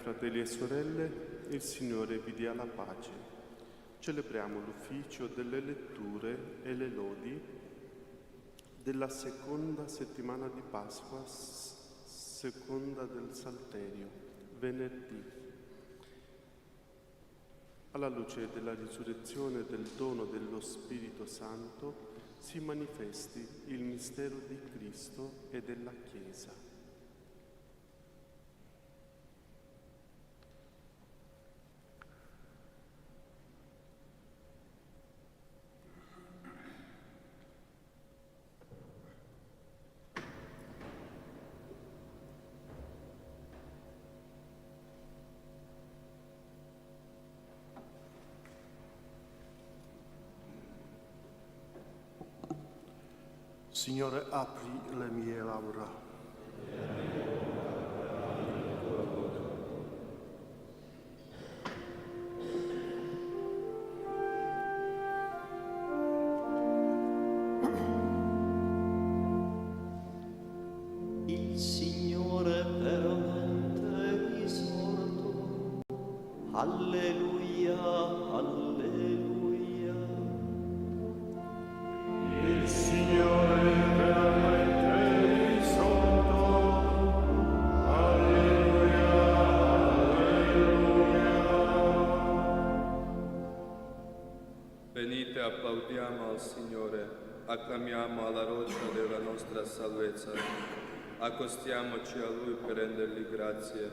fratelli e sorelle, il Signore vi dia la pace. Celebriamo l'ufficio delle letture e le lodi della seconda settimana di Pasqua, seconda del Salterio, venerdì. Alla luce della risurrezione e del dono dello Spirito Santo si manifesti il mistero di Cristo e della Chiesa. Signore, apri le mie labbra. Il Signore veramente risorto. Alleluia, alleluia. Il Signore applaudiamo al Signore, acclamiamo alla roccia della nostra salvezza, accostiamoci a Lui per rendergli grazie,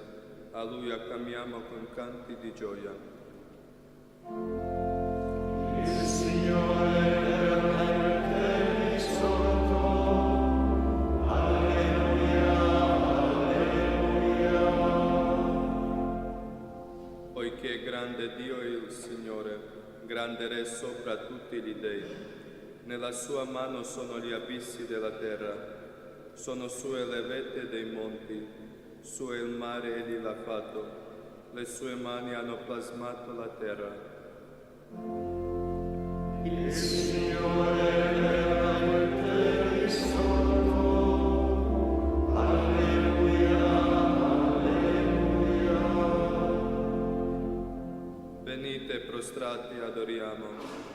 a Lui acclamiamo con canti di gioia. Il Signore è veramente risorto, alleluia, alleluia. Poiché grande Dio è il Signore, grande Re sopra tutti gli dei. Nella sua mano sono gli abissi della terra, sono sue le vette dei monti, su il mare egli l'ha fatto, le sue mani hanno plasmato la terra. Il Signore è veramente risorto, alleluia, alleluia. Venite prostrati, adoriamo,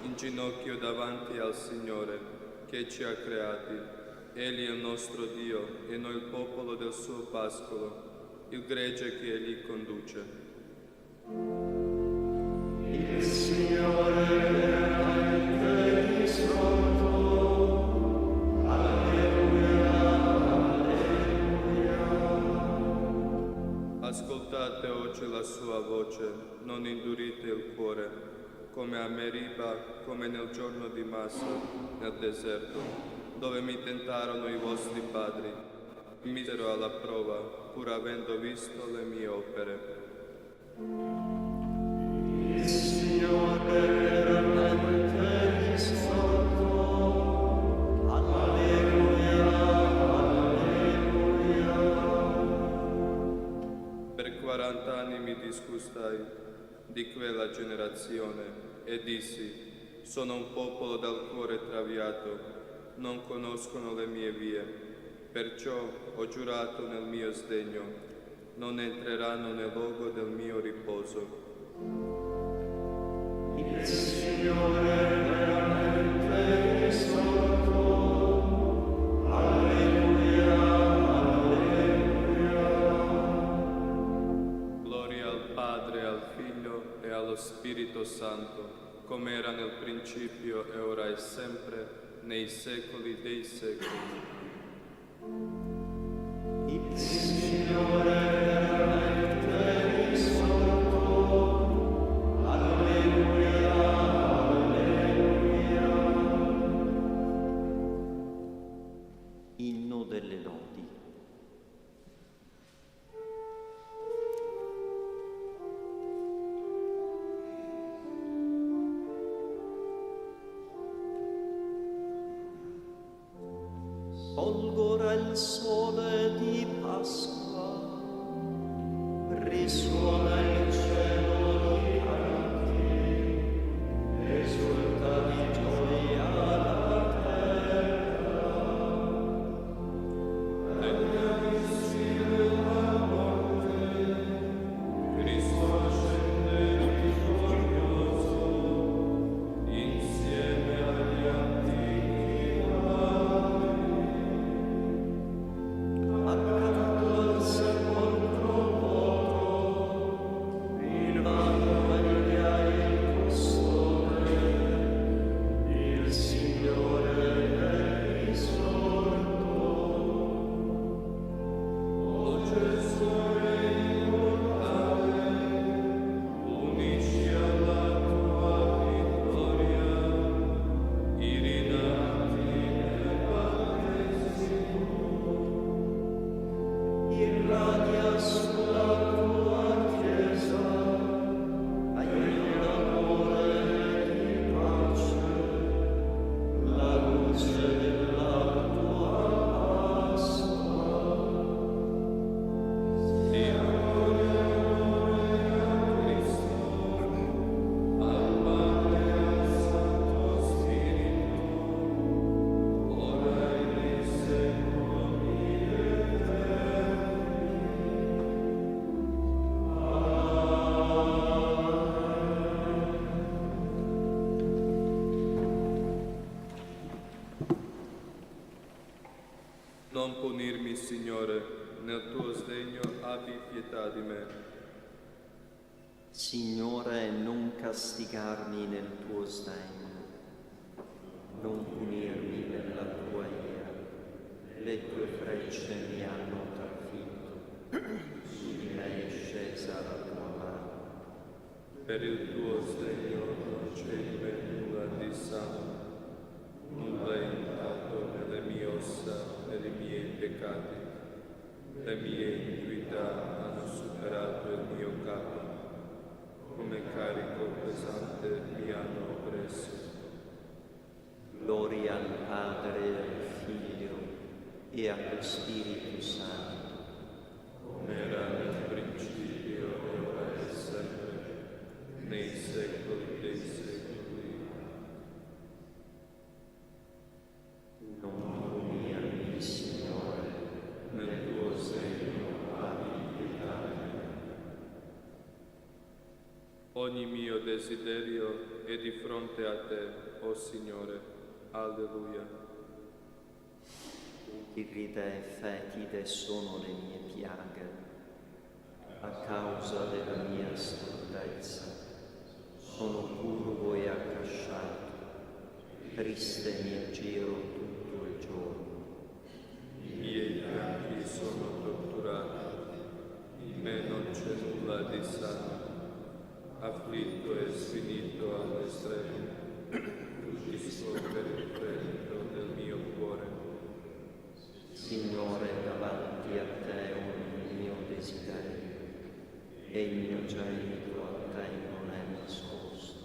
in ginocchio davanti al Signore, che ci ha creati. Egli è il nostro Dio e noi il popolo del suo pascolo, il gregge che Egli conduce. Il Signore è veramente risorto, alleluia, alleluia. Ascoltate oggi la sua voce, non indurite il cuore, come a Meriba, come nel giorno di Massa, nel deserto, dove mi tentarono i vostri padri, mi misero alla prova, pur avendo visto le mie opere. Il Signore è veramente risorto, alleluia, alleluia. Per 40 anni mi disgustai di quella generazione e dissi, sono un popolo dal cuore traviato, non conoscono le mie vie, perciò ho giurato nel mio sdegno, non entreranno nel luogo del mio riposo. Il Signore è veramente risorto, alleluia, alleluia. Gloria al Padre, al Figlio e allo Spirito Santo, come era nel principio e ora e sempre, nei secoli dei secoli. Il Signore è veramente risorto, alleluia, alleluia. Inno delle lodi. Folgora il sole di Pasqua, risuona il cielo di canti, esulta di gioia la terra. Degli abissi della morte, Non punirmi, Signore, nel tuo sdegno abbi pietà di me. Signore, non castigarmi nel tuo sdegno, non punirmi nella tua ira. Le tue frecce mi hanno trafitto, su di me è scesa la tua mano. Per il tuo sdegno non c'è in me nulla di sano, nulla è intatto nelle mie ossa, nei miei peccati. Le mie iniquità hanno superato il mio capo, come carico pesante mi hanno oppresso. Gloria al Padre e al Figlio e allo Spirito Santo, Come era nel principio, ora e sempre, nei secoli dei secoli. non punirmi, Signore, Nel tuo segno abbi pietà di me. ogni mio desiderio è di fronte a te, o Signore. Alleluia. Irride e fetide sono le mie piaghe, a causa della mia stoltezza. Sono curvo e accasciato, triste mi giro tutto il giorno. I miei fianchi sono torturati, in me non c'è nulla di sano, afflitto e sfinito all'estremo, giudisco per il freddo del mio cuore. Signore, davanti a te ogni mio desiderio, e il mio gemito a te non è nascosto.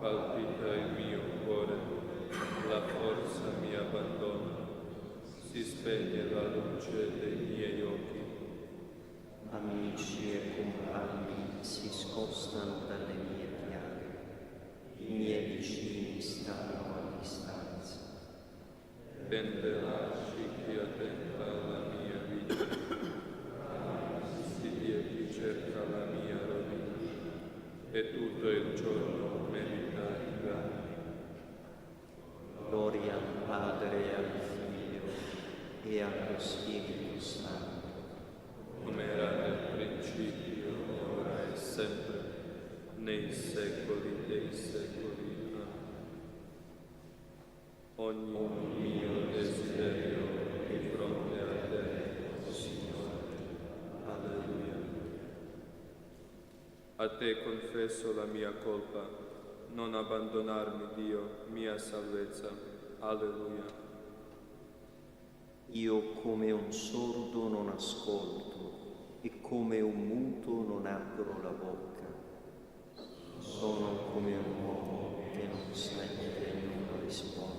Palpita il mio cuore, la forza mi abbandona, si spegne la luce dei miei occhi. Amici e compagni si scostano dalle mie piaghe, i miei vicini stanno a distanza. Tende lasci chi attenta alla mia vita, insidie chi cerca la mia rovina, e tutto il giorno medita inganni. Gloria al Padre e al Figlio e allo Spirito Santo, Come era nel principio, ora e sempre, nei secoli dei secoli. Amen. Ogni mio desiderio è di fronte a te, o Signore. Alleluia. A te confesso la mia colpa, non abbandonarmi, Dio, mia salvezza. Alleluia. io come un sordo non ascolto e come un muto non apro la bocca. Sono come un uomo che non sente e non risponde.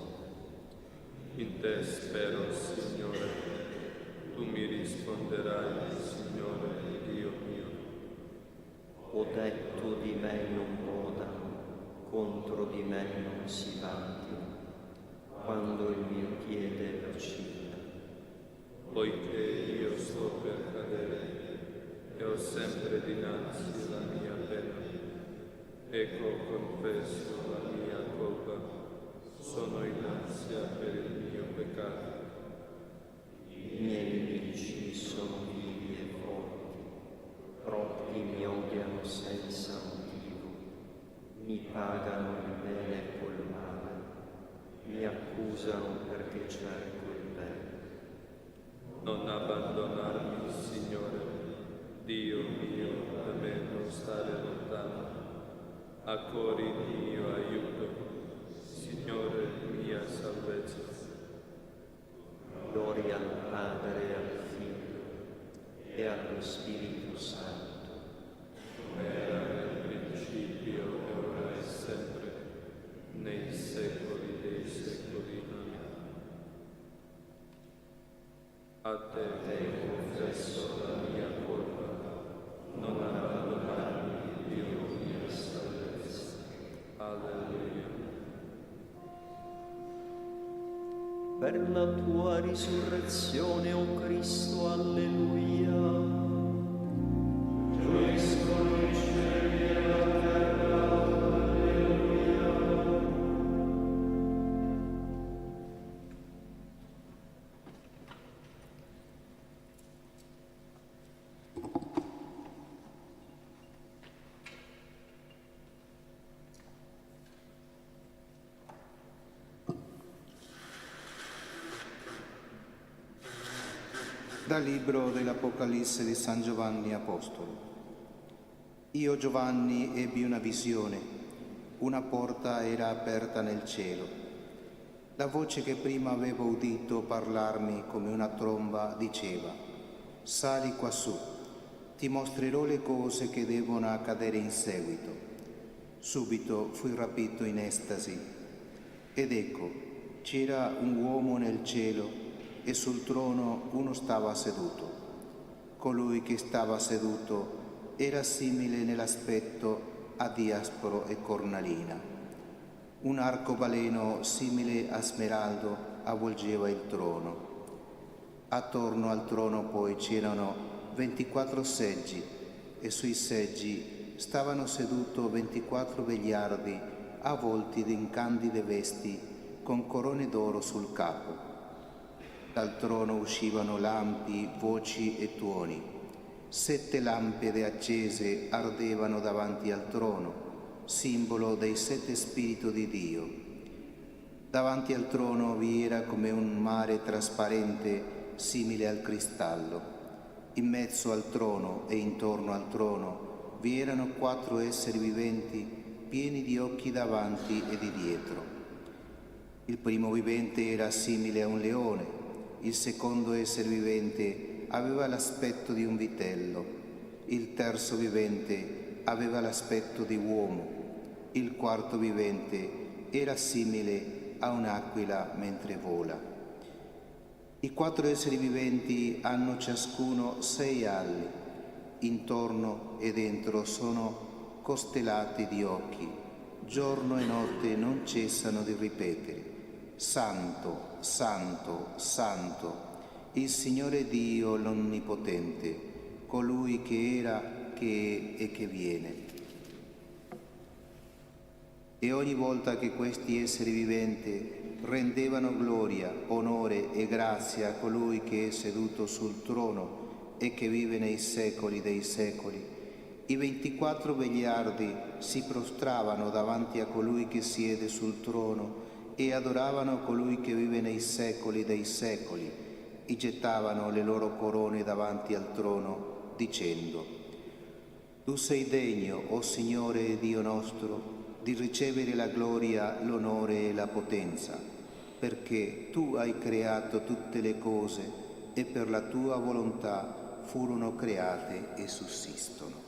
In te spero, Signore, tu mi risponderai, Signore, Dio mio. Ho detto di me non godano, contro di me non si vantino, quando il mio piede vacilla. Poiché io sto per cadere e ho sempre dinanzi la mia pena, ecco confesso la mia colpa, sono in ansia per il mio peccato. I miei nemici sono vivi e forti, troppi mi odiano senza motivo, mi pagano il bene col male, mi accusano perché cerco il bene. Non abbandonarmi, Signore, Dio mio, da me non stare lontano. Accogli il mio aiuto, Signore, mia salvezza. Gloria al Padre e al Figlio e allo Spirito Santo, Come era nel principio, e ora e sempre, nei secoli dei secoli. Amen. A te confesso la mia colpa, non abbandonarmi, Dio mia salvezza. Alleluia. per la tua risurrezione, o Cristo, alleluia. Gioiscono i cieli e la terra, alleluia. Dal libro dell'Apocalisse di San Giovanni Apostolo. Io, Giovanni, ebbi una visione. Una porta era aperta nel cielo. La voce che prima avevo udito parlarmi come una tromba diceva: «Sali quassù, ti mostrerò le cose che devono accadere in seguito». Subito fui rapito in estasi. Ed ecco, c'era un uomo nel cielo e sul trono uno stava seduto. Colui che stava seduto era simile nell'aspetto a diasporo e cornalina. Un arcobaleno simile a smeraldo avvolgeva il trono. Attorno al trono poi c'erano 24 seggi e sui seggi stavano seduti 24 vegliardi avvolti in candide vesti con corone d'oro sul capo. Dal trono uscivano lampi, voci e tuoni. 7 lampade accese ardevano davanti al trono, simbolo dei 7 spiriti di Dio. Davanti al trono vi era come un mare trasparente, simile al cristallo. In mezzo al trono e intorno al trono vi erano 4 esseri viventi pieni di occhi davanti e di dietro. Il primo vivente era simile a un leone. Il secondo essere vivente aveva l'aspetto di un vitello, il terzo vivente aveva l'aspetto di uomo, il quarto vivente era simile a un'aquila mentre vola. I 4 esseri viventi hanno ciascuno 6 ali, intorno e dentro sono costellati di occhi, giorno e notte non cessano di ripetere: Santo, Santo, Santo, il Signore Dio l'Onnipotente, colui che era, che è e che viene. E ogni volta che questi esseri viventi rendevano gloria, onore e grazia a colui che è seduto sul trono e che vive nei secoli dei secoli, i 24 vegliardi si prostravano davanti a colui che siede sul trono e adoravano colui che vive nei secoli dei secoli e gettavano le loro corone davanti al trono, dicendo: Tu sei degno, o Signore Dio nostro, di ricevere la gloria, l'onore e la potenza, perché tu hai creato tutte le cose e per la tua volontà furono create e sussistono.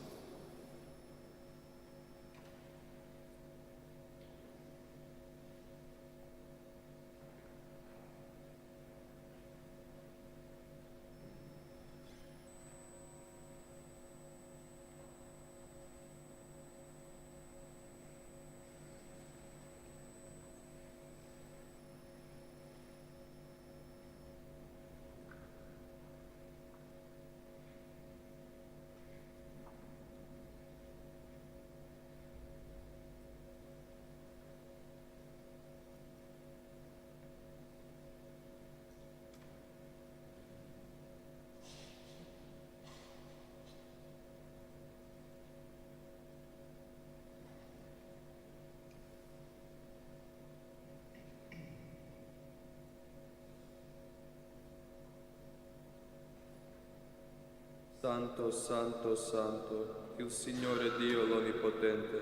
Santo, Santo, Santo, il Signore Dio l'Onnipotente,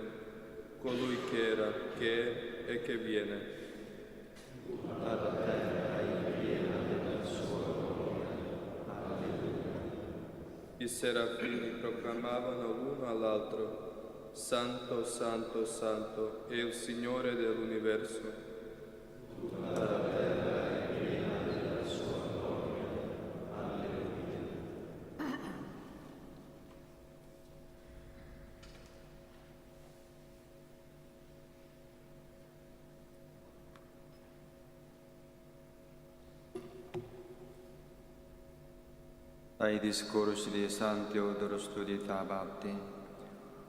colui che era, che è e che viene. La terra è piena della sua gloria. Alleluia. I serafini proclamavano l'uno all'altro: Santo, Santo, Santo è il Signore dell'universo. La terra è piena della sua gloria. Alleluia. Dai discorsi di San Teodoro Studita Abate.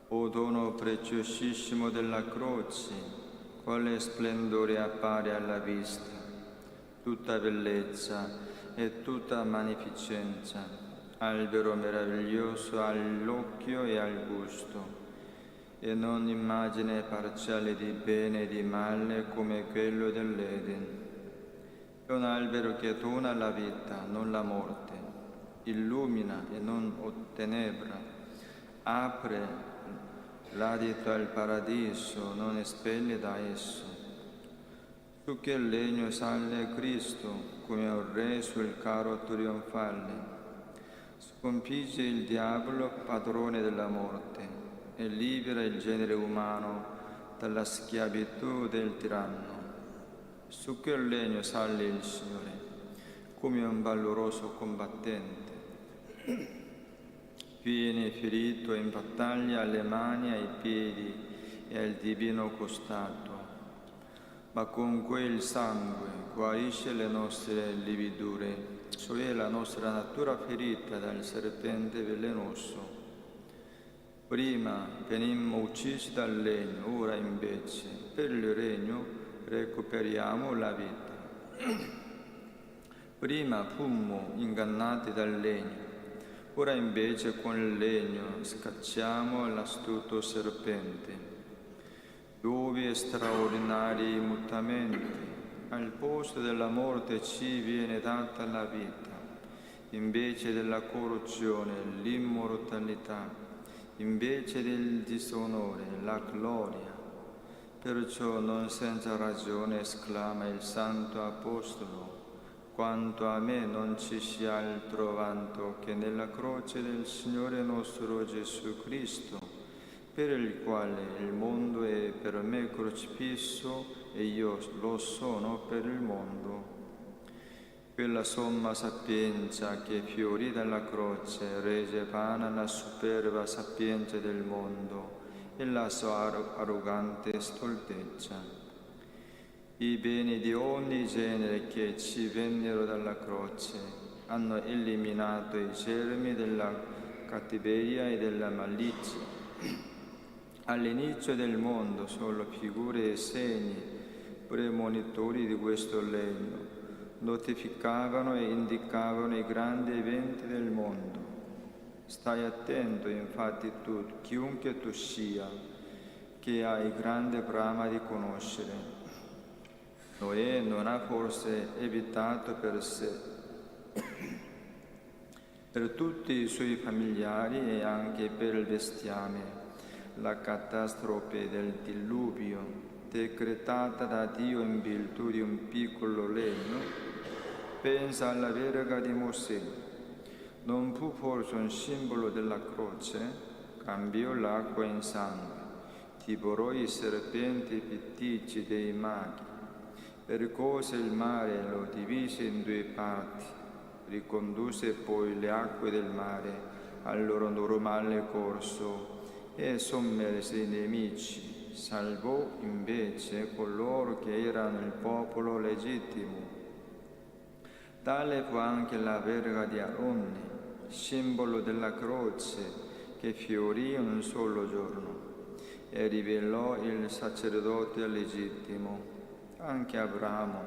O dono preziosissimo della croce, quale splendore appare alla vista, tutta bellezza e tutta magnificenza, albero meraviglioso all'occhio e al gusto, e non immagine parziale di bene e di male come quello dell'Eden. È un albero che dona la vita, non la morte, illumina e non ottenebra, apre l'adito al paradiso, non espelle da esso. Su che legno sale Cristo, come un re sul carro trionfale. Sconfigge il diavolo, padrone della morte, e libera il genere umano dalla schiavitù del tiranno. Su che legno sale il Signore, come un valoroso combattente. Viene ferito in battaglia alle mani, ai piedi e al divino costato, ma con quel sangue guarisce le nostre lividure, cioè la nostra natura ferita dal serpente velenoso. Prima venimmo uccisi dal legno, ora invece per il regno recuperiamo la vita. Prima fummo ingannati dal legno, ora invece con il legno scacciamo l'astuto serpente. Nuovi e straordinari mutamenti, al posto della morte ci viene data la vita, invece della corruzione l'immortalità, invece del disonore la gloria. Perciò non senza ragione esclama il Santo Apostolo: quanto a me non ci sia altro vanto che nella croce del Signore nostro Gesù Cristo, per il quale il mondo è per me crocifisso e io lo sono per il mondo. Quella somma sapienza che fiorì dalla croce rese vana la superba sapienza del mondo e la sua arrogante stoltezza. I beni di ogni genere che ci vennero dalla croce hanno eliminato i germi della cattiveria e della malizia. All'inizio del mondo solo figure e segni premonitori di questo legno notificavano e indicavano i grandi eventi del mondo. Stai attento infatti tu, chiunque tu sia, che hai grande brama di conoscere. Noè non ha forse evitato per sé, per tutti i suoi familiari e anche per il bestiame, la catastrofe del diluvio, decretata da Dio in virtù di un piccolo legno? Pensa alla verga di Mosè. Non fu forse un simbolo della croce? Cambiò l'acqua in sangue, divorò i serpenti pittici dei maghi, percorse il mare e lo divise in due parti, ricondusse poi le acque del mare al loro normale corso e sommerse i nemici, salvò invece coloro che erano il popolo legittimo. Tale fu anche la verga di Aronne, simbolo della croce che fiorì in un solo giorno e rivelò il sacerdote legittimo. Anche Abramo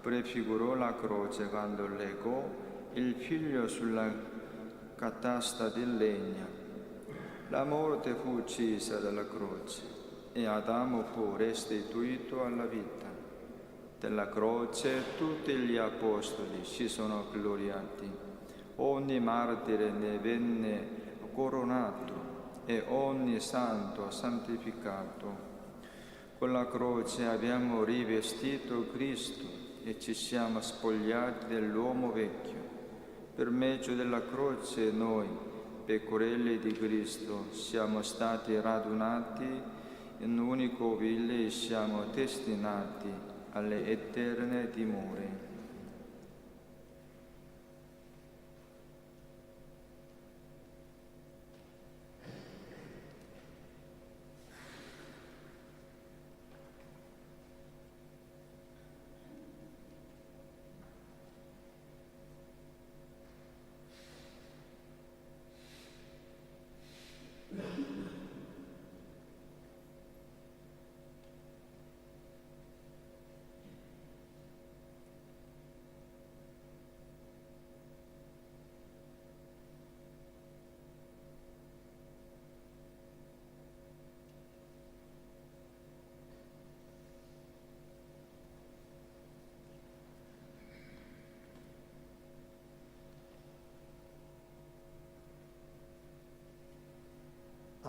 prefigurò la croce quando legò il figlio sulla catasta di legna. La morte fu uccisa dalla croce e Adamo fu restituito alla vita. Della croce tutti gli apostoli si sono gloriati, ogni martire ne venne coronato e ogni santo santificato. Con la croce abbiamo rivestito Cristo e ci siamo spogliati dell'uomo vecchio. Per mezzo della croce noi, pecorelli di Cristo, siamo stati radunati in un unico ville e siamo destinati alle eterne dimore.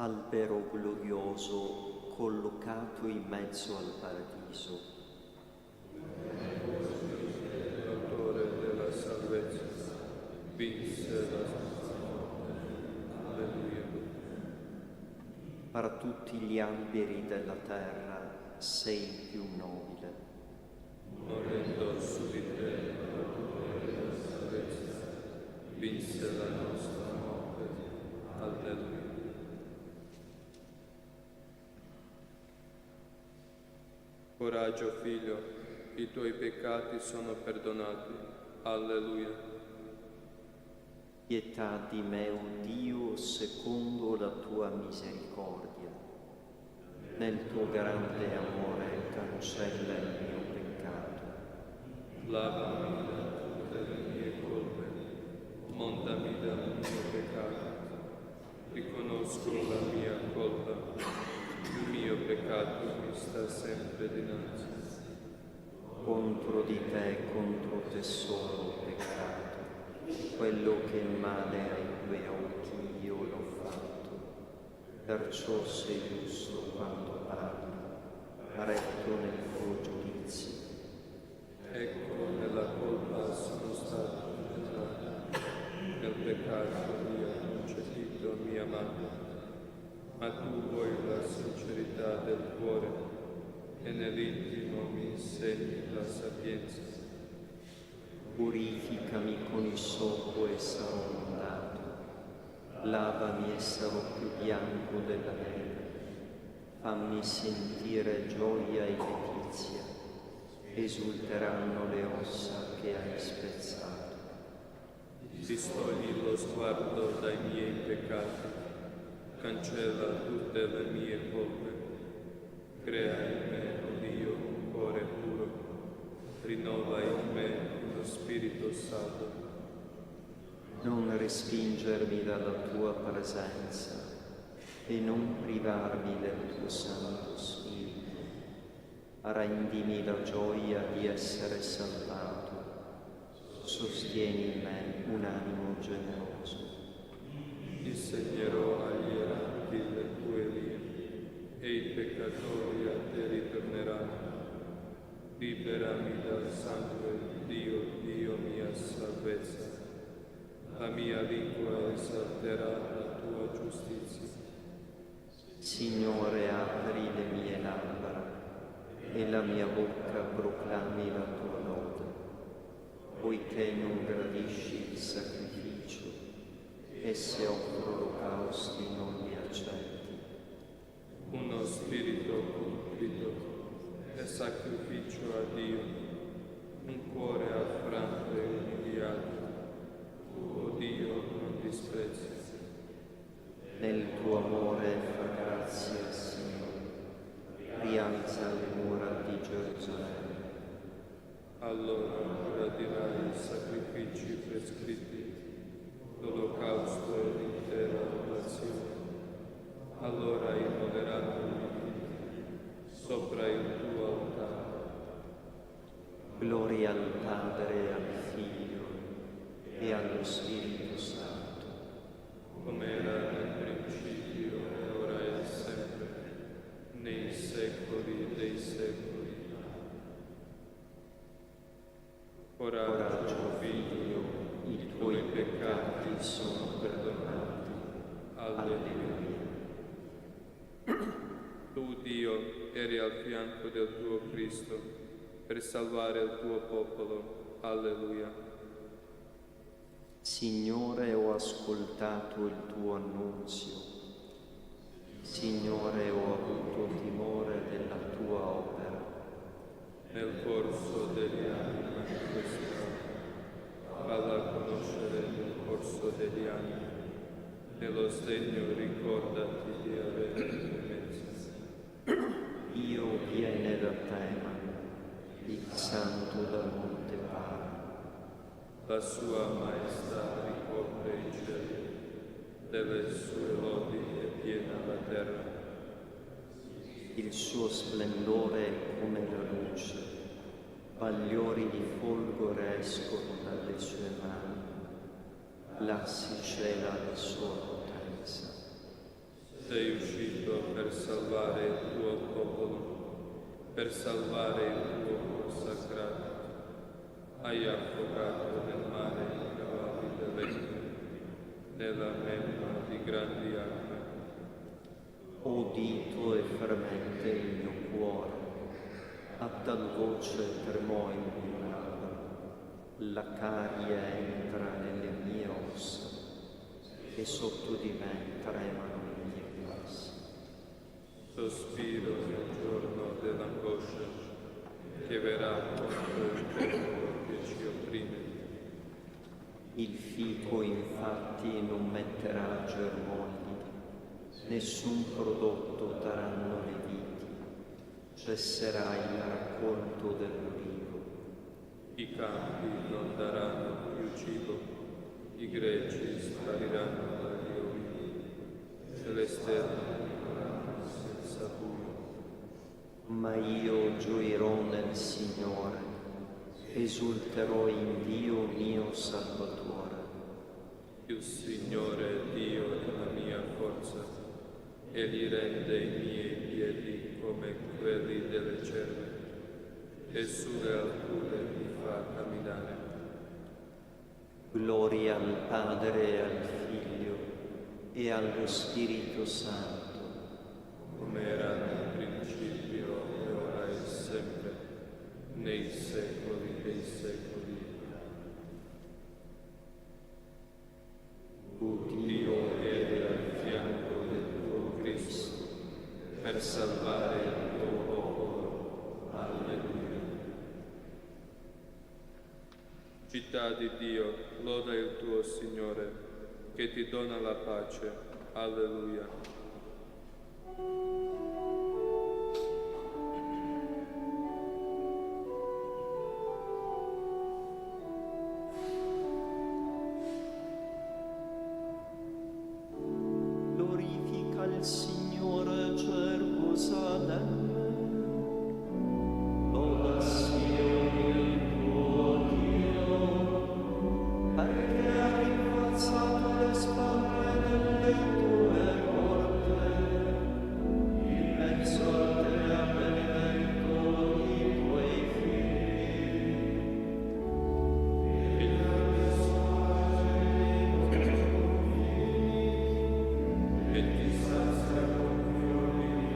albero glorioso collocato in mezzo al paradiso. Autore della salvezza, vinse la morte. Alleluia. Fra tutti gli alberi della terra sei il più nobile. Morendo su di te, autore della salvezza, vinse la nostra morte. Alleluia. Coraggio, figlio, i tuoi peccati sono perdonati. Alleluia. Pietà di me, o Dio, secondo la tua misericordia. Nel tuo grande amore cancella il mio peccato. Lavami da tutte le mie colpe, montami dal mio peccato. Riconosco la mia colpa, il mio peccato mi sta sempre dinanzi. Contro di te, contro te solo ho peccato. Quello che è male ai tuoi occhi io l'ho fatto. Perciò sei giusto quando parli, retto nel tuo giudizio. Ecco, nella colpa sono stato penetrato, nel peccato io ho concepito mia madre. Ma tu vuoi la sincerità del cuore e nell'intimo mi insegni la sapienza. Purificami con il sopo e sarò ondato. Lavami e sarò più bianco della neve. Fammi sentire gioia e letizia. Esulteranno le ossa che hai spezzato. Distogli lo sguardo dai miei peccati, cancella tutte le mie colpe. Crea in me, o Dio, un cuore puro, rinnova in me uno spirito saldo. Non respingermi dalla tua presenza e non privarmi del tuo Santo Spirito. Rendimi la gioia di essere salvato. Sostieni in me un animo generoso. Insegnerò agli erranti le tue vie e i peccatori a te ritorneranno. Liberami dal sangue, Dio, Dio mia salvezza. La mia lingua esalterà la tua giustizia. Signore, apri le mie labbra e la mia bocca proclami la tua lode, poiché non gradisci il sacrificio e se offro olocausti non li accetti. Uno spirito contrito è sacrificio a Dio, un cuore affranto e umiliato. O Dio, non disprezzi. Nel tuo amore fa grazia, Signore, rialza le mura di Gerusalemme. Allora gradirai i sacrifici prescritti, l'olocausto e l'intera oblazione. Allora immoleranno i figli sopra il tuo altare. Gloria al Padre e al Figlio e allo Spirito Santo. Come era nel principio, e ora e sempre, nei secoli dei secoli. Coraggio, figlio, i tuoi peccati sono perdonati. Alleluia. Tu, Dio, eri al fianco del tuo Cristo per salvare il tuo popolo. Alleluia. Signore, ho ascoltato il tuo annunzio. Signore, ho avuto timore della tua opera. Nel corso degli anni manifestati, falla conoscere nel corso degli anni. Nello sdegno ricordati di avere clemenza. Dio viene da te, il Santo dal Monte Paro. La sua maestà ricopre i cieli, delle sue lodi è piena la terra. Il suo splendore è come la luce, bagliori di folgore escono dalle sue mani, là si cela la sua potenza. sei uscito per salvare il tuo popolo, per salvare il tuo consacrato. Hai affogato nel mare i cavalli dell'Etna, nella melma di grandi acque. Udito e fremente il mio cuore, a tal voce tremò il mio labbro, la carie entra nelle mie ossa, e sotto di me tremano i miei passi. Sospiro nel giorno dell'angoscia, che verrà contro il pericolo che ci opprime. Il fico infatti non metterà germogli, nessun prodotto daranno le viti, cesserà il raccolto dell'olivo. I campi non daranno più cibo, i greci spariranno dagli olivi, e le stelle rimarranno senza buio. Ma io gioirò nel Signore, esulterò in Dio mio Salvatore. Il Signore Dio è la mia forza, Egli rende i miei piedi come quelli delle cerve, e sulle alture mi fa camminare. Gloria al Padre e al Figlio e allo Spirito Santo, Come era nel principio, e ora e sempre, nei secoli dei secoli. Dio è al fianco del tuo Cristo, per salvare il tuo popolo. Alleluia. Città di Dio, loda il tuo Signore, che ti dona la pace. Alleluia. glorifica il Signore Gerusalemme, loda Sione il tuo Dio, perché ha rinalzato le spalle delle tue porte, in mezzo a te ha benedetto i tuoi figli. E ti sazia con fiori di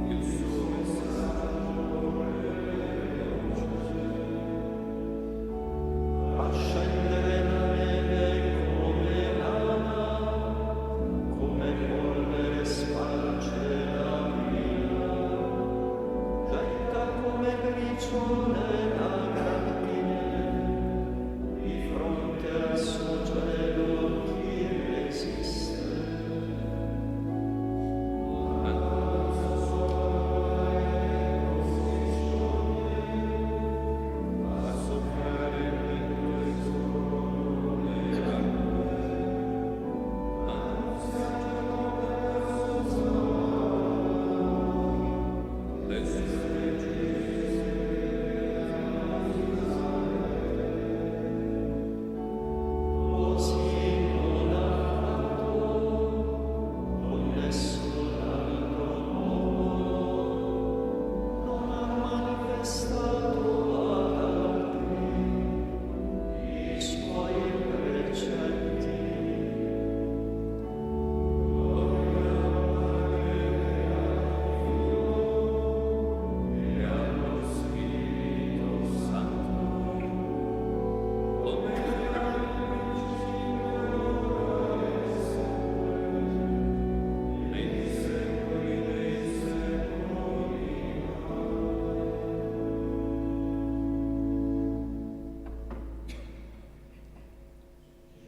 il suo messaggio A scendere la neve come lana, come polvere sparge la via, getta come briciole la grandine, di fronte al suo gelo chi resiste? a soffiare nel tuo sole le Così non ha fatto con nessun altro popolo, non ha manifestato ad altri i suoi precetti. e allo Spirito Santo, come nei secoli dei secoli.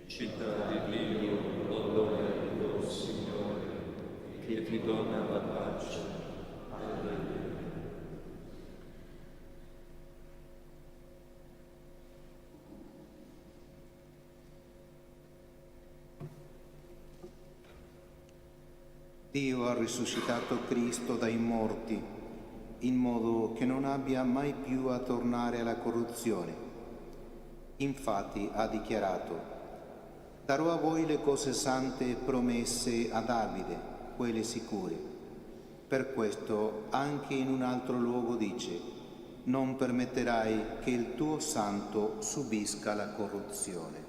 Città di Dio, loda il tuo Signore, che ti dona la pace. Alleluia. Dio ha risuscitato Cristo dai morti, in modo che non abbia mai più a tornare alla corruzione. Infatti ha dichiarato: darò a voi le cose sante promesse a Davide, quelle sicure. Per questo anche in un altro luogo dice: non permetterai che il tuo santo subisca la corruzione.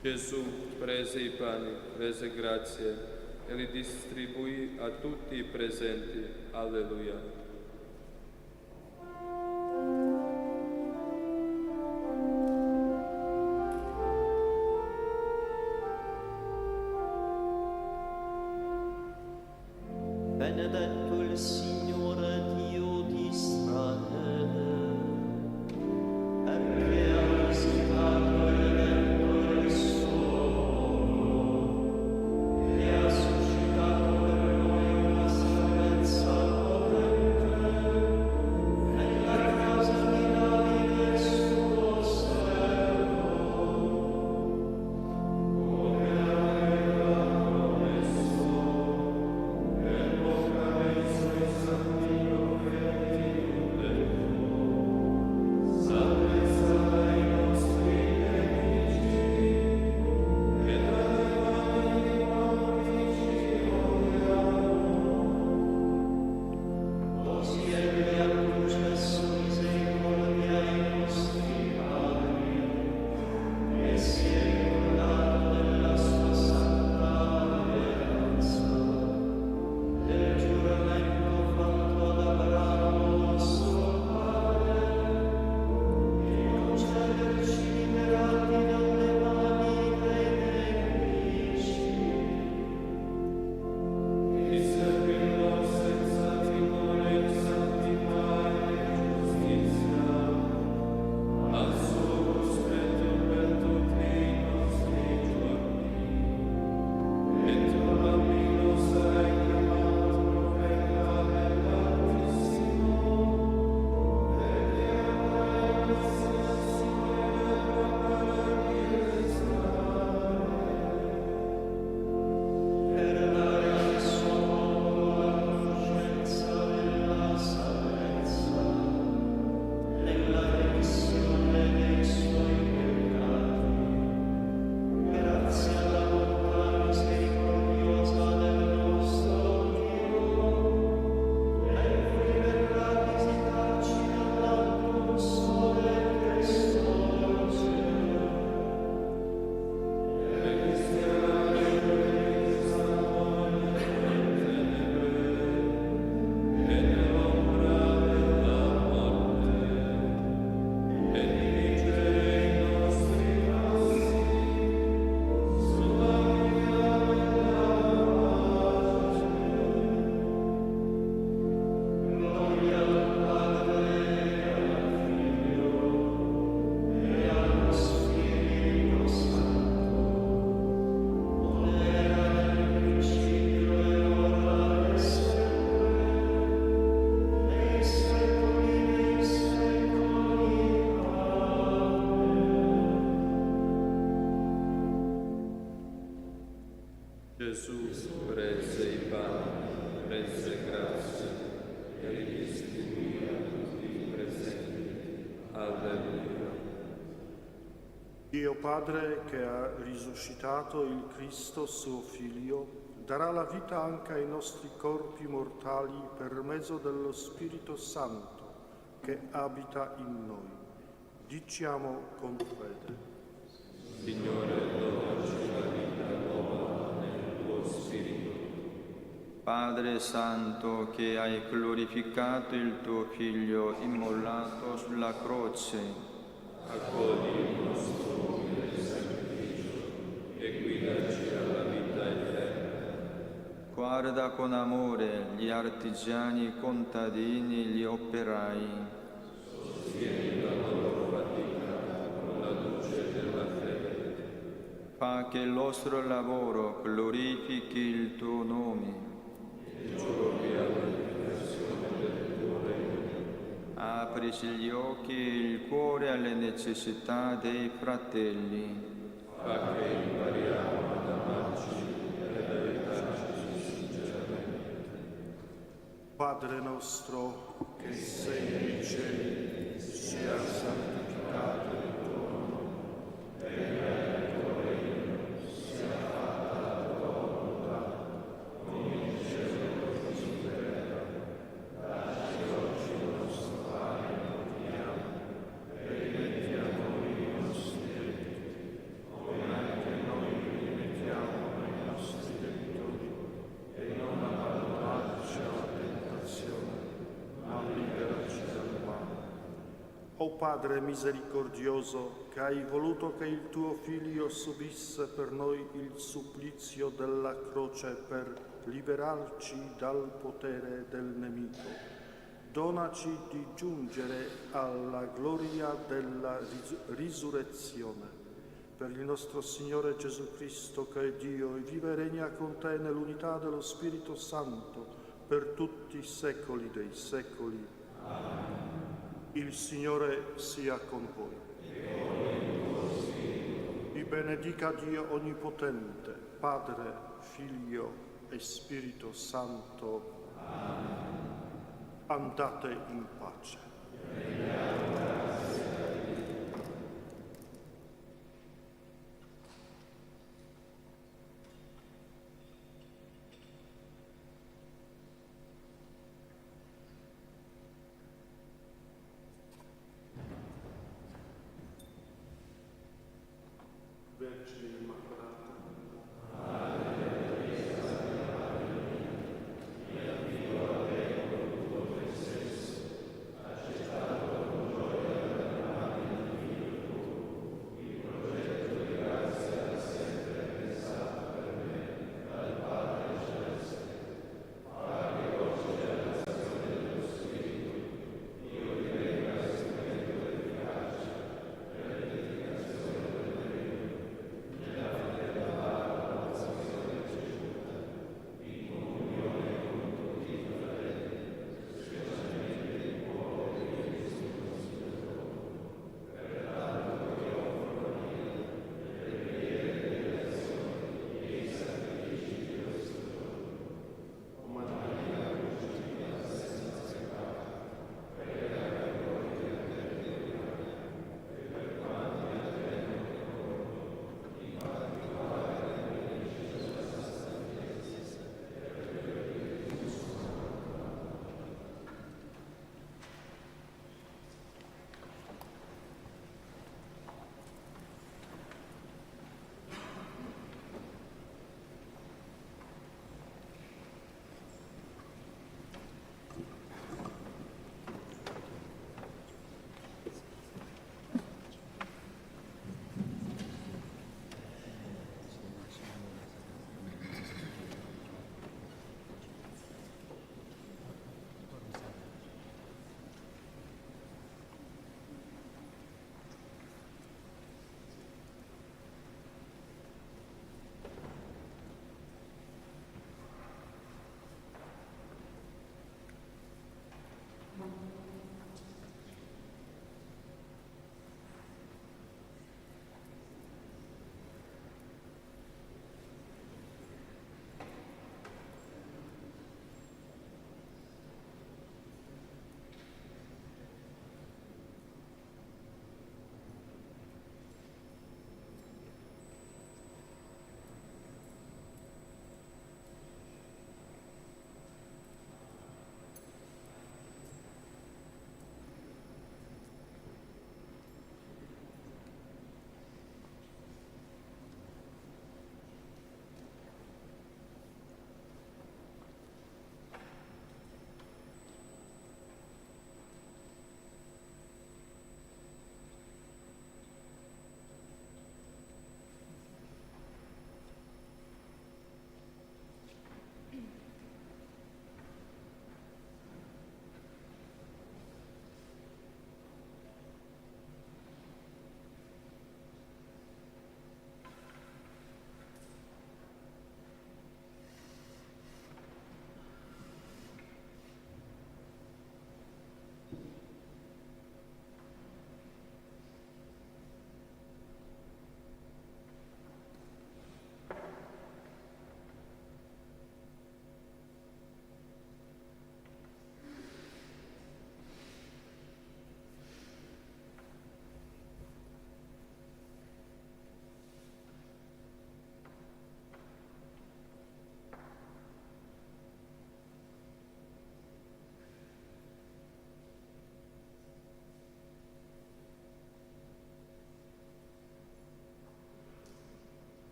Gesù prese i pani, rese grazie e li distribuì a tutti i presenti. Alleluia. Benedetto il Signore Dio di Israele, perché ha visitato e redento il suo popolo e ha suscitato per noi una salvezza potente nella casa di Davide suo servo, come aveva promesso per bocca dei suoi santi profeti salvezza dai nostri nemici e dalle mani di quanti ci odiano. Così egli ha concesso misericordia ai nostri padri e si è ricordato della sua santa alleanza, del giuramento fatto ad Abramo nostro padre, di concederci liberati dalle mani dei nemici, di servirlo senza timore in santità e giustizia, al suo cospetto per tutti i nostri giorni. E tu, bambino, sarai chiamato profeta dell'Altissimo, perché avrai l'assassino per preparargli le strade, per dare al suo popolo la conoscenza della salvezza, nella remissione dei suoi peccati, grazie alla bontà misericordiosa del nostro Dio, nel cui verrà a visitarci dall'alto sole che sorge, e cristiana Chiesa nelle tenebre e nell'ombra della morte, e dirigere i nostri passi sulla via della pace. Gloria al Padre e al Figlio e allo Spirito Santo, come era nel principio e ora e sempre, nei secoli dei secoli. Gesù prese i pani, rese grazie e li distribuì a tutti i presenti. Alleluia. Dio Padre, che ha risuscitato il Cristo, suo Figlio, darà la vita anche ai nostri corpi mortali per mezzo dello Spirito Santo che abita in noi. Diciamo con fede. Signore, donaci la vita nuova nel tuo Spirito. Padre Santo, che hai glorificato il tuo Figlio immolato sulla croce, accogli il nostro umile sacrificio e guidaci alla vita eterna. guarda con amore gli artigiani, i contadini, gli operai. Sostieni la loro fatica con la luce della fede. Fa che il nostro lavoro glorifichi il tuo nome. Giovi alla riflessione del tuo regno. Aprici gli occhi e il cuore alle necessità dei fratelli. Fa che impariamo ad amarci e ad aiutarci sinceramente. Padre nostro che sei nei cieli, sia santificato il tuo nome. Venga il tuo regno, sia fatta la tua volontà, come in cielo così in terra. Dacci oggi il nostro pane quotidiano, e rimetti a noi i nostri debiti, come anche noi rimettiamo ai nostri debitori, e non abbandonarci alla tentazione, ma liberaci dal male. O Padre misericordioso, che hai voluto che il tuo Figlio subisse per noi il supplizio della croce per liberarci dal potere del nemico, donaci di giungere alla gloria della risurrezione. Per il nostro Signore Gesù Cristo, che è Dio e vive e regna con te nell'unità dello Spirito Santo, per tutti i secoli dei secoli. Amen. Il Signore sia con voi. E con il tuo spirito. Vi benedica Dio Onnipotente, Padre, Figlio e Spirito Santo. Amen. Andate in pace. Vergine Immacolata,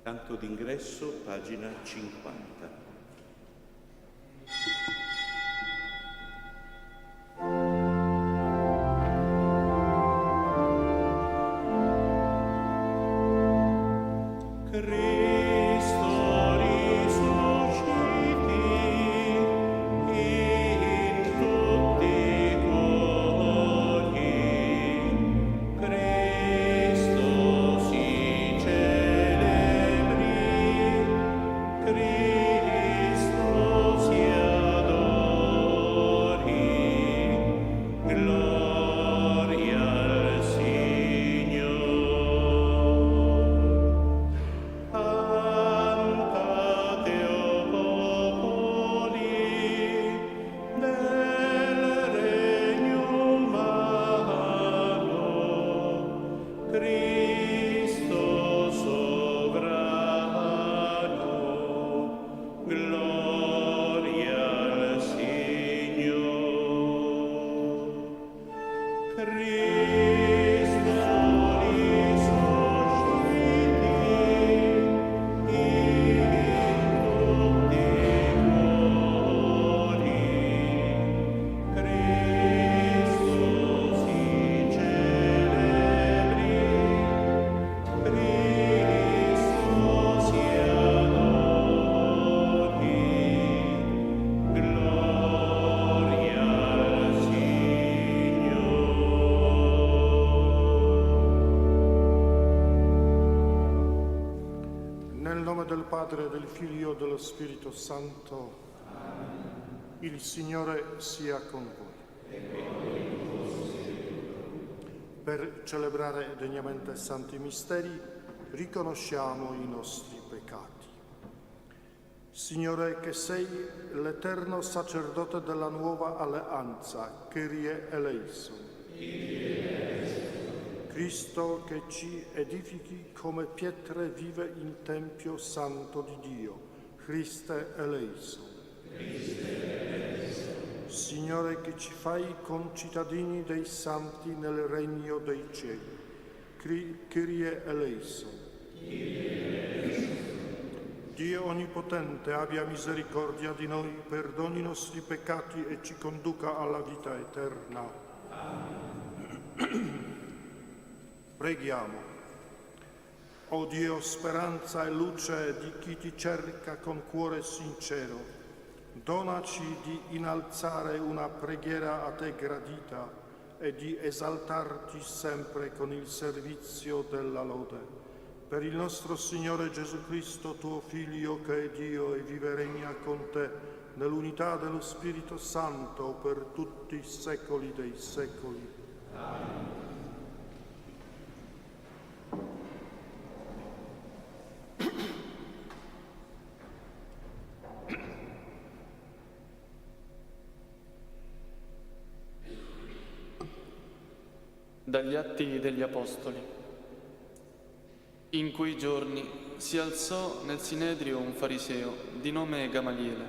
Canto d'ingresso, pagina 50. Padre, del Figlio e dello Spirito Santo. Amen. Il Signore sia con voi. Per celebrare degnamente santi misteri, riconosciamo i nostri peccati. Signore, che sei l'eterno sacerdote della nuova alleanza, Kyrie eleison. Cristo, che ci edifichi come pietre vive in Tempio Santo di Dio, Christe eleison. Signore, che ci fai concittadini dei santi nel regno dei cieli, Kyrie eleison. Dio Onnipotente abbia misericordia di noi, perdoni i nostri peccati e ci conduca alla vita eterna. Amen. Preghiamo. O Dio, speranza e luce di chi ti cerca con cuore sincero, donaci di innalzare una preghiera a te gradita e di esaltarti sempre con il servizio della lode. Per il nostro Signore Gesù Cristo, tuo Figlio, che è Dio e vive e regna con te, nell'unità dello Spirito Santo, per tutti i secoli dei secoli. Amen. Dagli Atti degli Apostoli. In quei giorni si alzò nel Sinedrio un fariseo di nome Gamaliele,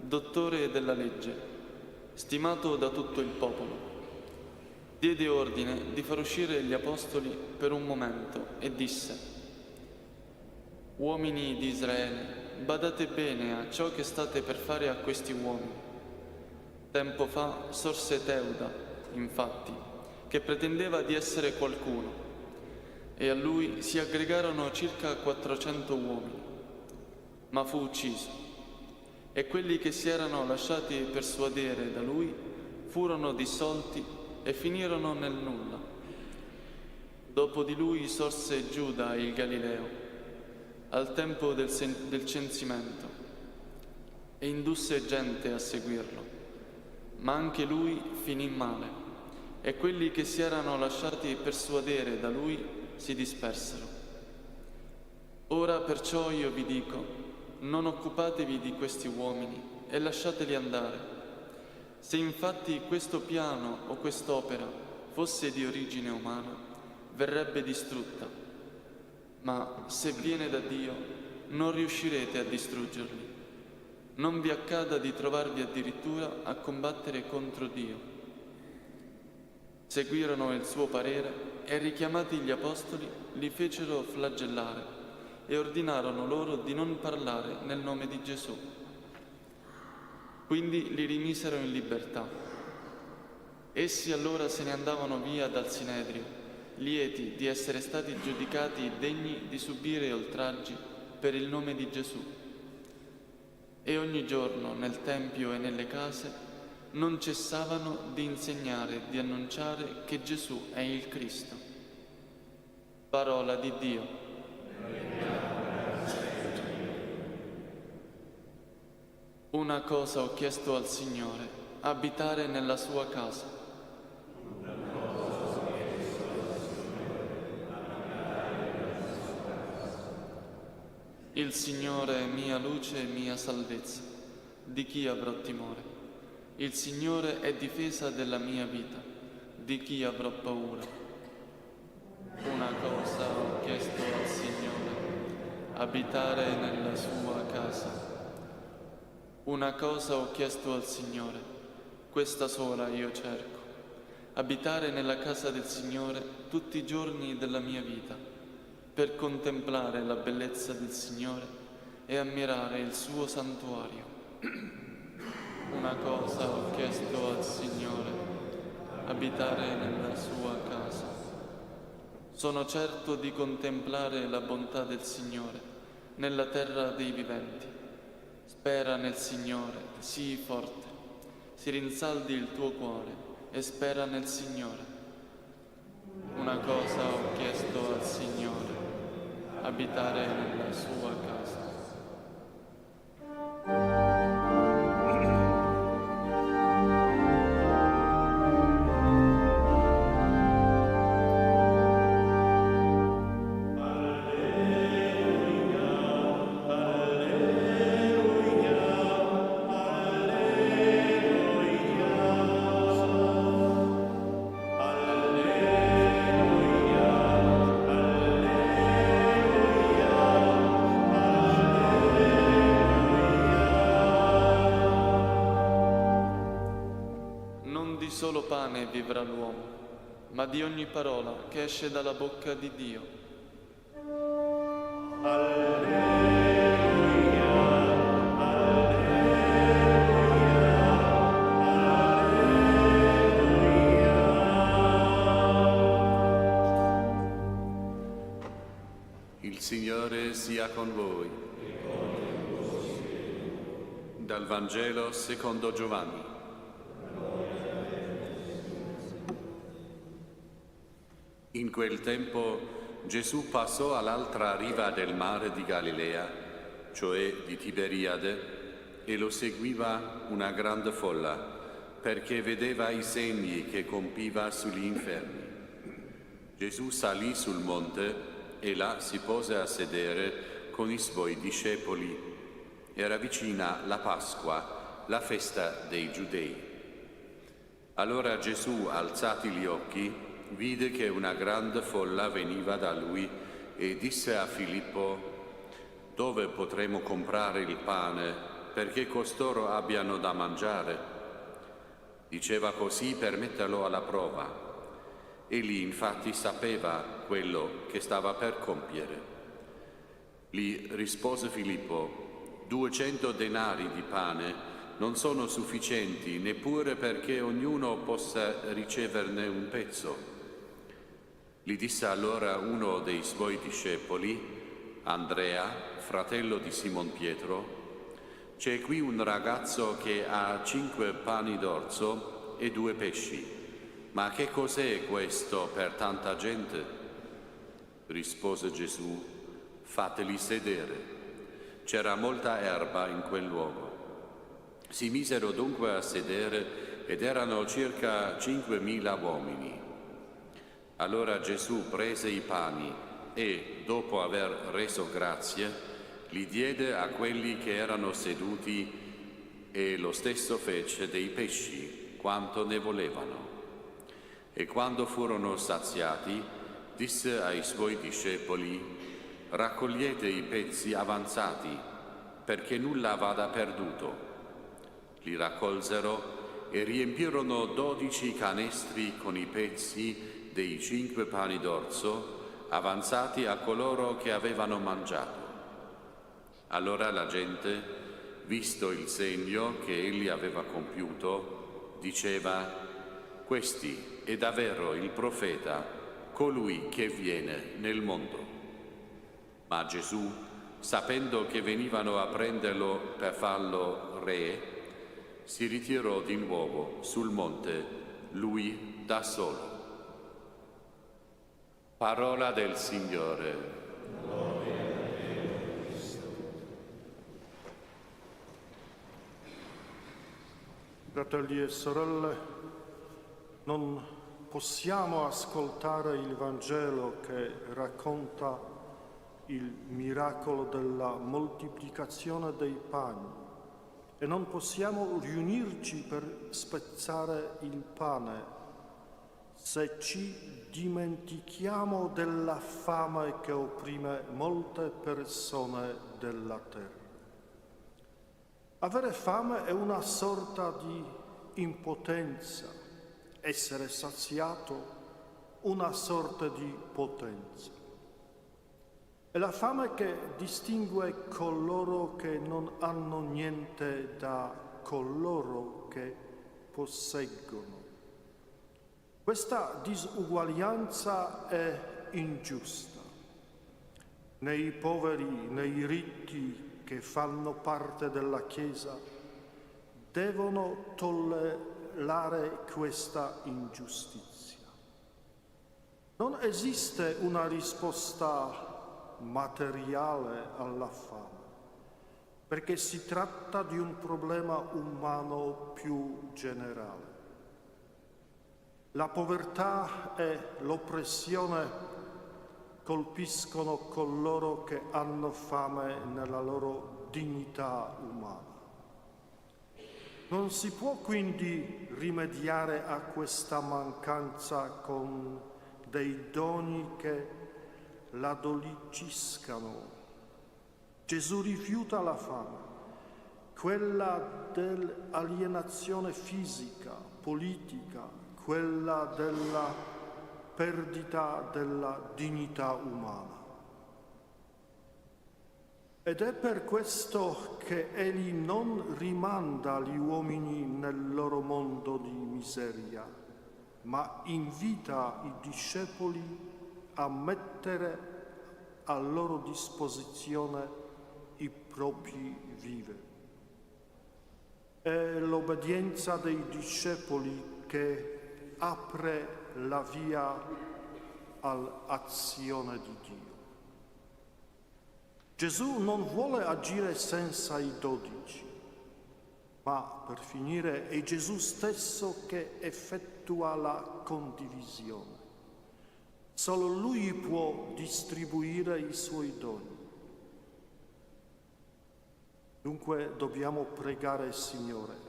dottore della legge, stimato da tutto il popolo. Diede ordine di far uscire gli apostoli per un momento e disse: «Uomini di Israele, badate bene a ciò che state per fare a questi uomini. Tempo fa sorse Teuda, infatti, che pretendeva di essere qualcuno, e a lui si aggregarono circa 400 uomini, ma fu ucciso, e quelli che si erano lasciati persuadere da lui furono dissolti e finirono nel nulla. Dopo di lui sorse Giuda il Galileo, al tempo del censimento, e indusse gente a seguirlo, ma anche lui finì male, e quelli che si erano lasciati persuadere da lui si dispersero. Ora perciò io vi dico, non occupatevi di questi uomini e lasciateli andare. Se infatti questo piano o quest'opera fosse di origine umana, verrebbe distrutta, ma se viene da Dio, non riuscirete a distruggerli. Non vi accada di trovarvi addirittura a combattere contro Dio. Seguirono il suo parere e, richiamati gli apostoli, li fecero flagellare e ordinarono loro di non parlare nel nome di Gesù. Quindi li rimisero in libertà. Essi allora se ne andavano via dal Sinedrio, lieti di essere stati giudicati degni di subire oltraggi per il nome di Gesù. E ogni giorno nel Tempio e nelle case non cessavano di insegnare e di annunciare che Gesù è il Cristo. Parola di Dio. Una cosa ho chiesto al Signore, abitare nella sua casa. Il Signore è mia luce e mia salvezza. Di chi avrò timore? Il Signore è difesa della mia vita. Di chi avrò paura? Una cosa ho chiesto al Signore, abitare nella sua casa. Una cosa ho chiesto al Signore, questa sola io cerco, abitare nella casa del Signore tutti i giorni della mia vita, per contemplare la bellezza del Signore e ammirare il suo santuario. Una cosa ho chiesto al Signore, abitare nella sua casa. Sono certo di contemplare la bontà del Signore nella terra dei viventi. Spera nel Signore, sii forte, si rinsaldi il tuo cuore e spera nel Signore. Una cosa ho chiesto al Signore, abitare nella sua casa. Solo pane vivrà l'uomo, ma di ogni parola che esce dalla bocca di Dio. Alleluia, alleluia. Il Signore sia con voi. Dal Vangelo secondo Giovanni. In quel tempo Gesù passò all'altra riva del mare di Galilea, cioè di Tiberiade, e lo seguiva una grande folla, perché vedeva i segni che compiva sugli infermi. Gesù salì sul monte e là si pose a sedere con i suoi discepoli. Era vicina la Pasqua, la festa dei Giudei. Allora Gesù, alzati gli occhi, vide che una grande folla veniva da lui e disse a Filippo: «Dove potremo comprare il pane perché costoro abbiano da mangiare?» Diceva così per metterlo alla prova. Egli infatti sapeva quello che stava per compiere. Gli rispose Filippo: 200 denari di pane non sono sufficienti neppure perché ognuno possa riceverne un pezzo. Gli disse allora uno dei suoi discepoli, Andrea, fratello di Simon Pietro: «C'è qui un ragazzo che ha 5 pani d'orzo e 2 pesci. Ma che cos'è questo per tanta gente?» Rispose Gesù: «Fateli sedere». C'era molta erba in quel luogo. Si misero dunque a sedere ed erano circa 5.000 uomini. Allora Gesù prese i pani e, dopo aver reso grazie, li diede a quelli che erano seduti e lo stesso fece dei pesci, quanto ne volevano. E quando furono saziati, disse ai suoi discepoli: «Raccogliete i pezzi avanzati, perché nulla vada perduto». Li raccolsero e riempirono 12 canestri con i pezzi dei 5 pani d'orzo avanzati a coloro che avevano mangiato. Allora la gente, visto il segno che egli aveva compiuto, diceva: «Questi è davvero il profeta, colui che viene nel mondo». Ma Gesù, sapendo che venivano a prenderlo per farlo re, si ritirò di nuovo sul monte, lui da solo. Parola del Signore. Fratelli e sorelle, non possiamo ascoltare il Vangelo che racconta il miracolo della moltiplicazione dei pani e non possiamo riunirci per spezzare il pane se ci dimentichiamo della fame che opprime molte persone della terra. Avere fame è una sorta di impotenza, essere saziato una sorta di potenza. È la fame che distingue coloro che non hanno niente da coloro che posseggono. Questa disuguaglianza è ingiusta. Né i poveri né i ricchi che fanno parte della Chiesa devono tollerare questa ingiustizia. Non esiste una risposta materiale alla fame, perché si tratta di un problema umano più generale. La povertà e l'oppressione colpiscono coloro che hanno fame nella loro dignità umana. Non si può quindi rimediare a questa mancanza con dei doni che la addolciscano. Gesù rifiuta la fame, quella dell'alienazione fisica, politica, quella della perdita della dignità umana. Ed è per questo che egli non rimanda gli uomini nel loro mondo di miseria, ma invita i discepoli a mettere a loro disposizione i propri viveri. È l'obbedienza dei discepoli che apre la via all'azione di Dio. Gesù non vuole agire senza i 12, ma per finire è Gesù stesso che effettua la condivisione. Solo Lui può distribuire i Suoi doni. Dunque dobbiamo pregare il Signore.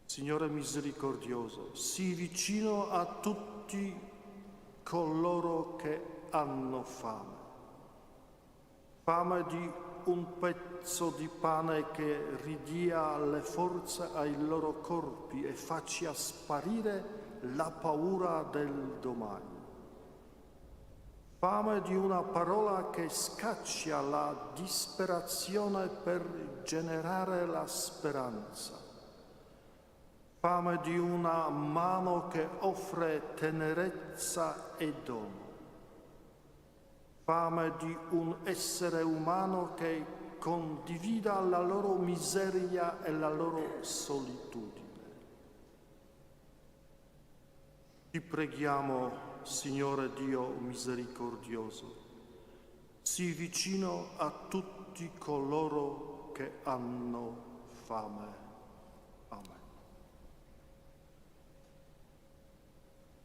Signore misericordioso, sii vicino a tutti coloro che hanno fame. Fame di un pezzo di pane che ridia le forze ai loro corpi e faccia sparire la paura del domani. Fame di una parola che scaccia la disperazione per generare la speranza. Fame di una mano che offre tenerezza e dono. Fame di un essere umano che condivida la loro miseria e la loro solitudine. Ti preghiamo, Signore Dio misericordioso, sii vicino a tutti coloro che hanno fame. Amen.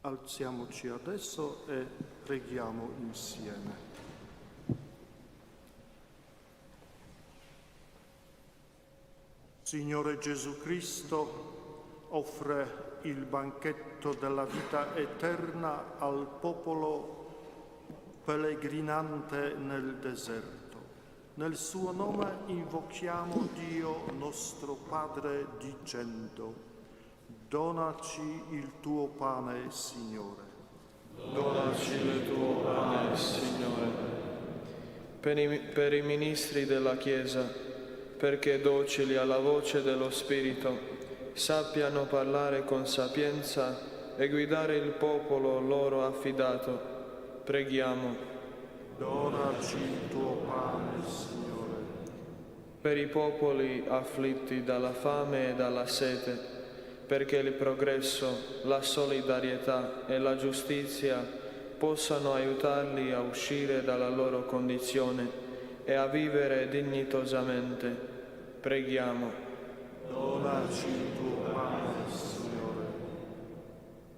Alziamoci adesso e preghiamo insieme. Signore Gesù Cristo, offre il banchetto della vita eterna al popolo pellegrinante nel deserto. Nel suo nome invochiamo Dio nostro Padre dicendo: donaci il tuo pane, Signore. Donaci il tuo pane, Signore. per i ministri della Chiesa, perché docili alla voce dello Spirito sappiano parlare con sapienza e guidare il popolo loro affidato. Preghiamo. Donaci il tuo pane, Signore. Per i popoli afflitti dalla fame e dalla sete, perché il progresso, la solidarietà e la giustizia possano aiutarli a uscire dalla loro condizione e a vivere dignitosamente. Preghiamo. Donaci il tuo pane, Signore.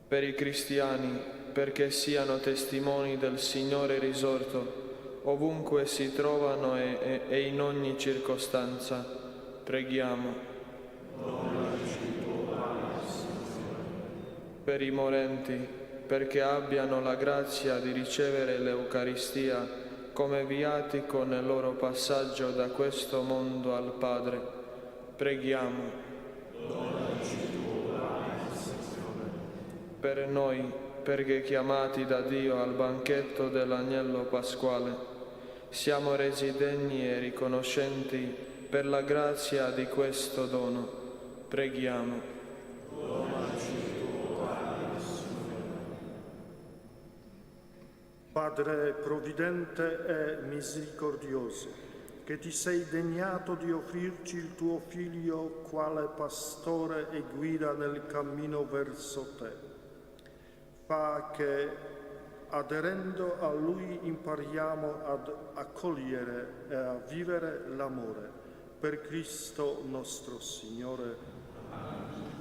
Per i cristiani, perché siano testimoni del Signore risorto, ovunque si trovano e in ogni circostanza. Preghiamo. Donaci il tuo pane, Signore. Per i morenti, perché abbiano la grazia di ricevere l'Eucaristia come viatico nel loro passaggio da questo mondo al Padre. Preghiamo. Donaci il tuo pane, Signore. Per noi, perché chiamati da Dio al banchetto dell'Agnello Pasquale, siamo resi degni e riconoscenti per la grazia di questo dono. Preghiamo. Donaci il tuo pane, Signore. Padre provvidente e misericordioso, che ti sei degnato di offrirci il tuo Figlio quale pastore e guida nel cammino verso te, fa che, aderendo a Lui, impariamo ad accogliere e a vivere l'amore. Per Cristo nostro Signore. Amen.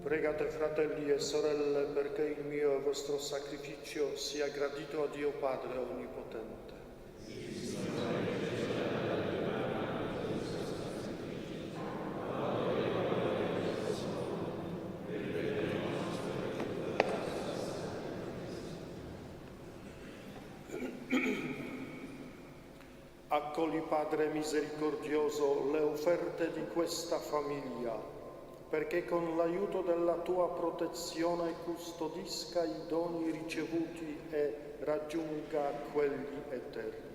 Pregate, fratelli e sorelle, perché il mio e vostro sacrificio sia gradito a Dio Padre Onnipotente. Accogli, Padre misericordioso, le offerte di questa famiglia, perché con l'aiuto della tua protezione custodisca i doni ricevuti e raggiunga quelli eterni.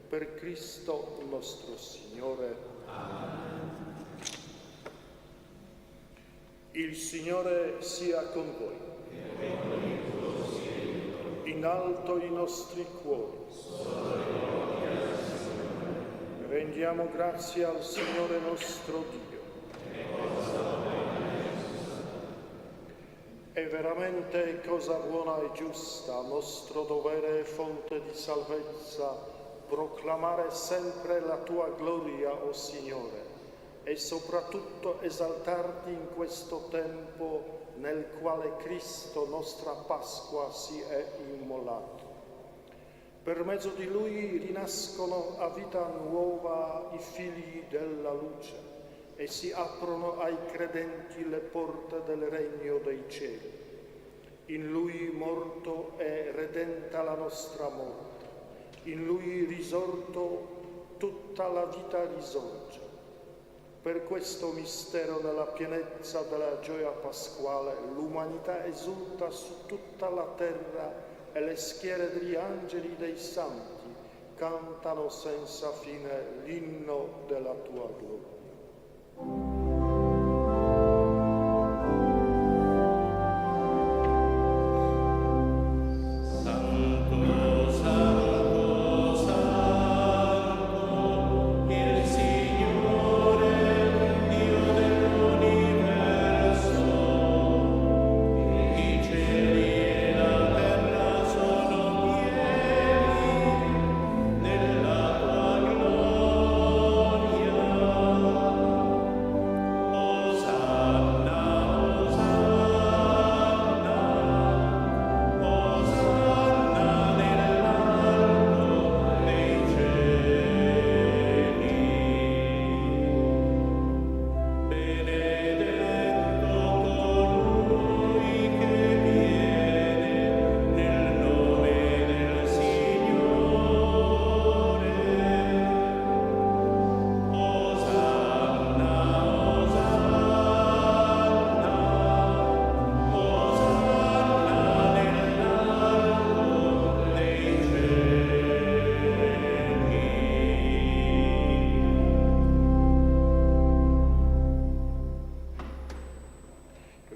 Per Cristo nostro Signore. Amen. Il Signore sia con voi. In alto i nostri cuori. Rendiamo grazie al Signore nostro Dio. È È veramente cosa buona e giusta, nostro dovere e fonte di salvezza, proclamare sempre la tua gloria, o Signore, e soprattutto esaltarti in questo tempo nel quale Cristo, nostra Pasqua, si è immolato. Per mezzo di Lui rinascono a vita nuova i figli della luce e si aprono ai credenti le porte del regno dei cieli. In Lui morto è redenta la nostra morte, in Lui risorto tutta la vita risorge. Per questo mistero, nella pienezza della gioia pasquale, l'umanità esulta su tutta la terra e le schiere degli angeli dei santi cantano senza fine l'inno della tua gloria.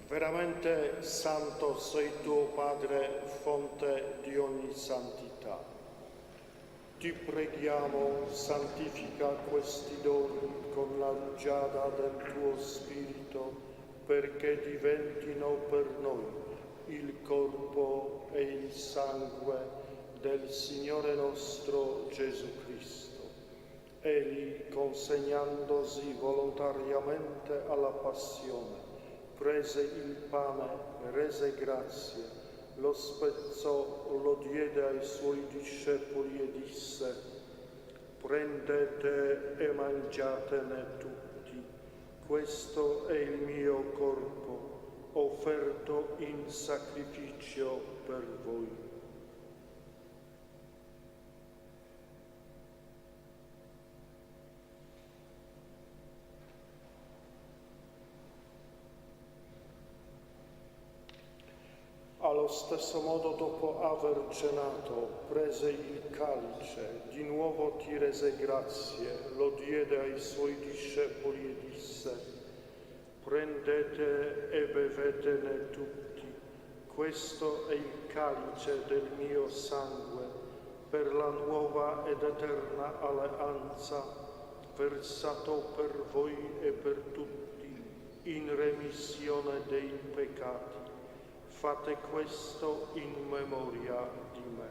Veramente santo sei tu, Padre, fonte di ogni santità. Ti preghiamo, santifica questi doni con la rugiada del tuo Spirito, perché diventino per noi il corpo e il sangue del Signore nostro Gesù Cristo. Egli, consegnandosi volontariamente alla passione, prese il pane, rese grazie, lo spezzò, lo diede ai suoi discepoli e disse: prendete e mangiatene tutti, questo è il mio corpo, offerto in sacrificio per voi. Allo stesso modo, dopo aver cenato, prese il calice, di nuovo ti rese grazie, lo diede ai suoi discepoli e disse: prendete e bevetene tutti, questo è il calice del mio sangue, per la nuova ed eterna alleanza, versato per voi e per tutti, in remissione dei peccati. Fate questo in memoria di me.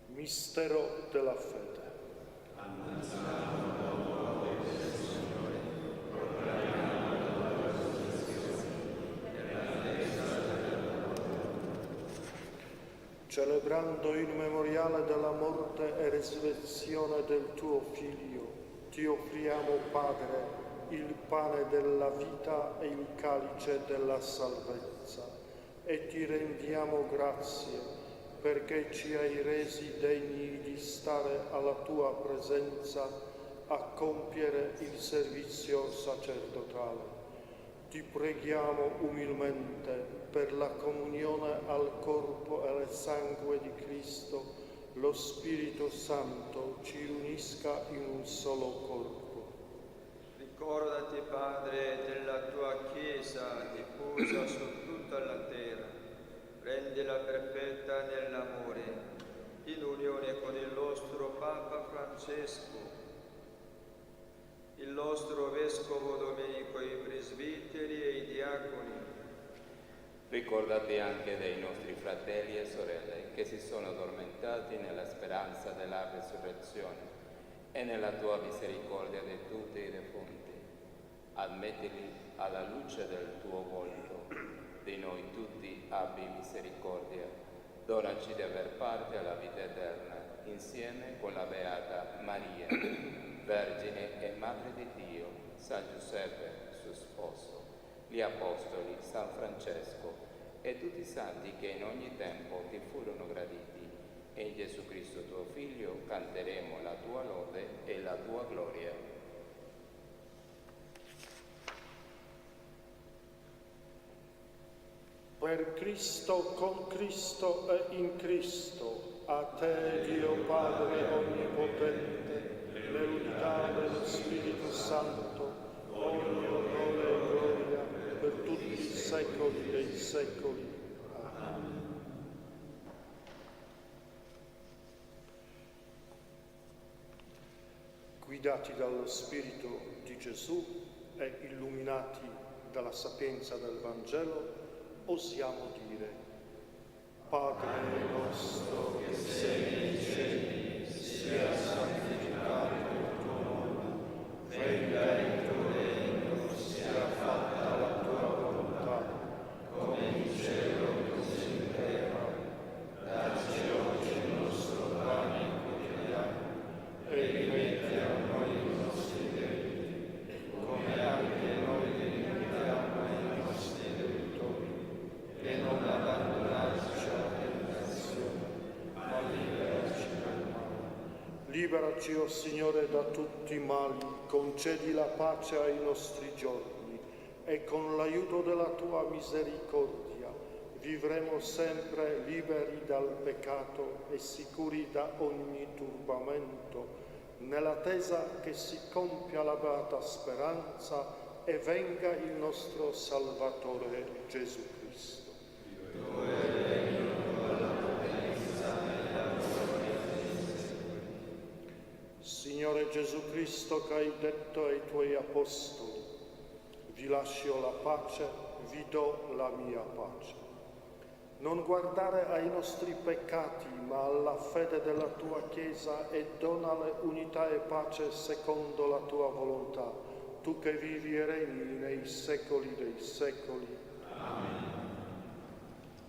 Mistero della fede. Celebrando il memoriale della morte e resurrezione del tuo Figlio, ti offriamo, Padre, il pane della vita e il calice della salvezza, e ti rendiamo grazie perché ci hai resi degni di stare alla tua presenza a compiere il servizio sacerdotale. Ti preghiamo umilmente per la comunione al corpo e al sangue di Cristo, lo Spirito Santo ci unisca in un solo corpo. Ricordati, Padre, della tua Chiesa, di cui diffusa su tutta la terra, rendila perfetta nell'amore, in unione con il nostro Papa Francesco, il nostro Vescovo Domenico, i presbiteri e i diaconi. Ricordati anche dei nostri fratelli e sorelle che si sono addormentati nella speranza della resurrezione e nella tua misericordia di tutti i defunti. Admettili alla luce del tuo volto. Di noi tutti abbi misericordia. Donaci di aver parte alla vita eterna, insieme con la Beata Maria, Vergine e Madre di Dio, San Giuseppe, suo sposo, gli Apostoli, San Francesco e tutti i santi che in ogni tempo ti furono graditi. E in Gesù Cristo tuo Figlio canteremo la tua lode e la tua gloria. Per Cristo, con Cristo e in Cristo, a te Dio Padre Onnipotente, nell'unità dello Spirito Santo, ogni onore e gloria per tutti i secoli dei secoli. Amen. Guidati dallo Spirito di Gesù e illuminati dalla sapienza del Vangelo, osiamo dire: Padre nostro che sei nei cieli, sia santificato il tuo nome, venga il tuo regno, sia fatta la tua volontà, come in cielo così in terra. Dacci oggi il nostro pane quotidiano e rimetti a noi i nostri debiti, come anche noi rimettiamo ai nostri debitori. E non abbandonarci alla tentazione, ma liberaci dal male. Liberaci, o Signore, da tutti i mali, concedi la pace ai nostri giorni e con l'aiuto della tua misericordia vivremo sempre liberi dal peccato e sicuri da ogni turbamento, nell'attesa che si compia la beata speranza e venga il nostro Salvatore Gesù Cristo. Signore Gesù Cristo, che hai detto ai tuoi apostoli: vi lascio la pace, vi do la mia pace. Non guardare ai nostri peccati, ma alla fede della tua Chiesa, e donale unità e pace secondo la tua volontà, tu che vivi e regni nei secoli dei secoli. Amen.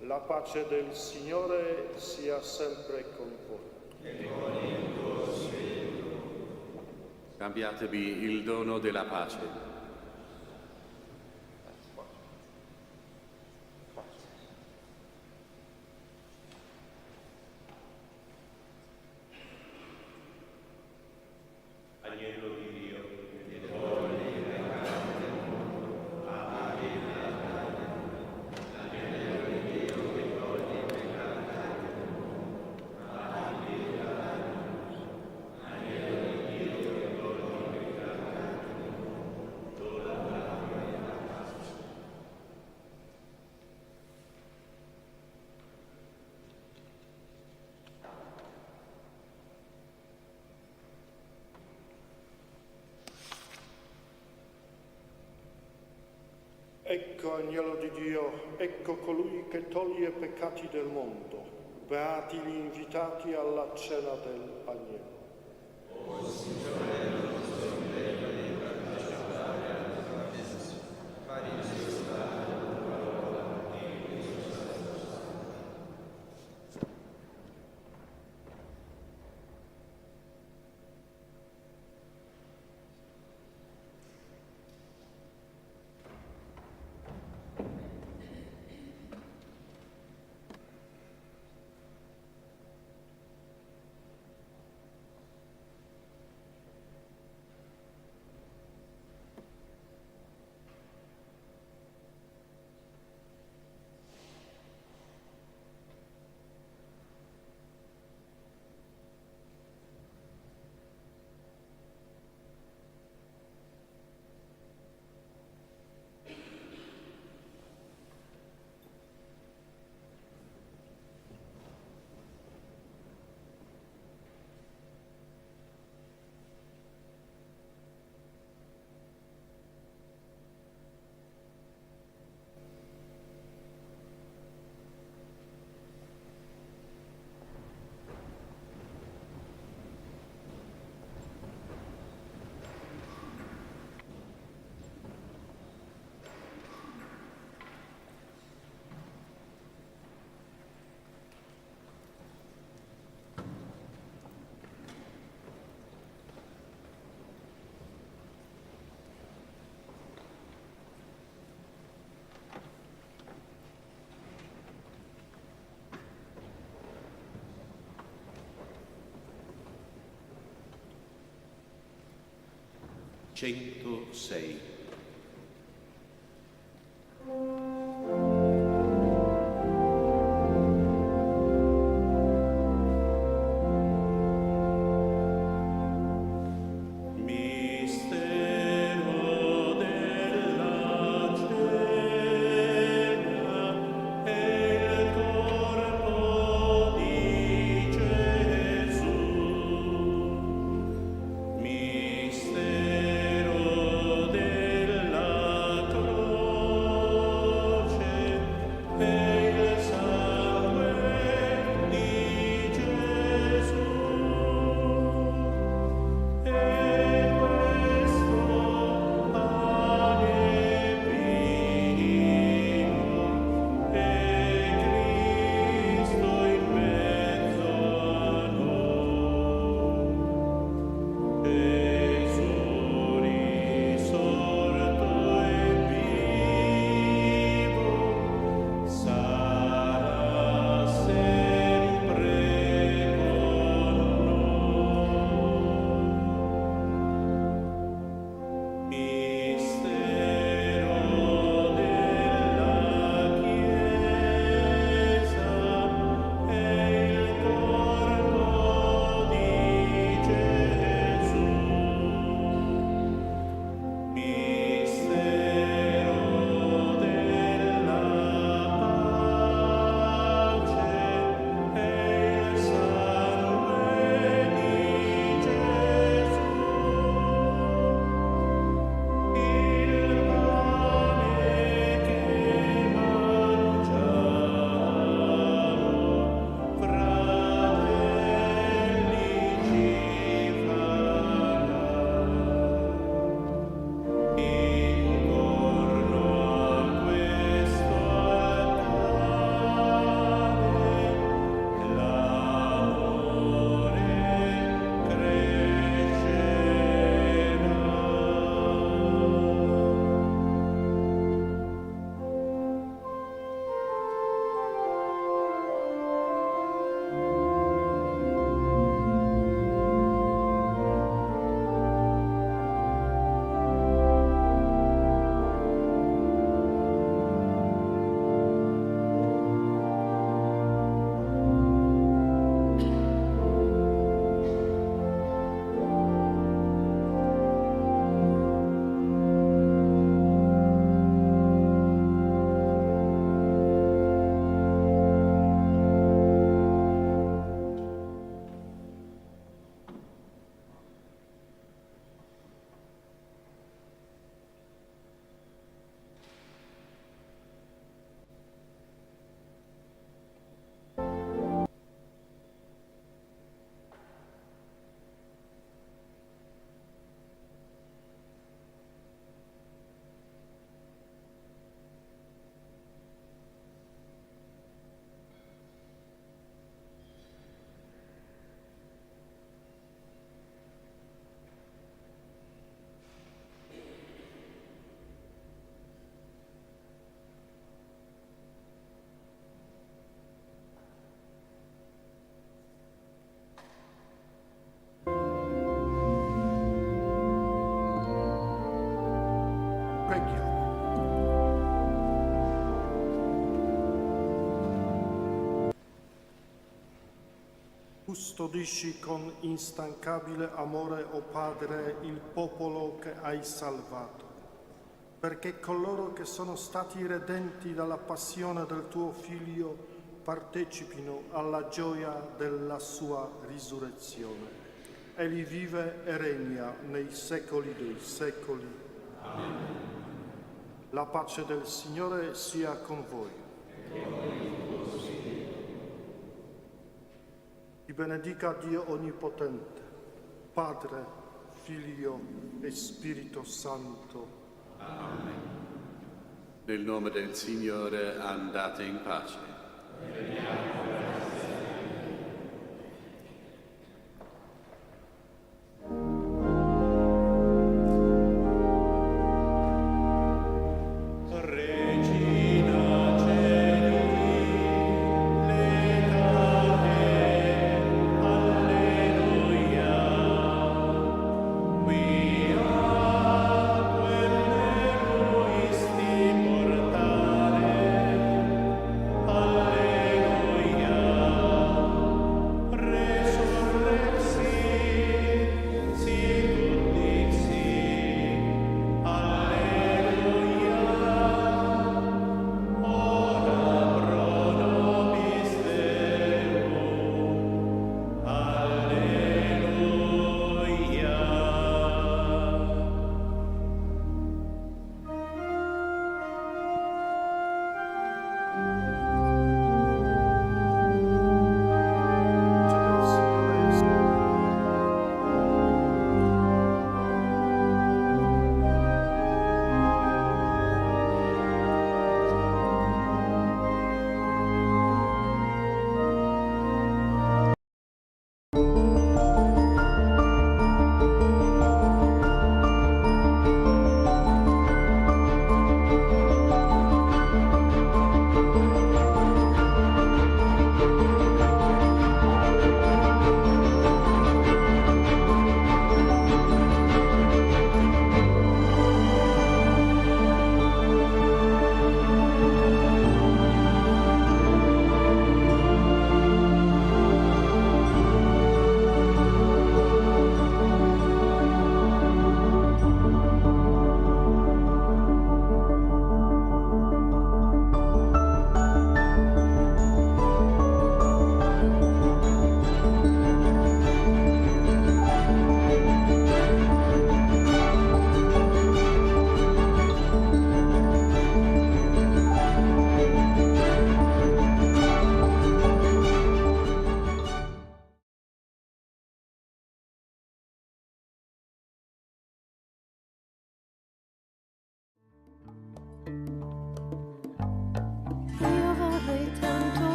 La pace del Signore sia sempre con voi. E con il tuo spirito. Cambiatevi il dono della pace. Agnello di Dio, che togli i peccati del mondo, abbi pietà di noi. Agnello di Dio, che togli i peccati del mondo, abbi pietà di noi. Agnello di Dio, che togli i peccati del mondo, dona la pace. Ecco Agnello di Dio, ecco colui che toglie i peccati del mondo. Beati gli invitati alla cena dell'Agnello. O Signore, non sono degno di partecipare alla tua messa, ma di ascoltare la tua parola in cui sono stato salvato. 106. Custodisci con instancabile amore, o Padre, il popolo che hai salvato, perché coloro che sono stati redenti dalla passione del tuo Figlio partecipino alla gioia della sua risurrezione. Egli vive e regna nei secoli dei secoli. Amen. La pace del Signore sia con voi. Ti benedica Dio Onnipotente, Padre, Figlio e Spirito Santo. Amen. Nel nome del Signore andate in pace. We are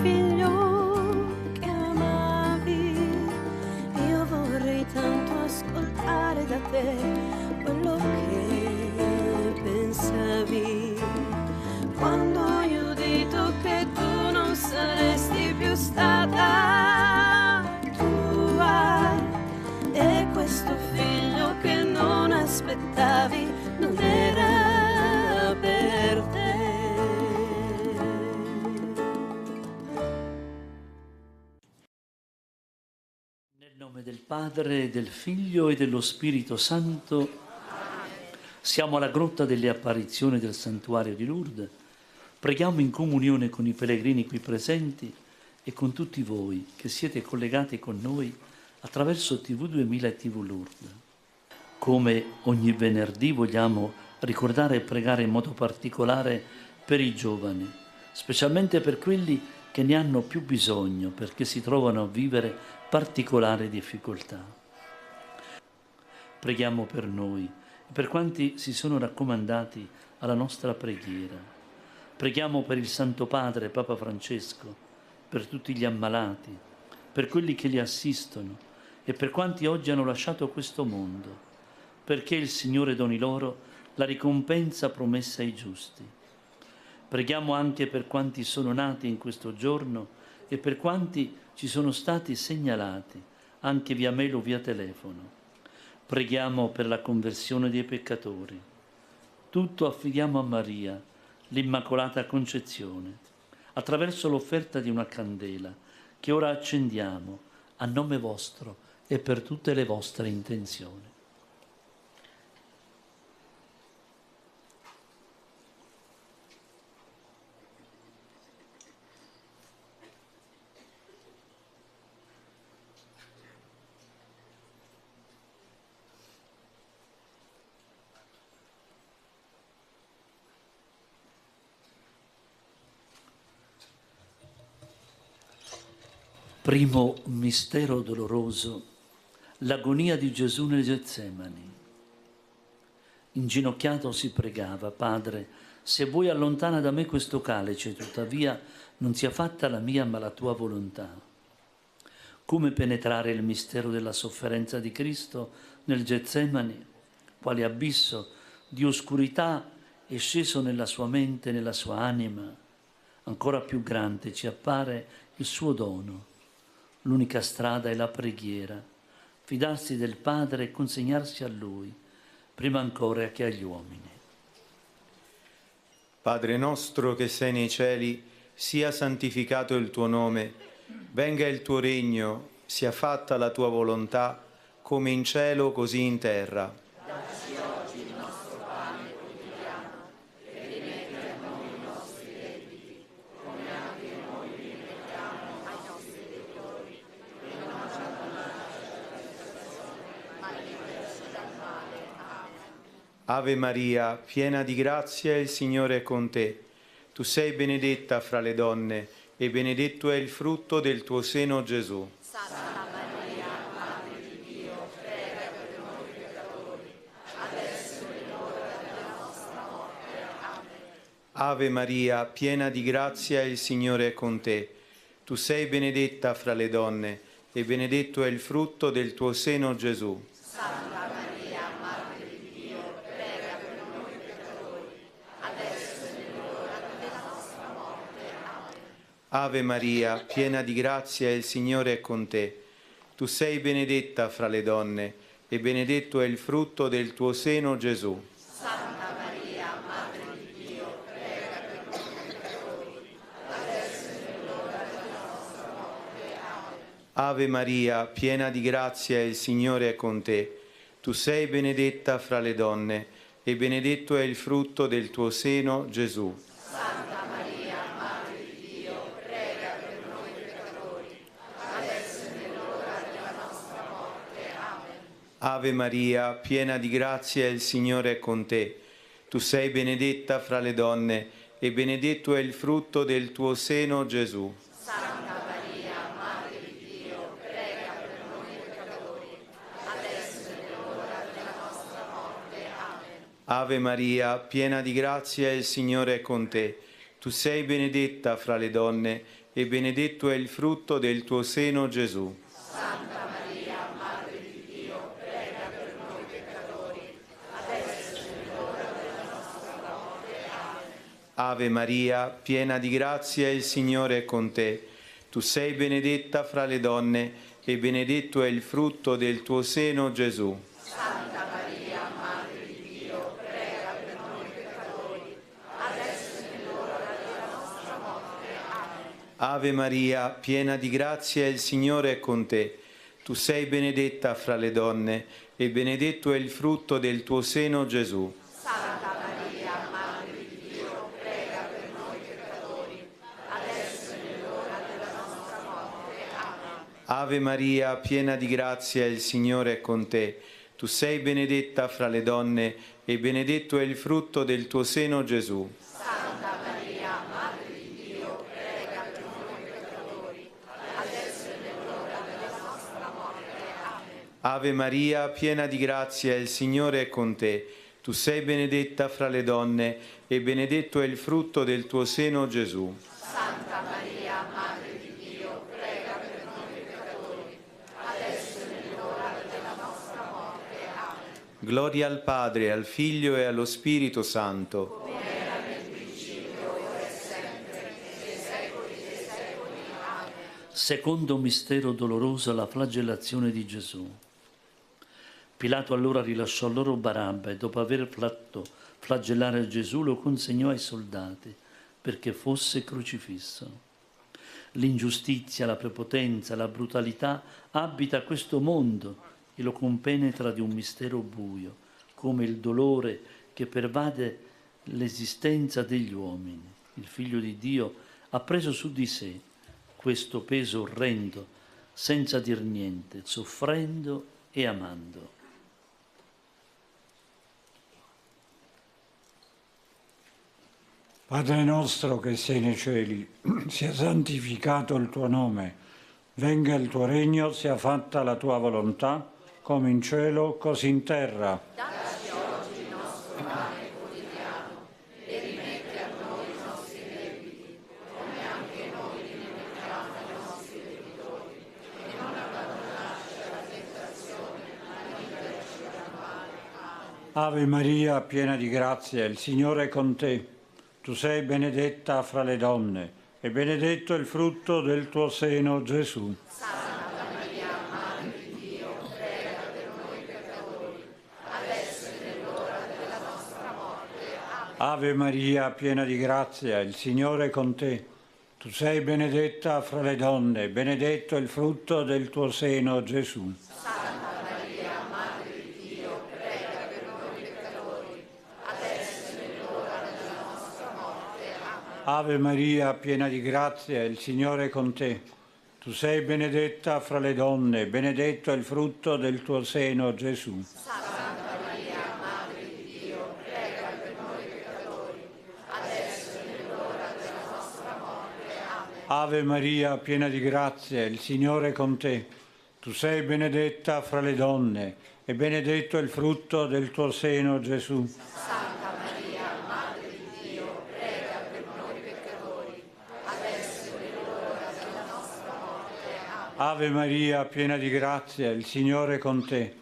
figlio che amavi. Io vorrei tanto ascoltare da te quello che pensavi. Quando io ho udito che tu non saresti più stata tua, e questo figlio che non aspettavi non era per te. Nel nome del Padre, del Figlio e dello Spirito Santo. Siamo alla grotta delle apparizioni del santuario di Lourdes. Preghiamo in comunione con i pellegrini qui presenti e con tutti voi che siete collegati con noi attraverso TV 2000 e TV Lourdes. Come ogni venerdì vogliamo ricordare e pregare in modo particolare per i giovani, specialmente per quelli che ne hanno più bisogno perché si trovano a vivere particolari difficoltà. Preghiamo per noi e per quanti si sono raccomandati alla nostra preghiera. Preghiamo per il Santo Padre, Papa Francesco, per tutti gli ammalati, per quelli che li assistono e per quanti oggi hanno lasciato questo mondo, perché il Signore doni loro la ricompensa promessa ai giusti. Preghiamo anche per quanti sono nati in questo giorno e per quanti ci sono stati segnalati, anche via mail o via telefono. Preghiamo per la conversione dei peccatori. Tutto affidiamo a Maria, l'Immacolata Concezione, attraverso l'offerta di una candela che ora accendiamo a nome vostro e per tutte le vostre intenzioni. Primo mistero doloroso, l'agonia di Gesù nel Getsemani. Inginocchiato si pregava: Padre, se vuoi allontana da me questo calice, tuttavia non sia fatta la mia ma la tua volontà. Come penetrare il mistero della sofferenza di Cristo nel Getsemani? Quale abisso di oscurità è sceso nella sua mente e nella sua anima? Ancora più grande ci appare il suo dono. L'unica strada è la preghiera, fidarsi del Padre e consegnarsi a Lui, prima ancora che agli uomini. Padre nostro che sei nei cieli, sia santificato il tuo nome, venga il tuo regno, sia fatta la tua volontà, come in cielo così in terra. Dacci oggi il nostro pane quotidiano e rimetti a noi i nostri debiti, come anche noi rimettiamo ai nostri debitori, e non ci abbandonare alla tentazione, ma liberaci dal male. Amen. Ave Maria, piena di grazia, il Signore è con te. Tu sei benedetta fra le donne, e benedetto è il frutto del tuo seno, Gesù. Santa Maria, Madre di Dio, prega per noi peccatori, adesso è l'ora della nostra morte. Amen. Ave Maria, piena di grazia, il Signore è con te. Tu sei benedetta fra le donne, e benedetto è il frutto del tuo seno, Gesù. Santa Maria, Madre di Dio, prega per noi peccatori, adesso è l'ora della nostra morte. Amen. Ave Maria, piena di grazia, il Signore è con te. Tu sei benedetta fra le donne, e benedetto è il frutto del tuo seno, Gesù. Santa Maria, Madre di Dio, prega per noi peccatori, adesso è l'ora della nostra morte. Amen. Ave Maria, piena di grazia, il Signore è con te. Tu sei benedetta fra le donne, e benedetto è il frutto del tuo seno, Gesù. Santa Maria, Madre di Dio, prega per noi peccatori, adesso è l'ora della nostra morte. Amen. Ave Maria, piena di grazia, il Signore è con te. Tu sei benedetta fra le donne, e benedetto è il frutto del tuo seno, Gesù. Santa Maria, Madre di Dio, prega per noi peccatori, adesso è l'ora della nostra morte. Amen. Ave Maria, piena di grazia, il Signore è con te. Tu sei benedetta fra le donne, e benedetto è il frutto del tuo seno, Gesù. Santa Maria, Madre di Dio, prega per noi peccatori, adesso è l'ora della nostra morte. Amen. Ave Maria, piena di grazia, il Signore è con te. Tu sei benedetta fra le donne e benedetto è il frutto del tuo seno, Gesù. Santa Maria, Madre di Dio, prega per noi peccatori, adesso è l'ora della nostra morte. Amen. Ave Maria, piena di grazia, il Signore è con te. Tu sei benedetta fra le donne e benedetto è il frutto del tuo seno, Gesù. Santa Maria, Madre di Dio, prega per noi peccatori, adesso è l'ora della nostra morte. Amen. Ave Maria, piena di grazia, il Signore è con te. Tu sei benedetta fra le donne e benedetto è il frutto del tuo seno, Gesù. Santa Maria, Madre di Dio, prega per noi peccatori, adesso è l'ora della nostra morte. Amen. Ave Maria, piena di grazia, il Signore è con te. Tu sei benedetta fra le donne e benedetto è il frutto del tuo seno, Gesù. Santa Maria, Madre di Dio, prega per noi peccatori, adesso è l'ora della nostra morte. Amen. Gloria al Padre, al Figlio e allo Spirito Santo. Come era nel principio, ora e sempre, nei secoli dei secoli. Amen. Secondo mistero doloroso, la flagellazione di Gesù. Pilato allora rilasciò loro Barabba e dopo aver fatto flagellare Gesù lo consegnò ai soldati perché fosse crocifisso. L'ingiustizia, la prepotenza, la brutalità abita questo mondo e lo compenetra di un mistero buio, come il dolore che pervade l'esistenza degli uomini. Il Figlio di Dio ha preso su di sé questo peso orrendo, senza dir niente, soffrendo e amando. Padre nostro che sei nei cieli, sia santificato il tuo nome, venga il tuo regno, sia fatta la tua volontà, come in cielo, così in terra. Dacci oggi il nostro pane quotidiano e rimetti a noi i nostri debiti, come anche noi rimettiamo ai nostri debitori, e non abbandonarci alla tentazione, ma liberarci dal male. Amen. Ave Maria, piena di grazia, il Signore è con te. Tu sei benedetta fra le donne, e benedetto il frutto del tuo seno, Gesù. Santa Maria, Madre di Dio, prega per noi peccatori, adesso è l'ora della nostra morte. Amen. Ave Maria, piena di grazia, il Signore è con te. Tu sei benedetta fra le donne, benedetto il frutto del tuo seno, Gesù. Santa Maria, Madre di Dio, prega per noi peccatori, adesso è l'ora della nostra morte. Amen. Ave Maria, piena di grazia, il Signore è con te. Tu sei benedetta fra le donne, benedetto è il frutto del tuo seno, Gesù. Santa Maria, Madre di Dio, prega per noi peccatori, adesso è l'ora della nostra morte. Amen. Ave Maria, piena di grazia, il Signore è con te. Tu sei benedetta fra le donne, e benedetto è il frutto del tuo seno, Gesù. Santa Maria, Madre di Dio, prega per noi peccatori, adesso è l'ora della nostra morte. Amen. Ave Maria, piena di grazia, il Signore è con te.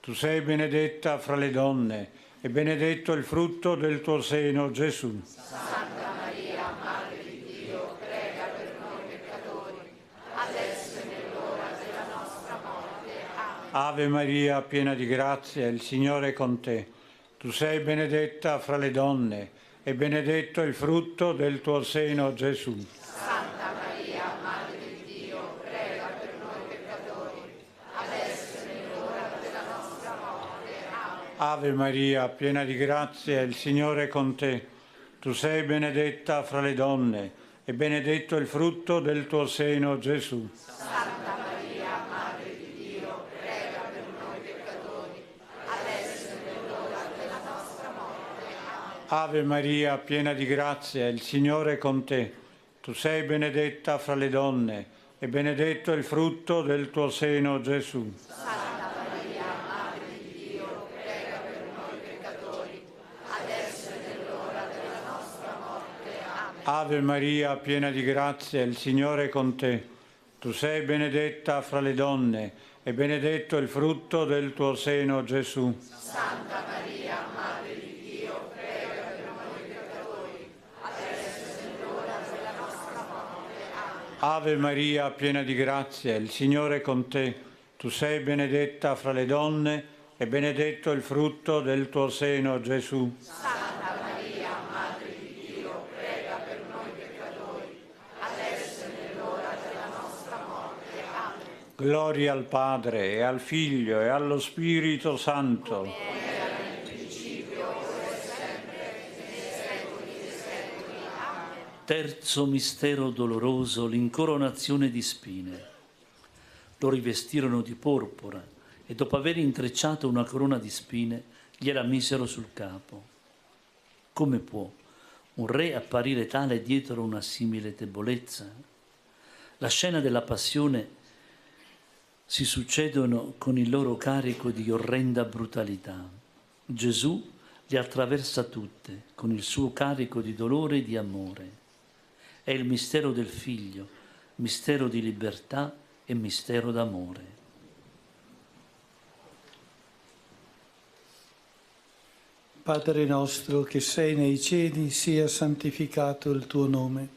Tu sei benedetta fra le donne, e benedetto il frutto del tuo seno, Gesù. Santa Maria, Madre di Dio, prega per noi peccatori, adesso è l'ora della nostra morte. Amen. Ave Maria, piena di grazia, il Signore è con te. Tu sei benedetta fra le donne, e benedetto il frutto del tuo seno, Gesù. Santa Maria, Madre di Dio, prega per noi peccatori, adesso è l'ora della nostra morte. Amen. Ave Maria, piena di grazia, il Signore è con te. Tu sei benedetta fra le donne, e benedetto il frutto del tuo seno, Gesù. Santa Maria, Madre di Dio, prega per noi peccatori, adesso è l'ora della nostra morte. Amen. Ave Maria, piena di grazia, il Signore è con te. Tu sei benedetta fra le donne, e benedetto il frutto del tuo seno, Gesù. Santa Maria, Madre di Dio, prega per noi peccatori, adesso è l'ora della nostra morte. Amen. Ave Maria, piena di grazia, il Signore è con te. Tu sei benedetta fra le donne e benedetto il frutto del tuo seno, Gesù. Santa Maria, Madre di Dio, prega per noi peccatori, adesso è l'ora della nostra morte. Amen. Ave Maria, piena di grazia, il Signore è con te. Tu sei benedetta fra le donne e benedetto il frutto del tuo seno, Gesù. Santa Maria, Madre di Dio, prega per noi peccatori, adesso è l'ora della nostra morte. Amen. Gloria al Padre e al Figlio e allo Spirito Santo. Terzo mistero doloroso, l'incoronazione di spine. Lo rivestirono di porpora e dopo aver intrecciato una corona di spine gliela misero sul capo. Come può un re apparire tale dietro una simile debolezza? La scena della passione si succedono con il loro carico di orrenda brutalità. Gesù le attraversa tutte con il suo carico di dolore e di amore. È il mistero del Figlio, mistero di libertà e mistero d'amore. Padre nostro che sei nei cieli, sia santificato il tuo nome.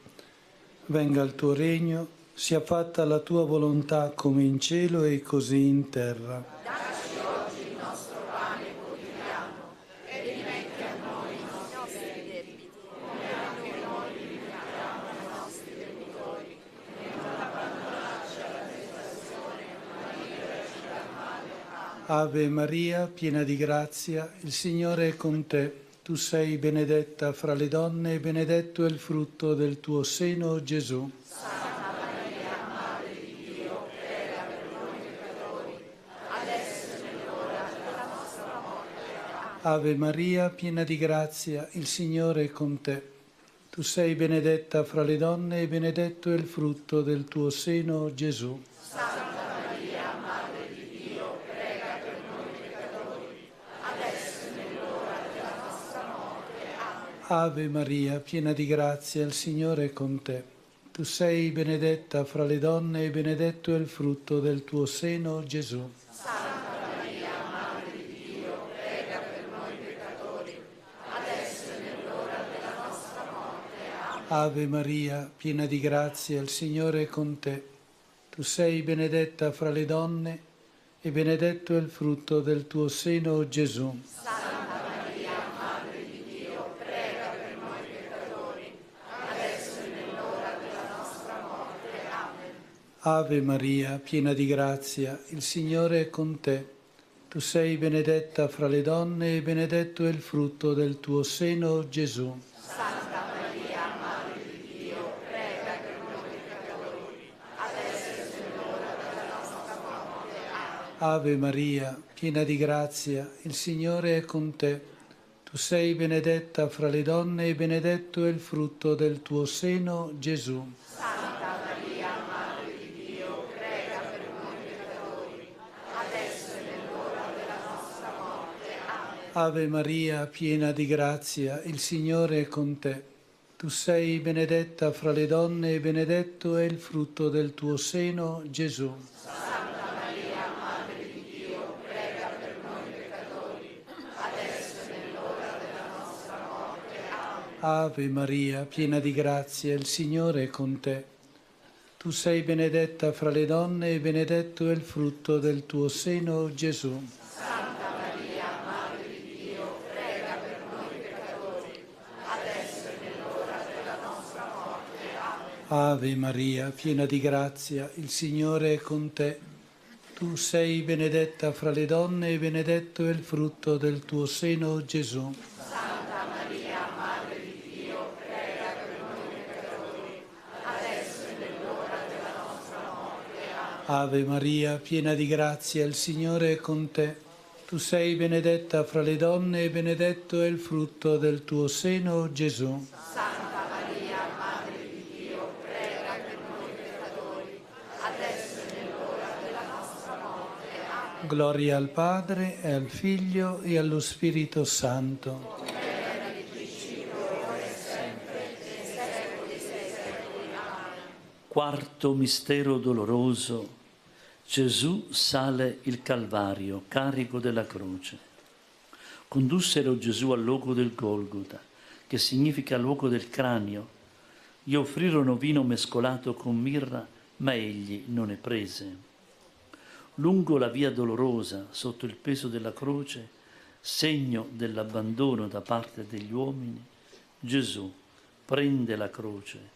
Venga il tuo regno, sia fatta la tua volontà come in cielo e così in terra. Dacci oggi il nostro pane quotidiano e rimetti a noi i nostri debiti, come anche noi rimettiamo ai nostri debitori, e non abbandonarci alla tentazione, ma liberaci dal male. Amen. Ave Maria, piena di grazia, il Signore è con te. Tu sei benedetta fra le donne e benedetto è il frutto del tuo seno, Gesù. Santa Maria, Madre di Dio, prega per noi peccatori, adesso è l'ora della nostra morte. Amen. Ave Maria, piena di grazia, il Signore è con te. Tu sei benedetta fra le donne e benedetto è il frutto del tuo seno, Gesù. Santa Maria, Madre di Dio, prega per noi peccatori, adesso è l'ora della nostra morte. Amen. Ave Maria, piena di grazia, il Signore è con te. Tu sei benedetta fra le donne e benedetto è il frutto del tuo seno, Gesù. Santa Maria, Madre di Dio, prega per noi peccatori, adesso è l'ora della nostra morte. Amen. Ave Maria, piena di grazia, il Signore è con te. Tu sei benedetta fra le donne e benedetto è il frutto del tuo seno, Gesù. Santa Maria, Madre di Dio, prega per noi peccatori, adesso è l'ora della nostra morte. Amen. Ave Maria, piena di grazia, il Signore è con te. Tu sei benedetta fra le donne e benedetto è il frutto del tuo seno, Gesù. Santa Maria, Madre di Dio, prega per noi peccatori, adesso è l'ora della nostra morte. Amen. Ave Maria, piena di grazia, il Signore è con te. Tu sei benedetta fra le donne e benedetto è il frutto del tuo seno, Gesù. Santa Maria, Madre di Dio, prega per noi peccatori, adesso è l'ora della nostra morte. Amen. Ave Maria, piena di grazia, il Signore è con te. Tu sei benedetta fra le donne e benedetto è il frutto del tuo seno, Gesù. Santa Maria, Madre di Dio, prega per noi peccatori, adesso è l'ora della nostra morte. Amen. Ave Maria, piena di grazia, il Signore è con te. Tu sei benedetta fra le donne e benedetto è il frutto del tuo seno, Gesù. Santa Maria, Madre di Dio, prega per noi peccatori, adesso è l'ora della nostra morte. Amen. Ave Maria, piena di grazia, il Signore è con te. Tu sei benedetta fra le donne e benedetto è il frutto del tuo seno, Gesù. Santa Maria, Madre di Dio, prega per noi peccatori, adesso è l'ora della nostra morte. Amen. Ave Maria, piena di grazia, il Signore è con te. Tu sei benedetta fra le donne e benedetto è il frutto del tuo seno, Gesù. Santa Maria, Madre di Dio, prega per noi peccatori, adesso è l'ora della nostra morte. Amen. Gloria al Padre e al Figlio e allo Spirito Santo. Come era nel principio, ora e sempre, e nei secoli Quarto mistero doloroso. Gesù sale il Calvario, carico della croce. Condussero Gesù al luogo del Golgota, che significa luogo del cranio. Gli offrirono vino mescolato con mirra, ma egli non ne prese. Lungo la via dolorosa, sotto il peso della croce, segno dell'abbandono da parte degli uomini, Gesù prende la croce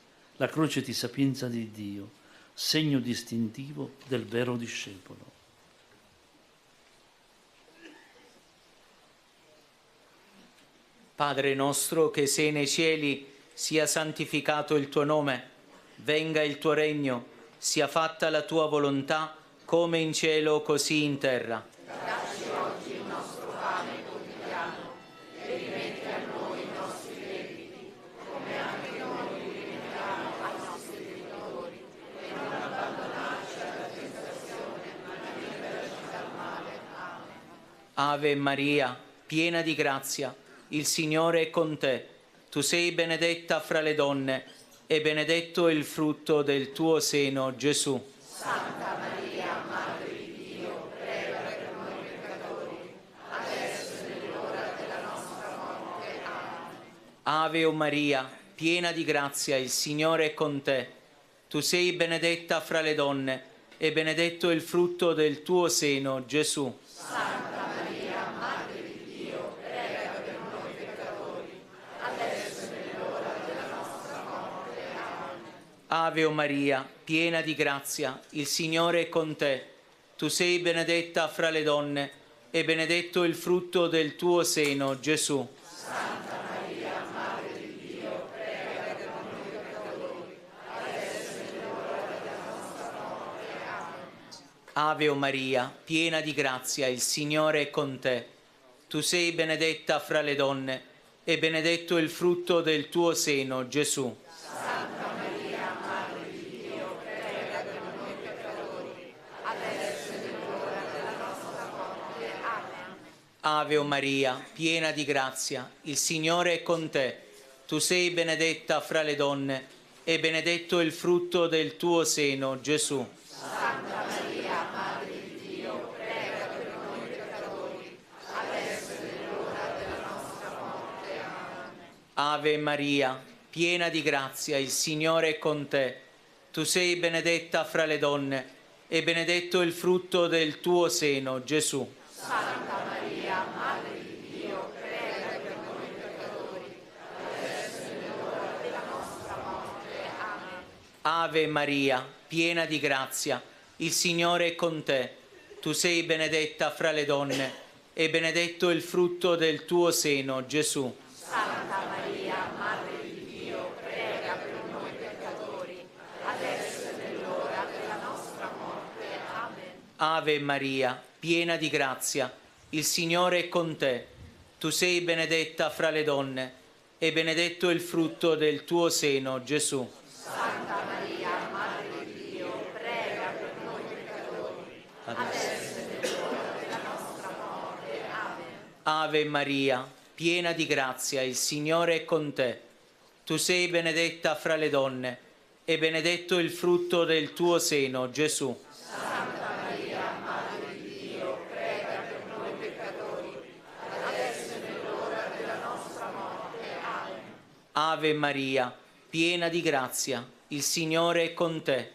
di sapienza di Dio, segno distintivo del vero discepolo. Padre nostro che sei nei cieli, sia santificato il tuo nome, venga il tuo regno, sia fatta la tua volontà, come in cielo così in terra. Dacci oggi il nostro pane quotidiano e rimetti a noi i nostri debiti, come anche noi rimettiamo ai nostri debitori, e non abbandonarci alla tentazione, ma liberaci dal male. Amen. Ave Maria, piena di grazia, il Signore è con te. Tu sei benedetta fra le donne, e benedetto il frutto del tuo seno, Gesù. Santa Maria, Madre di Dio, prega per noi peccatori, adesso è nell'ora della nostra morte. Amen. Ave Maria, piena di grazia, il Signore è con te. Tu sei benedetta fra le donne, e benedetto il frutto del tuo seno, Gesù. Santa Maria, Madre di Dio, prega per noi peccatori, adesso è nell'ora della nostra morte. Amen. Ave Maria, piena di grazia, il Signore è con te. Tu sei benedetta fra le donne, e benedetto il frutto del tuo seno, Gesù. Santa Maria, Madre di Dio, prega per noi peccatori, adesso è nell'ora della nostra morte. Amen. Ave Maria, piena di grazia, il Signore è con te. Tu sei benedetta fra le donne, e benedetto il frutto del tuo seno, Gesù. Santa Maria, Madre di Dio, prega per noi peccatori, adesso è nell'ora della nostra morte. Amen. Ave Maria, piena di grazia, il Signore è con te. Tu sei benedetta fra le donne, e benedetto il frutto del tuo seno, Gesù. Santa Maria, Madre di Dio, prega per noi peccatori, adesso è nell'ora della nostra morte. Amen. Ave Maria, piena di grazia, il Signore è con te. Tu sei benedetta fra le donne, e benedetto il frutto del tuo seno, Gesù. Santa Maria, Madre di Dio, prega per noi peccatori, adesso è nell'ora della nostra morte. Amen. Ave Maria, piena di grazia, il Signore è con te. Tu sei benedetta fra le donne, e benedetto il frutto del tuo seno, Gesù. Santa Maria, Madre di Dio, prega per noi peccatori, adesso è nell'ora della nostra morte. Amen. Ave Maria, piena di grazia, il Signore è con te. Tu sei benedetta fra le donne, e benedetto il frutto del tuo seno, Gesù. Santa Maria, Madre di Dio, prega per noi peccatori, adesso è nell'ora della nostra morte. Amen. Ave Maria, piena di grazia, il Signore è con te. Tu sei benedetta fra le donne, e benedetto il frutto del tuo seno, Gesù. Santa Maria, Madre di Dio, prega per noi peccatori, adesso è nell'ora della nostra morte. Amen. Ave Maria, piena di grazia, il Signore è con te.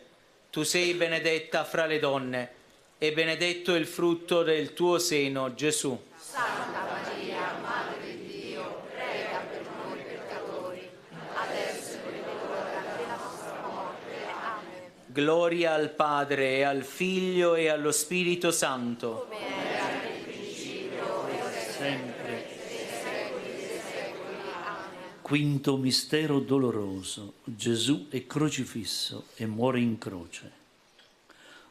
Tu sei benedetta fra le donne, e benedetto il frutto del tuo seno, Gesù. Santa Maria, Madre di Dio, prega per noi peccatori, adesso è nell'ora della nostra morte. Amen. Gloria al Padre, e al Figlio, e allo Spirito Santo. Come era nel principio, e ora è Sempre. nei secoli dei secoli. Amen. Quinto mistero doloroso. Gesù è crocifisso e muore in croce.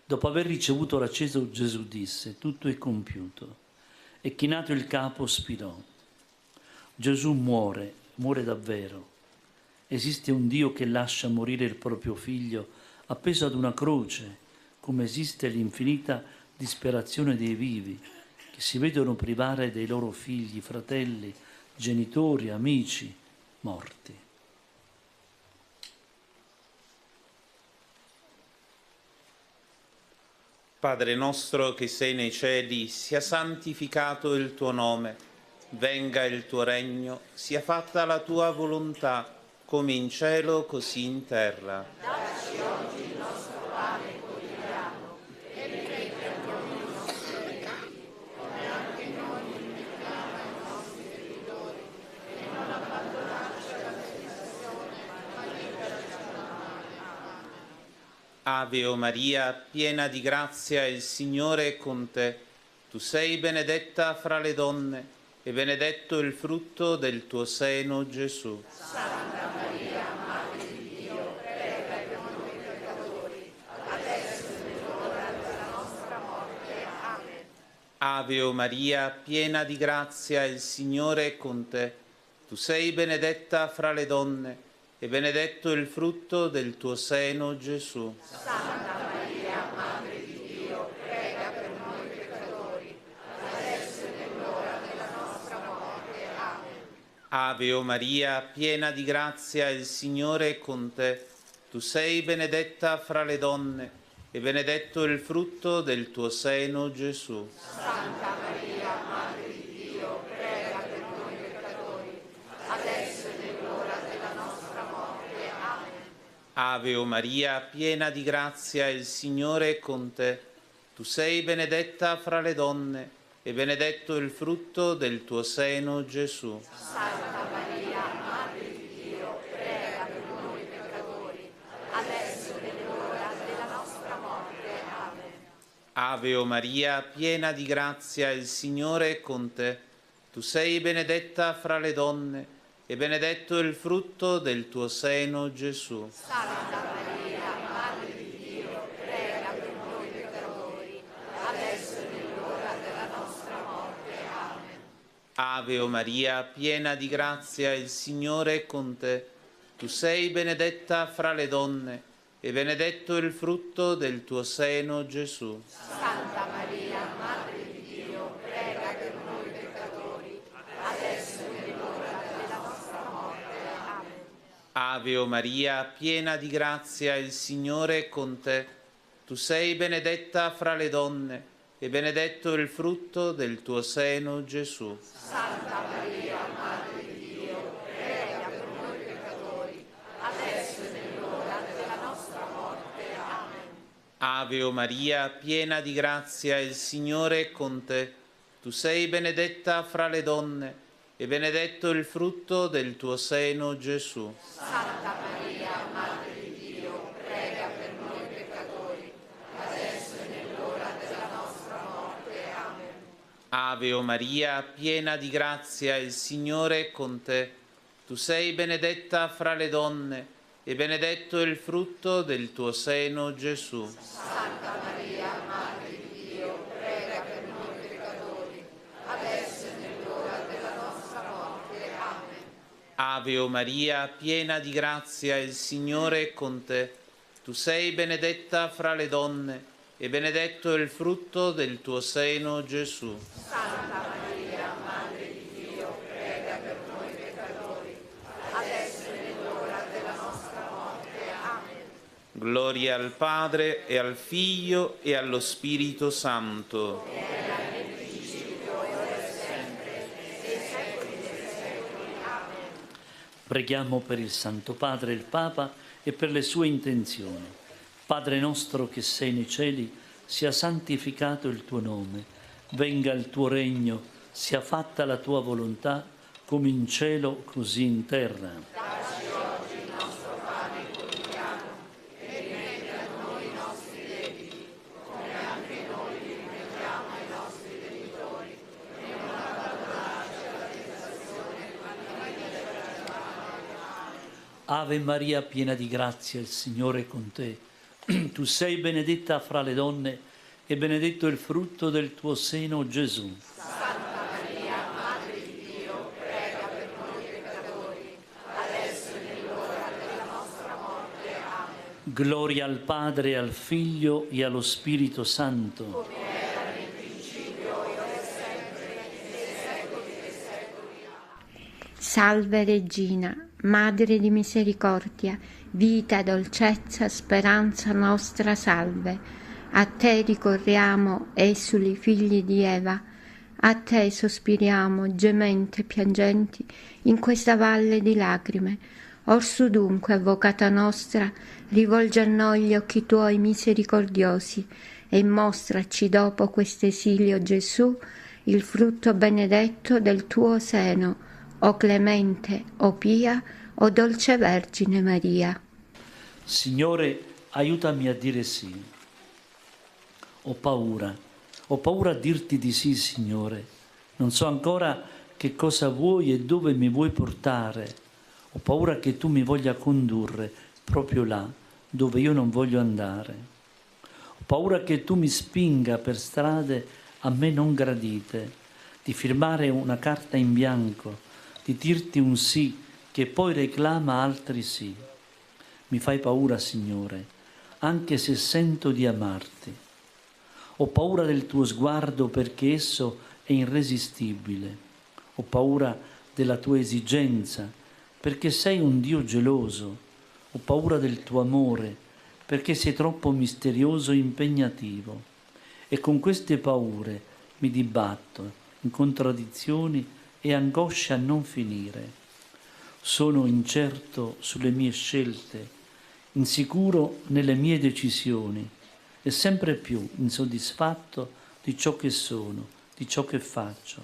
Dopo aver ricevuto l'acceso, Gesù disse: tutto è compiuto. E chinato il capo spirò. Gesù muore davvero. Esiste un Dio che lascia morire il proprio figlio appeso ad una croce, come esiste l'infinita disperazione dei vivi, che si vedono privare dei loro figli, fratelli, genitori, amici, morti. Padre nostro che sei nei cieli, sia santificato il tuo nome, venga il tuo regno, sia fatta la tua volontà, come in cielo così in terra. Dacci oggi il nostro pane quotidiano e rimetti a noi i nostri debiti, come anche noi rimettiamo ai nostri debitori, e non abbandonarci alla tentazione, ma liberaci dal male. Amen. Ave o Maria, piena di grazia, il Signore è con te. Tu sei benedetta fra le donne, e benedetto il frutto del tuo seno, Gesù. Santa Maria, Madre di Dio, prega per noi peccatori, adesso è l'ora della nostra morte. Amen. Ave o Maria, piena di grazia, il Signore è con te. Tu sei benedetta fra le donne, e benedetto il frutto del tuo seno, Gesù. Santa Maria, Madre di Dio, prega per noi peccatori, adesso è l'ora della nostra morte. Amen. Ave o Maria, piena di grazia, il Signore è con te. Tu sei benedetta fra le donne, e benedetto il frutto del tuo seno, Gesù. Santa Maria, Madre di Dio, prega per noi peccatori, adesso è l'ora della nostra morte. Amen. Ave o Maria, piena di grazia, il Signore è con te. Tu sei benedetta fra le donne, e benedetto il frutto del tuo seno, Gesù. Santa Maria, Madre di Dio, prega per noi peccatori, adesso è l'ora della nostra morte. Amen. Ave o Maria, piena di grazia, il Signore è con te. Tu sei benedetta fra le donne, e benedetto il frutto del tuo seno, Gesù. Santa Maria, Madre di Dio, prega per noi peccatori, adesso è l'ora della nostra morte. Amen. Ave o Maria, piena di grazia, il Signore è con te. Tu sei benedetta fra le donne, e benedetto il frutto del tuo seno, Gesù. Santa Maria, Madre di Dio, prega per noi peccatori, adesso è l'ora della nostra morte. Amen. Ave o Maria, piena di grazia, il Signore è con te. Tu sei benedetta fra le donne, e benedetto il frutto del tuo seno, Gesù. Santa Maria, Madre di Dio, prega per noi peccatori, adesso è l'ora della nostra morte. Amen. Ave o Maria, piena di grazia, il Signore è con te. Tu sei benedetta fra le donne, e benedetto il frutto del tuo seno, Gesù. Santa Maria, Madre di Dio, prega per noi peccatori, adesso è l'ora della nostra morte. Amen. Ave o Maria, piena di grazia, il Signore è con te. Tu sei benedetta fra le donne, e benedetto il frutto del tuo seno, Gesù. Santa Maria, Madre di Dio, prega per noi peccatori, adesso è l'ora della nostra morte. Amen. Ave o Maria, piena di grazia, il Signore è con te. Tu sei benedetta fra le donne, e benedetto il frutto del tuo seno, Gesù. Santa Maria, Madre di Dio, prega per noi peccatori, adesso è l'ora della nostra morte. Amen. Gloria al Padre, e al Figlio, e allo Spirito Santo. Era nel principio e ora e sempre, e nei secoli dei secoli. Amen. Preghiamo per il Santo Padre, il Papa, e per le sue intenzioni. Padre nostro che sei nei cieli, sia santificato il tuo nome, venga il tuo regno, sia fatta la tua volontà, come in cielo così in terra. Dacci oggi il nostro pane quotidiano, e rimetti a noi i nostri debiti, come anche noi li rimettiamo ai nostri debitori, e non abbandonarci alla tentazione, ma liberaci dal male. Ave Maria, piena di grazia, il Signore è con te. Tu sei benedetta fra le donne, e benedetto il frutto del tuo seno, Gesù. Santa Maria, Madre di Dio, prega per noi peccatori, adesso è l'ora della nostra morte. Amen. Gloria al Padre, al Figlio e allo Spirito Santo. Come era nel principio, ora e sempre, nei secoli dei secoli. Amen. Salve Regina, Madre di misericordia, vita, dolcezza, speranza nostra, salve. A te ricorriamo, esuli, figli di Eva, a te sospiriamo, gementi e piangenti, in questa valle di lacrime. Orsù dunque, avvocata nostra, rivolgi a noi gli occhi tuoi misericordiosi e mostraci dopo questo esilio, Gesù, il frutto benedetto del tuo seno, o clemente, o pia, o dolce Vergine Maria. Signore, aiutami a dire sì. Ho paura a dirti di sì, Signore. Non so ancora che cosa vuoi e dove mi vuoi portare. Ho paura che tu mi voglia condurre proprio là, dove io non voglio andare. Ho paura che tu mi spinga per strade a me non gradite, di firmare una carta in bianco, di dirti un sì che poi reclama altri sì. Mi fai paura, Signore, anche se sento di amarti. Ho paura del tuo sguardo perché esso è irresistibile. Ho paura della tua esigenza perché sei un Dio geloso. Ho paura del tuo amore perché sei troppo misterioso e impegnativo. E con queste paure mi dibatto in contraddizioni e angosce a non finire. Sono incerto sulle mie scelte, insicuro nelle mie decisioni e sempre più insoddisfatto di ciò che sono, di ciò che faccio.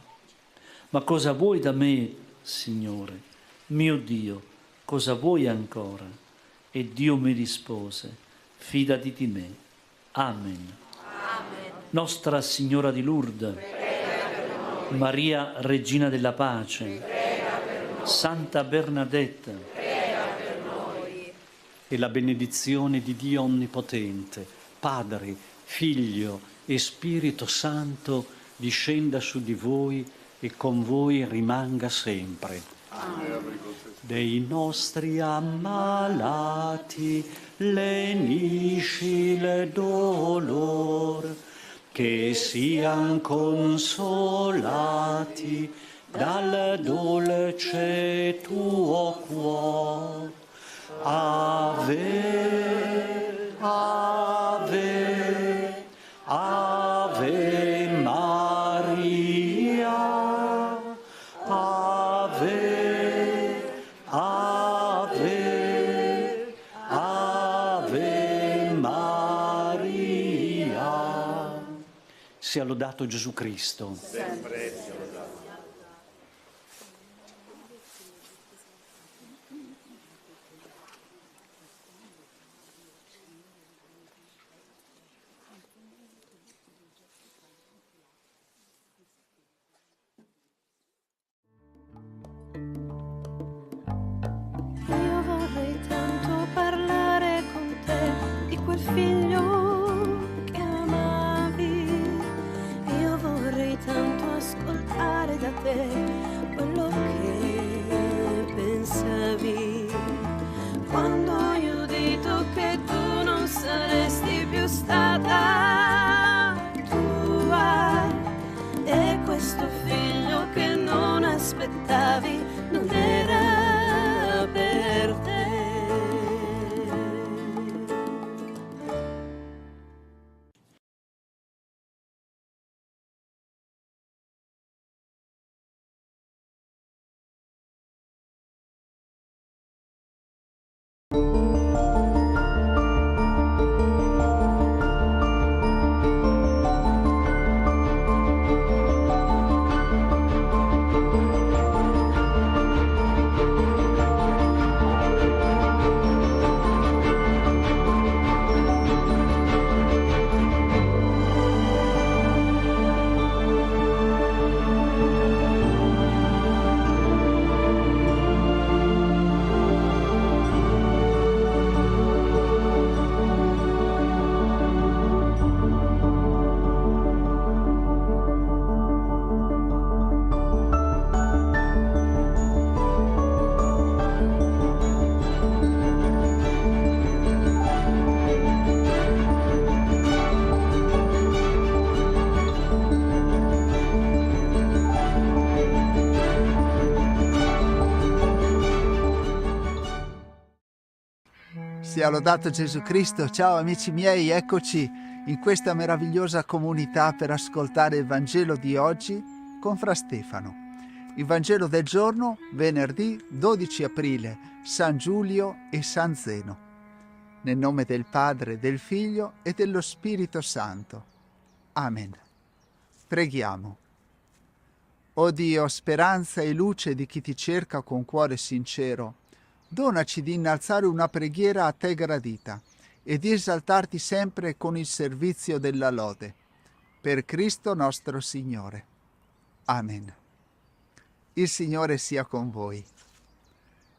Ma cosa vuoi da me, Signore? Mio Dio, cosa vuoi ancora? E Dio mi rispose, fidati di me. Amen. Amen. Nostra Signora di Lourdes, Maria, Regina della Pace, Santa Bernadette, Per noi. E la benedizione di Dio Onnipotente, Padre, Figlio e Spirito Santo, discenda su di voi e con voi rimanga sempre. Amen. Dei nostri ammalati lenisci il dolor, che sian consolati dal dolce tuo cuor. Ave, Ave, Ave Maria, Ave, Ave, Ave Maria. Sia lodato Gesù Cristo. Sempre sia lodato. Io vorrei tanto parlare con te di quel figlio che amavi. Io vorrei tanto ascoltare da te quello che pensavi. Quando hai udito che tu non saresti più stata tua, e questo figlio che non aspettavi non era per te. Sia lodato Gesù Cristo. Ciao amici miei, eccoci in questa meravigliosa comunità per ascoltare il Vangelo di oggi con Fra Stefano. Il Vangelo del giorno, venerdì 12 aprile, San Giulio e San Zeno. Nel nome del Padre, del Figlio e dello Spirito Santo. Amen. Preghiamo. O Dio, speranza e luce di chi ti cerca con cuore sincero, donaci di innalzare una preghiera a te gradita e di esaltarti sempre con il servizio della lode. Per Cristo nostro Signore. Amen. Il Signore sia con voi.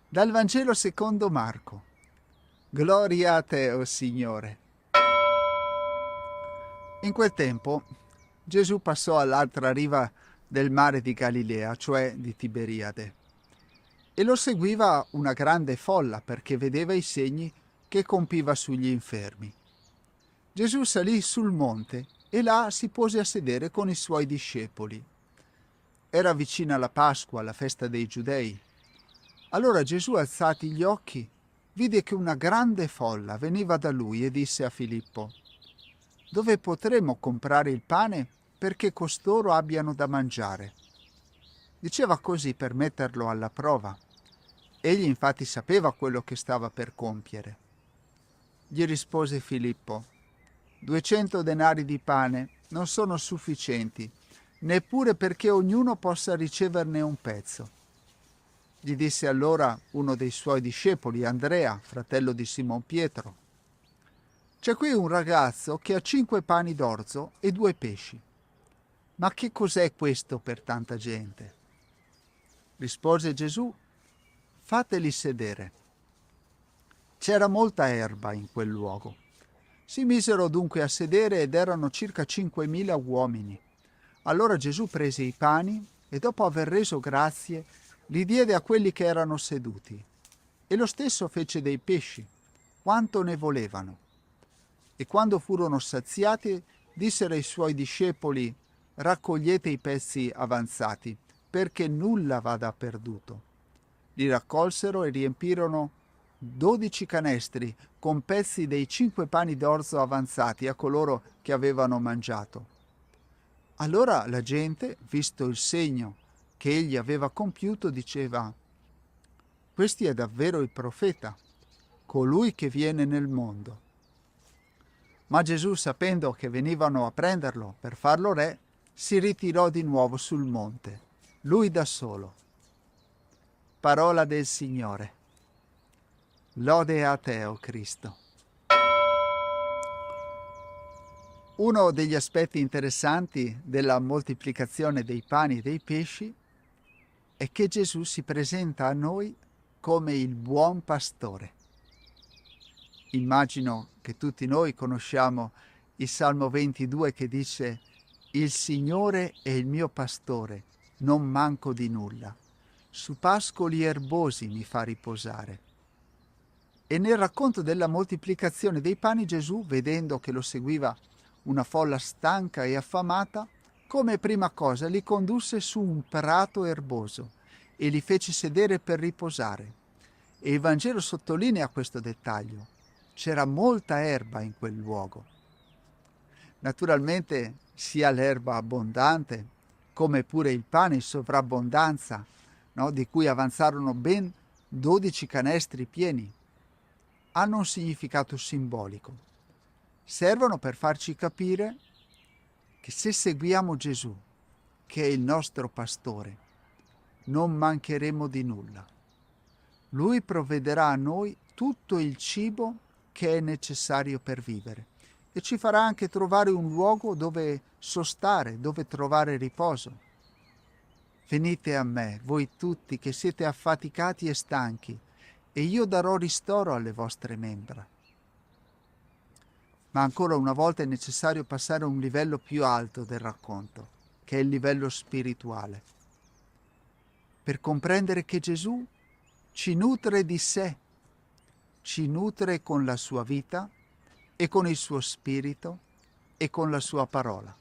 Dal Vangelo secondo Marco. Gloria a te, o Signore. In quel tempo Gesù passò all'altra riva del mare di Galilea, cioè di Tiberiade, e lo seguiva una grande folla perché vedeva i segni che compiva sugli infermi. Gesù salì sul monte e là si pose a sedere con i suoi discepoli. Era vicina la Pasqua, la festa dei Giudei. Allora Gesù, alzati gli occhi, vide che una grande folla veniva da lui e disse a Filippo: «Dove potremo comprare il pane perché costoro abbiano da mangiare?» Diceva così per metterlo alla prova. Egli infatti sapeva quello che stava per compiere. Gli rispose Filippo: 200 denari di pane non sono sufficienti, neppure perché ognuno possa riceverne un pezzo. Gli disse allora uno dei suoi discepoli, Andrea, fratello di Simon Pietro: «C'è qui un ragazzo che ha 5 pani d'orzo e 2 pesci. Ma che cos'è questo per tanta gente?» Rispose Gesù: «Fateli sedere». C'era molta erba in quel luogo. Si misero dunque a sedere ed erano circa 5.000 uomini. Allora Gesù prese i pani e dopo aver reso grazie li diede a quelli che erano seduti. E lo stesso fece dei pesci, quanto ne volevano. E quando furono saziati, dissero ai suoi discepoli: «Raccogliete i pezzi avanzati, perché nulla vada perduto». Li raccolsero e riempirono 12 canestri con pezzi dei 5 pani d'orzo avanzati a coloro che avevano mangiato. Allora la gente, visto il segno che egli aveva compiuto, diceva: «Questi è davvero il profeta, colui che viene nel mondo». Ma Gesù, sapendo che venivano a prenderlo per farlo re, si ritirò di nuovo sul monte, lui da solo. Parola del Signore. Lode a te, o Cristo. Uno degli aspetti interessanti della moltiplicazione dei pani e dei pesci è che Gesù si presenta a noi come il buon pastore. Immagino che tutti noi conosciamo il Salmo 22 che dice: «Il Signore è il mio pastore, non manco di nulla. Su pascoli erbosi mi fa riposare». E nel racconto della moltiplicazione dei pani Gesù, vedendo che lo seguiva una folla stanca e affamata, come prima cosa li condusse su un prato erboso e li fece sedere per riposare. E il Vangelo sottolinea questo dettaglio. C'era molta erba in quel luogo. Naturalmente sia l'erba abbondante, come pure il pane in sovrabbondanza, no? Di cui avanzarono ben 12 canestri pieni, hanno un significato simbolico. Servono per farci capire che se seguiamo Gesù, che è il nostro pastore, non mancheremo di nulla. Lui provvederà a noi tutto il cibo che è necessario per vivere e ci farà anche trovare un luogo dove sostare, dove trovare riposo. Venite a me, voi tutti che siete affaticati e stanchi, e io darò ristoro alle vostre membra. Ma ancora una volta è necessario passare a un livello più alto del racconto, che è il livello spirituale, per comprendere che Gesù ci nutre di sé, ci nutre con la sua vita e con il suo spirito e con la sua parola.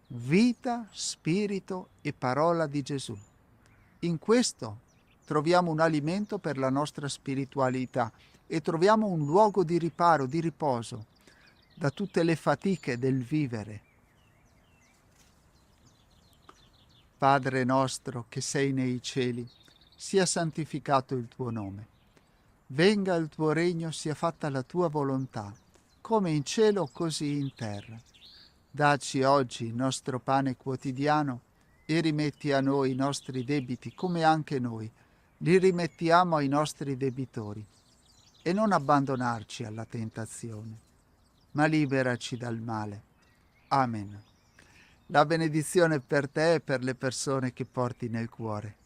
Vita, spirito e parola di Gesù. In questo troviamo un alimento per la nostra spiritualità e troviamo un luogo di riparo, di riposo, da tutte le fatiche del vivere. Padre nostro che sei nei cieli, sia santificato il tuo nome. Venga il tuo regno, sia fatta la tua volontà, come in cielo così in terra. Dacci oggi il nostro pane quotidiano e rimetti a noi i nostri debiti come anche noi li rimettiamo ai nostri debitori. E non abbandonarci alla tentazione, ma liberaci dal male. Amen. La benedizione per te e per le persone che porti nel cuore.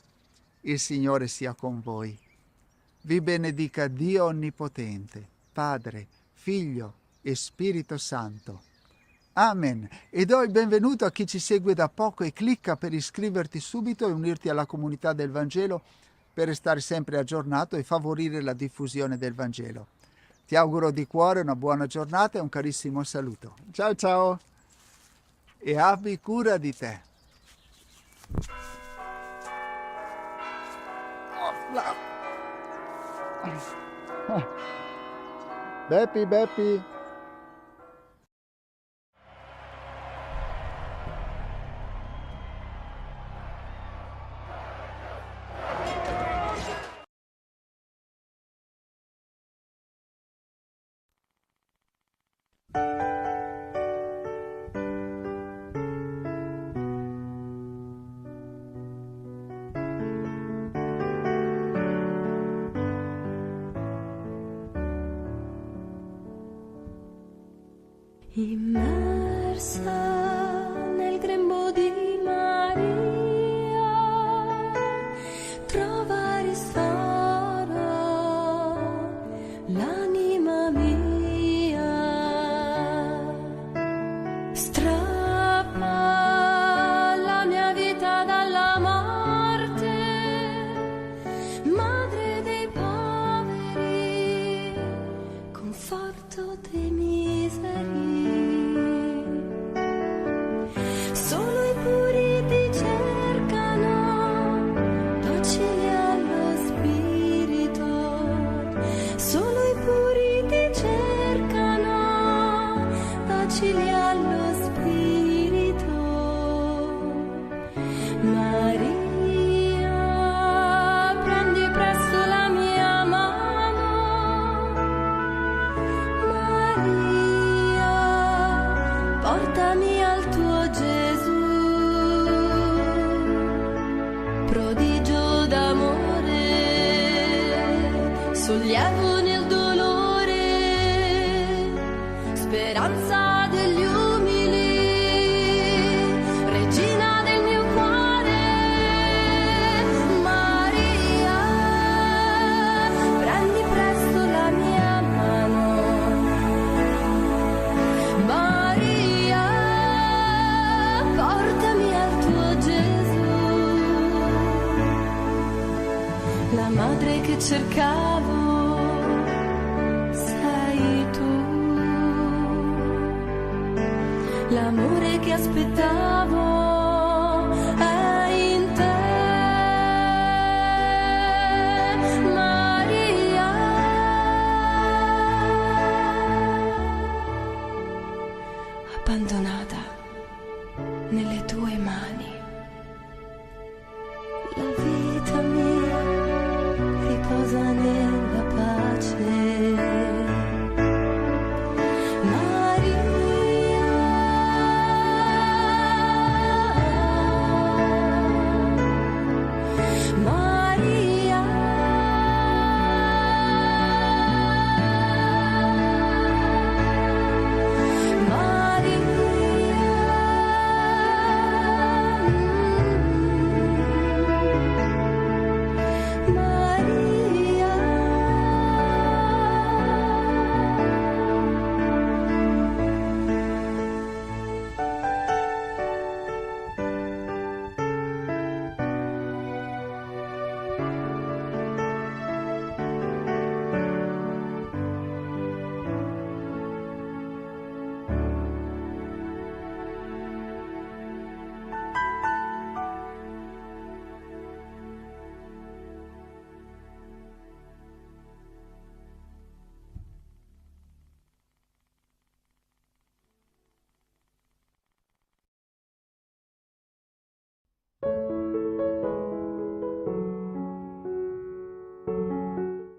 Il Signore sia con voi. Vi benedica Dio Onnipotente, Padre, Figlio e Spirito Santo. Amen. E do il benvenuto a chi ci segue da poco e clicca per iscriverti subito e unirti alla comunità del Vangelo per restare sempre aggiornato e favorire la diffusione del Vangelo. Ti auguro di cuore una buona giornata e un carissimo saluto. Ciao ciao e abbi cura di te. Beppi, Beppi. Immersa nel grembo di Maria, trova ristoro l'anima mia. Strappa la mia vita dalla morte, madre dei poveri, conforto dei miseri. Sollievo nel dolore, speranza degli umili, regina del mio cuore. Maria, prendi presto la mia mano. Maria, portami al tuo Gesù. La madre che cercavo l'amore che aspettavo è in te, Maria. Abbandonata nelle tue mani, la vita mia riposa nella pace.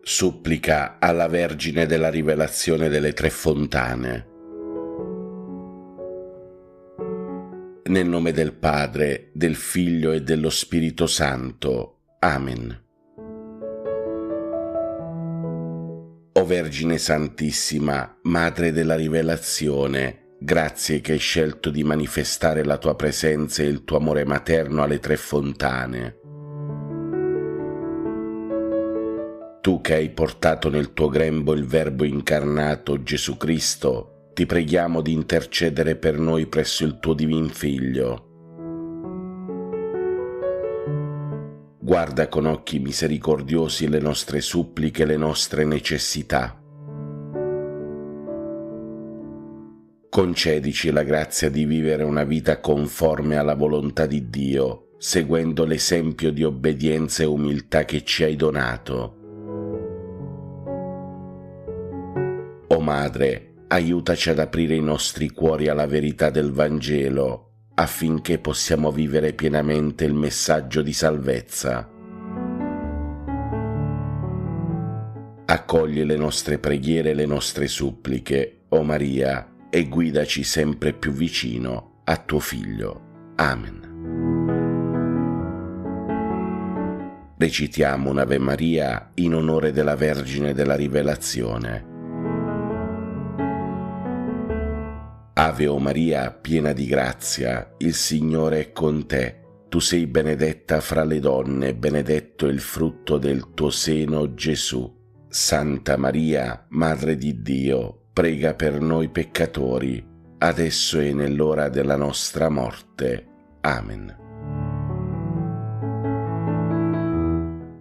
supplica alla Vergine della Rivelazione delle Tre Fontane. Nel nome del Padre, del Figlio e dello Spirito Santo. Amen. O Vergine Santissima, Madre della Rivelazione, grazie che hai scelto di manifestare la tua presenza e il tuo amore materno alle Tre Fontane. Tu che hai portato nel tuo grembo il Verbo incarnato, Gesù Cristo, ti preghiamo di intercedere per noi presso il tuo Divin Figlio. Guarda con occhi misericordiosi le nostre suppliche e le nostre necessità. Concedici la grazia di vivere una vita conforme alla volontà di Dio, seguendo l'esempio di obbedienza e umiltà che ci hai donato. O Madre, aiutaci ad aprire i nostri cuori alla verità del Vangelo, affinché possiamo vivere pienamente il messaggio di salvezza. Accogli le nostre preghiere e le nostre suppliche, o Maria, e guidaci sempre più vicino a tuo Figlio. Amen. Recitiamo un'Ave Maria in onore della Vergine della Rivelazione. Ave o Maria, piena di grazia, il Signore è con te. Tu sei benedetta fra le donne, benedetto è il frutto del tuo seno, Gesù. Santa Maria, Madre di Dio, prega per noi peccatori, adesso e nell'ora della nostra morte. Amen.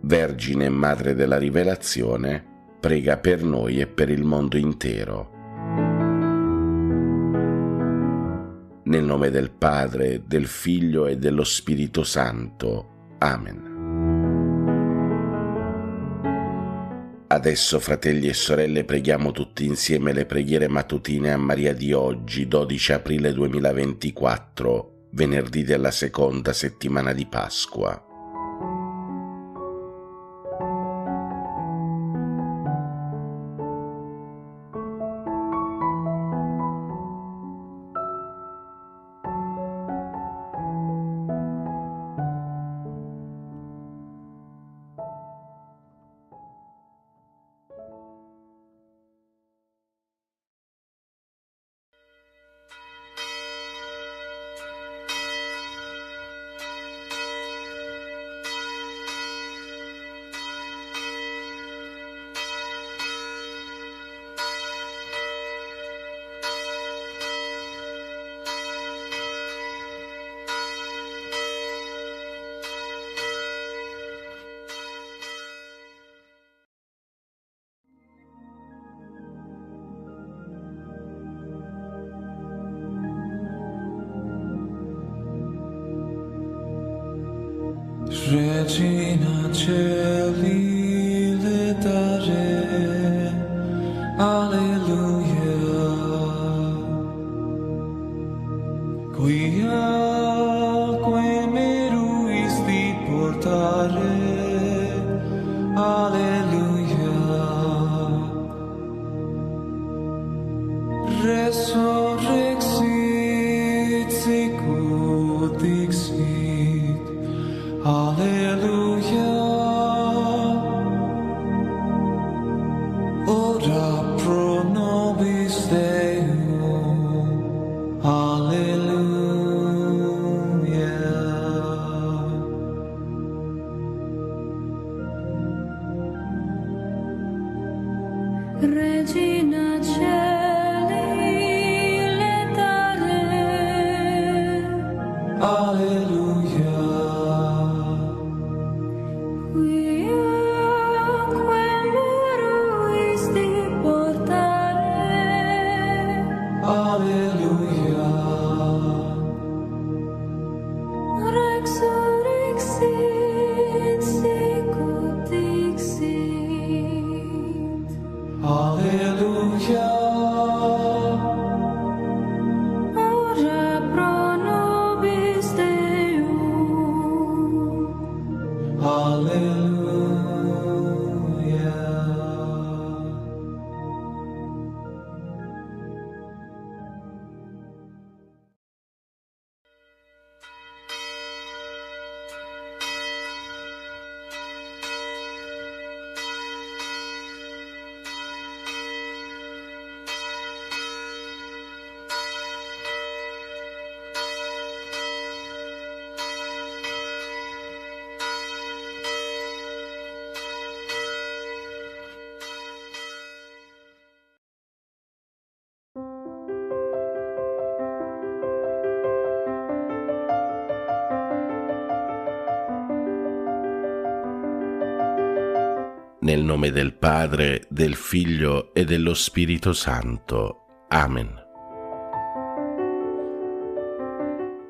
Vergine Madre della Rivelazione, prega per noi e per il mondo intero. Nel nome del Padre, del Figlio e dello Spirito Santo. Amen. Adesso, fratelli e sorelle, preghiamo tutti insieme le preghiere mattutine a Maria di oggi, 12 aprile 2024, venerdì della seconda settimana di Pasqua. Regina Celi letare, alleluia. Quia me ruisti portare, alleluia. Resurrexit sicut dixit, alleluia. Ora pro nobis Deum, alleluia. Regina Celi letare, alleluia. Alleluia. Resurrexit sicut dixit, Alleluia. ora pro nobis Deum, Alleluia. nel nome del Padre, del Figlio e dello Spirito Santo. Amen.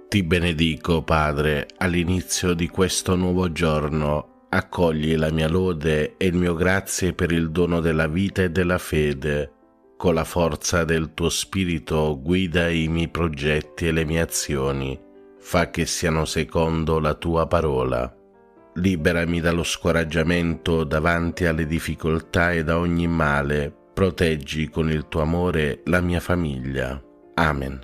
Ti benedico, Padre, all'inizio di questo nuovo giorno. Accogli la mia lode e il mio grazie per il dono della vita e della fede. Con la forza del tuo Spirito guida i miei progetti e le mie azioni. Fa che siano secondo la tua parola. Liberami dallo scoraggiamento davanti alle difficoltà e da ogni male. Proteggi con il tuo amore la mia famiglia. Amen.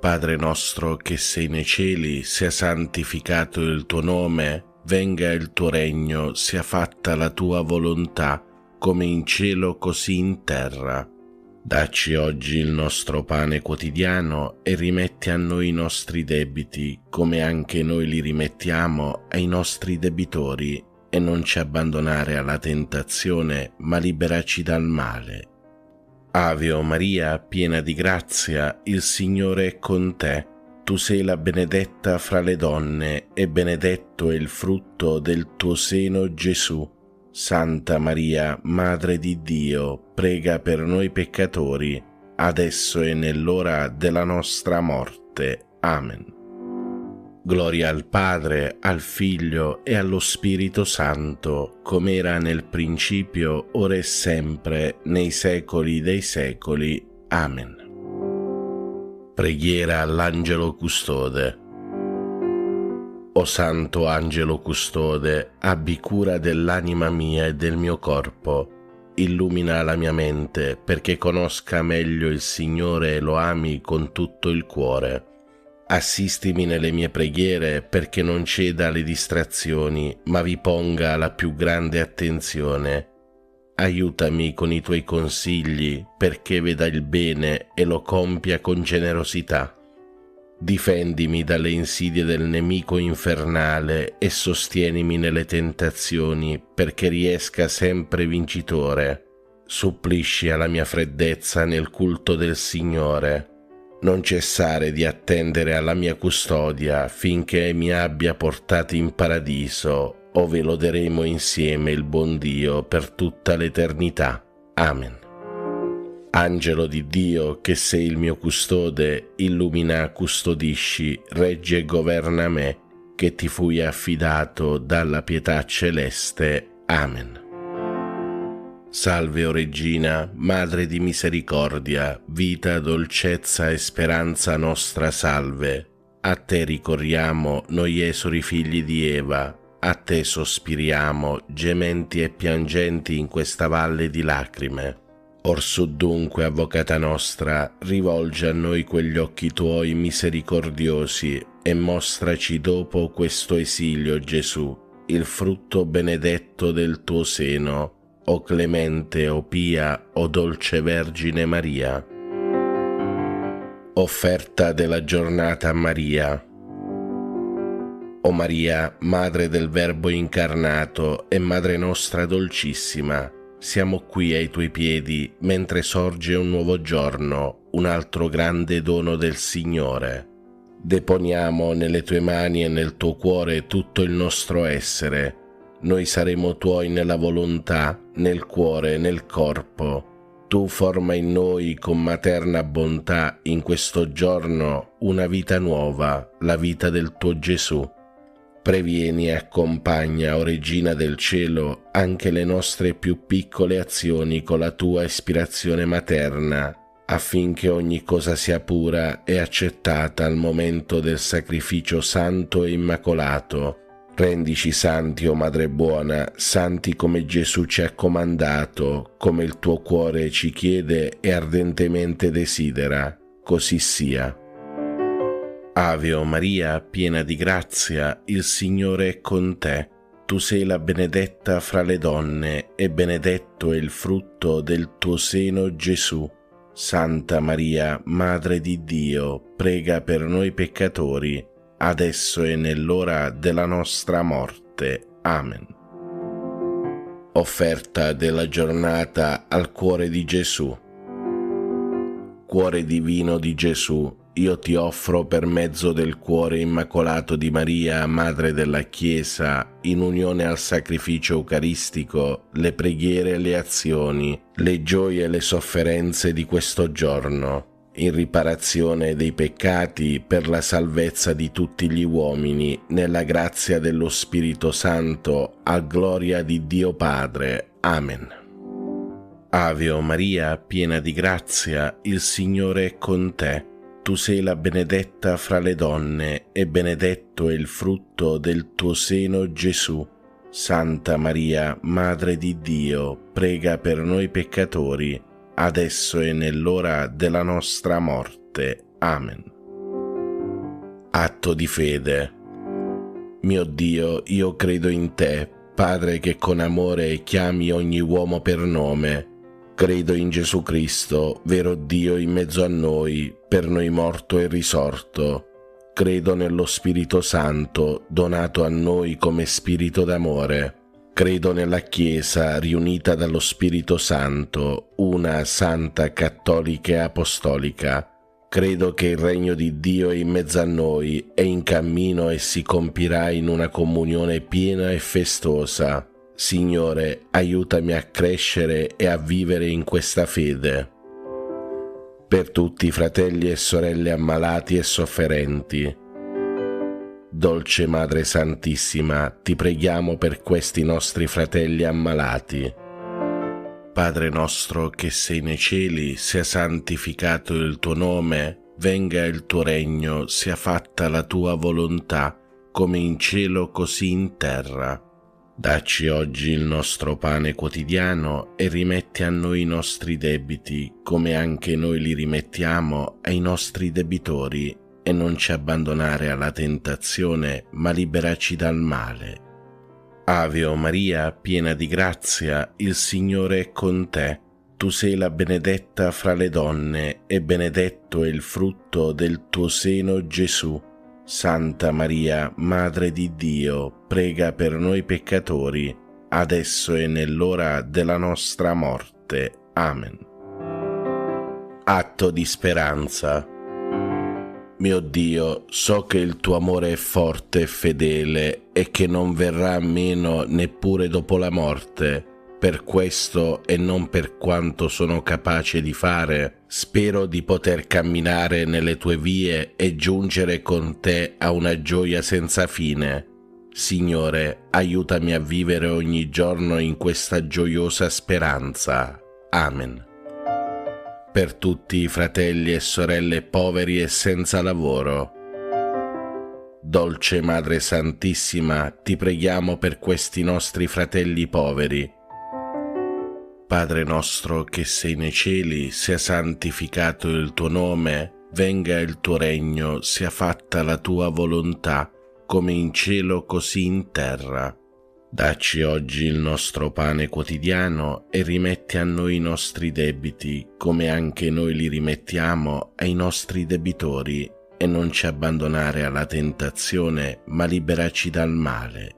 Padre nostro che sei nei cieli, sia santificato il tuo nome, venga il tuo regno, sia fatta la tua volontà, come in cielo così in terra. Dacci oggi il nostro pane quotidiano e rimetti a noi i nostri debiti, come anche noi li rimettiamo ai nostri debitori, e non ci abbandonare alla tentazione, ma liberaci dal male. Ave o Maria, piena di grazia, il Signore è con te. Tu sei la benedetta fra le donne, e benedetto è il frutto del tuo seno, Gesù. Santa Maria, Madre di Dio, prega per noi peccatori, adesso e nell'ora della nostra morte. Amen. Gloria al Padre, al Figlio e allo Spirito Santo, come era nel principio, ora e sempre, nei secoli dei secoli. Amen. Preghiera all'Angelo Custode. O Santo Angelo Custode, abbi cura dell'anima mia e del mio corpo. Illumina la mia mente perché conosca meglio il Signore e lo ami con tutto il cuore. Assistimi nelle mie preghiere perché non ceda alle distrazioni, ma vi ponga la più grande attenzione. Aiutami con i tuoi consigli perché veda il bene e lo compia con generosità. Difendimi dalle insidie del nemico infernale e sostienimi nelle tentazioni perché riesca sempre vincitore. Supplisci alla mia freddezza nel culto del Signore. Non cessare di attendere alla mia custodia finché mi abbia portato in paradiso, ove loderemo insieme il buon Dio per tutta l'eternità. Amen. Angelo di Dio, che sei il mio custode, illumina, custodisci, reggi e governa me, che ti fui affidato dalla pietà celeste. Amen. Salve, o Regina, Madre di misericordia, vita, dolcezza e speranza nostra, salve. A te ricorriamo, noi esori figli di Eva, a te sospiriamo, gementi e piangenti in questa valle di lacrime. Orsù dunque, Avvocata nostra, rivolgi a noi quegli occhi tuoi misericordiosi e mostraci dopo questo esilio, Gesù, il frutto benedetto del tuo seno, o clemente, o pia, o dolce Vergine Maria. Offerta della giornata a Maria. O Maria, Madre del Verbo incarnato e Madre nostra dolcissima, siamo qui ai tuoi piedi mentre sorge un nuovo giorno, un altro grande dono del Signore. Deponiamo nelle tue mani e nel tuo cuore tutto il nostro essere. Noi saremo tuoi nella volontà, nel cuore, nel corpo. Tu forma in noi con materna bontà in questo giorno una vita nuova, la vita del tuo Gesù. Previeni e accompagna, o Regina del Cielo, anche le nostre più piccole azioni con la tua ispirazione materna, affinché ogni cosa sia pura e accettata al momento del sacrificio santo e immacolato. Rendici santi, o Madre buona, santi come Gesù ci ha comandato, come il tuo cuore ci chiede e ardentemente desidera. Così sia. Ave o Maria, piena di grazia, il Signore è con te. Tu sei la benedetta fra le donne, e benedetto è il frutto del tuo seno, Gesù. Santa Maria, Madre di Dio, prega per noi peccatori, adesso e nell'ora della nostra morte. Amen. Offerta della giornata al cuore di Gesù. Cuore divino di Gesù, io ti offro per mezzo del cuore immacolato di Maria, Madre della Chiesa, in unione al sacrificio eucaristico, le preghiere e le azioni, le gioie e le sofferenze di questo giorno, in riparazione dei peccati, per la salvezza di tutti gli uomini, nella grazia dello Spirito Santo, a gloria di Dio Padre. Amen. Ave o Maria, piena di grazia, il Signore è con te. Tu sei la benedetta fra le donne, e benedetto è il frutto del tuo seno, Gesù. Santa Maria, Madre di Dio, prega per noi peccatori, adesso e nell'ora della nostra morte. Amen. Atto di fede. Mio Dio, io credo in te, Padre che con amore chiami ogni uomo per nome. Credo in Gesù Cristo, vero Dio in mezzo a noi, per noi morto e risorto. Credo nello Spirito Santo, donato a noi come Spirito d'amore. Credo nella Chiesa, riunita dallo Spirito Santo, una, santa, cattolica e apostolica. Credo che il regno di Dio è in mezzo a noi, è in cammino e si compirà in una comunione piena e festosa. Signore, aiutami a crescere e a vivere in questa fede. Per tutti i fratelli e sorelle ammalati e sofferenti, Dolce Madre Santissima, ti preghiamo per questi nostri fratelli ammalati. Padre nostro che sei nei cieli, sia santificato il tuo nome, venga il tuo regno, sia fatta la tua volontà, come in cielo così in terra. Dacci oggi il nostro pane quotidiano e rimetti a noi i nostri debiti, come anche noi li rimettiamo ai nostri debitori, e non ci abbandonare alla tentazione, ma liberaci dal male. Ave o Maria, piena di grazia, il Signore è con te. Tu sei la benedetta fra le donne, e benedetto è il frutto del tuo seno, Gesù. Santa Maria, Madre di Dio, prega per noi peccatori, adesso e nell'ora della nostra morte. Amen. Atto di speranza. Mio Dio, so che il tuo amore è forte e fedele e che non verrà meno neppure dopo la morte. Per questo e non per quanto sono capace di fare, spero di poter camminare nelle tue vie e giungere con te a una gioia senza fine. Signore, aiutami a vivere ogni giorno in questa gioiosa speranza. Amen. Per tutti i fratelli e sorelle poveri e senza lavoro, Dolce Madre Santissima, ti preghiamo per questi nostri fratelli poveri. Padre nostro che sei nei cieli, sia santificato il tuo nome, venga il tuo regno, sia fatta la tua volontà, come in cielo così in terra. Dacci oggi il nostro pane quotidiano e rimetti a noi i nostri debiti, come anche noi li rimettiamo ai nostri debitori, e non ci abbandonare alla tentazione, ma liberaci dal male.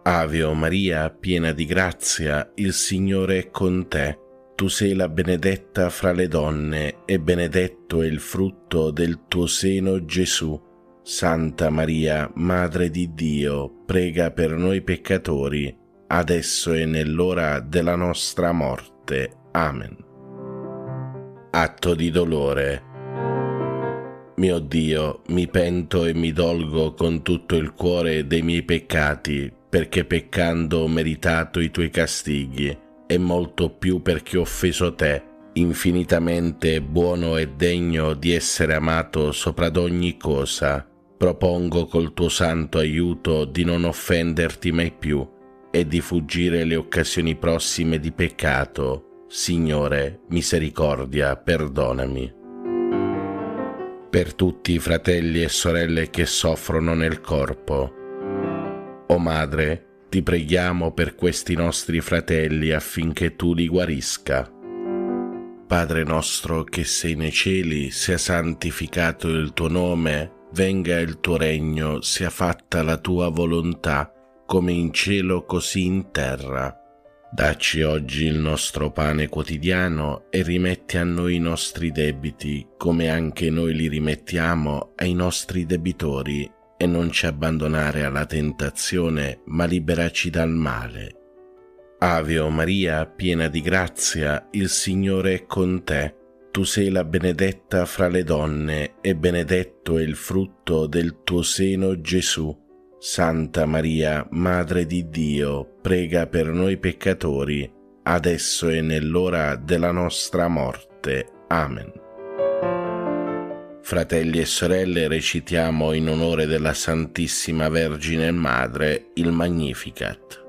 Ave o Maria, piena di grazia, il Signore è con te. Tu sei la benedetta fra le donne, e benedetto è il frutto del tuo seno, Gesù. Santa Maria, Madre di Dio, prega per noi peccatori, adesso e nell'ora della nostra morte. Amen. Atto di dolore. Mio Dio, mi pento e mi dolgo con tutto il cuore dei miei peccati, perché peccando ho meritato i tuoi castighi, e molto più perché ho offeso te, infinitamente buono e degno di essere amato sopra d'ogni cosa. Propongo col tuo santo aiuto di non offenderti mai più e di fuggire le occasioni prossime di peccato. Signore, misericordia, perdonami. Per tutti i fratelli e sorelle che soffrono nel corpo, o Madre, ti preghiamo per questi nostri fratelli affinché tu li guarisca. Padre nostro che sei nei cieli, sia santificato il tuo nome, venga il tuo regno, sia fatta la tua volontà, come in cielo così in terra. Dacci oggi il nostro pane quotidiano e rimetti a noi i nostri debiti, come anche noi li rimettiamo ai nostri debitori, e non ci abbandonare alla tentazione, ma liberaci dal male. Ave o Maria, piena di grazia, il Signore è con te. Tu sei la benedetta fra le donne, e benedetto è il frutto del tuo seno, Gesù. Santa Maria, Madre di Dio, prega per noi peccatori, adesso e nell'ora della nostra morte. Amen. Fratelli e sorelle, recitiamo in onore della Santissima Vergine Madre il Magnificat.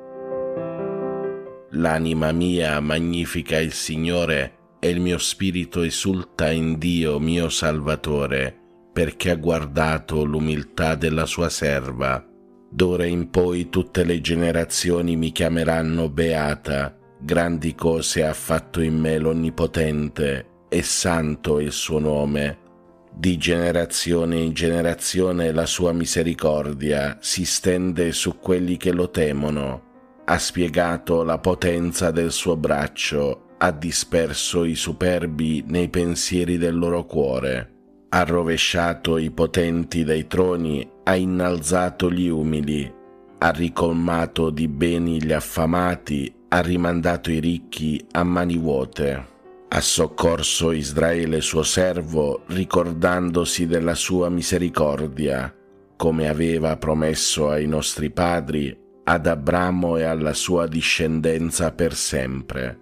L'anima mia magnifica il Signore, e il mio spirito esulta in Dio mio Salvatore, perché ha guardato l'umiltà della sua serva. D'ora in poi tutte le generazioni mi chiameranno beata. Grandi cose ha fatto in me l'Onnipotente, e santo è il suo nome. Di generazione in generazione la sua misericordia si stende su quelli che lo temono. Ha spiegato la potenza del suo braccio, ha disperso i superbi nei pensieri del loro cuore. Ha rovesciato i potenti dai troni, ha innalzato gli umili, ha ricolmato di beni gli affamati, ha rimandato i ricchi a mani vuote. Ha soccorso Israele suo servo, ricordandosi della sua misericordia, come aveva promesso ai nostri padri, ad Abramo e alla sua discendenza per sempre.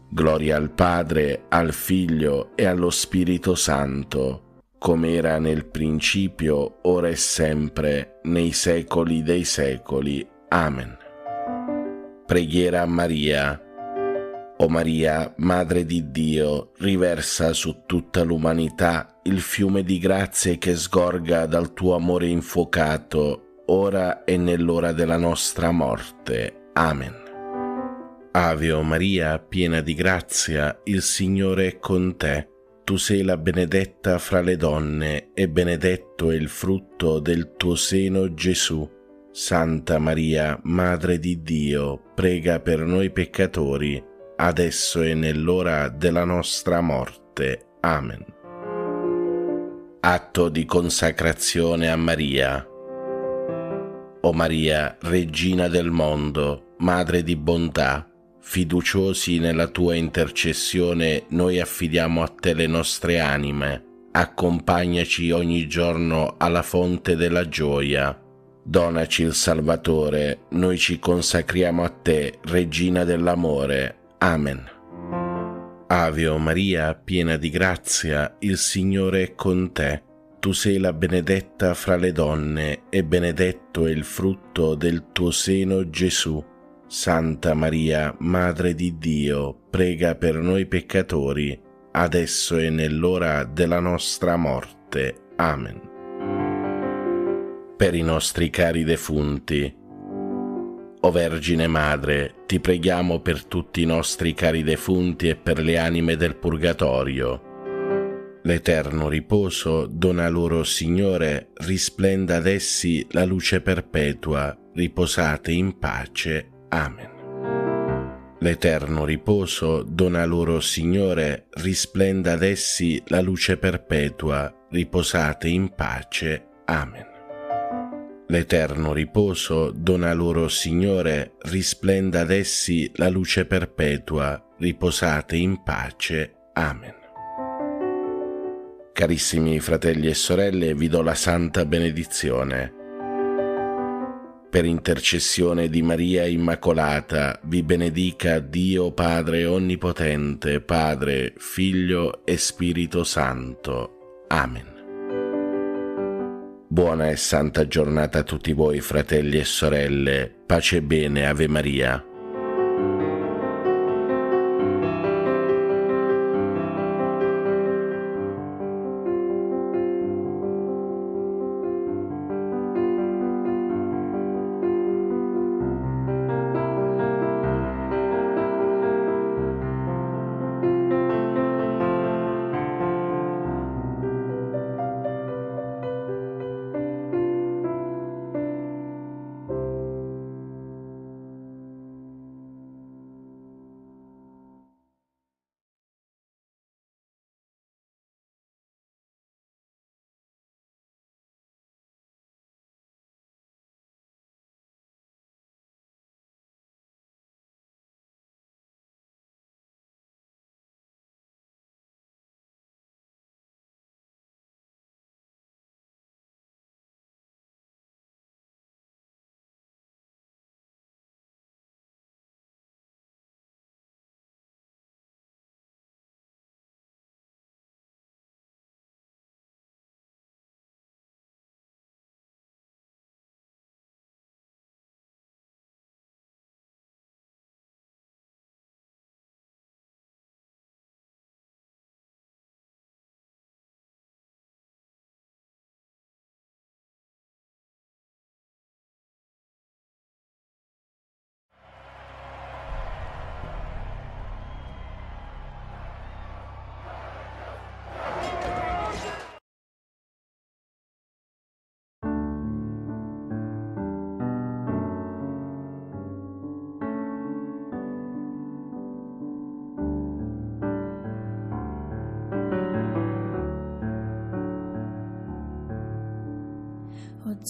Gloria al Padre, al Figlio e allo Spirito Santo, come era nel principio, ora e sempre, nei secoli dei secoli. Amen. Preghiera a Maria. O Maria, Madre di Dio, riversa su tutta l'umanità il fiume di grazie che sgorga dal tuo amore infuocato, ora e nell'ora della nostra morte. Amen. Ave o Maria, piena di grazia, il Signore è con te. Tu sei la benedetta fra le donne, e benedetto è il frutto del tuo seno, Gesù. Santa Maria, Madre di Dio, prega per noi peccatori, adesso e nell'ora della nostra morte. Amen. Atto di consacrazione a Maria. O Maria, Regina del mondo, Madre di bontà, fiduciosi nella tua intercessione, noi affidiamo a te le nostre anime. Accompagnaci ogni giorno alla fonte della gioia. Donaci il Salvatore, noi ci consacriamo a te, Regina dell'amore. Amen. Ave o Maria, piena di grazia, il Signore è con te. Tu sei la benedetta fra le donne, e benedetto è il frutto del tuo seno, Gesù. Santa Maria, Madre di Dio, prega per noi peccatori, adesso e nell'ora della nostra morte. Amen. Per i nostri cari defunti. O Vergine Madre, ti preghiamo per tutti i nostri cari defunti e per le anime del purgatorio. L'eterno riposo dona loro, Signore, risplenda ad essi la luce perpetua, riposate in pace. Amen. L'eterno riposo dona loro, Signore, risplenda ad essi la luce perpetua, riposate in pace. Amen. L'eterno riposo dona loro, Signore, risplenda ad essi la luce perpetua, riposate in pace. Amen. Carissimi fratelli e sorelle, vi do la santa benedizione. Per intercessione di Maria Immacolata, vi benedica Dio Padre Onnipotente, Padre, Figlio e Spirito Santo. Amen. Buona e santa giornata a tutti voi, fratelli e sorelle. Pace e bene, Ave Maria.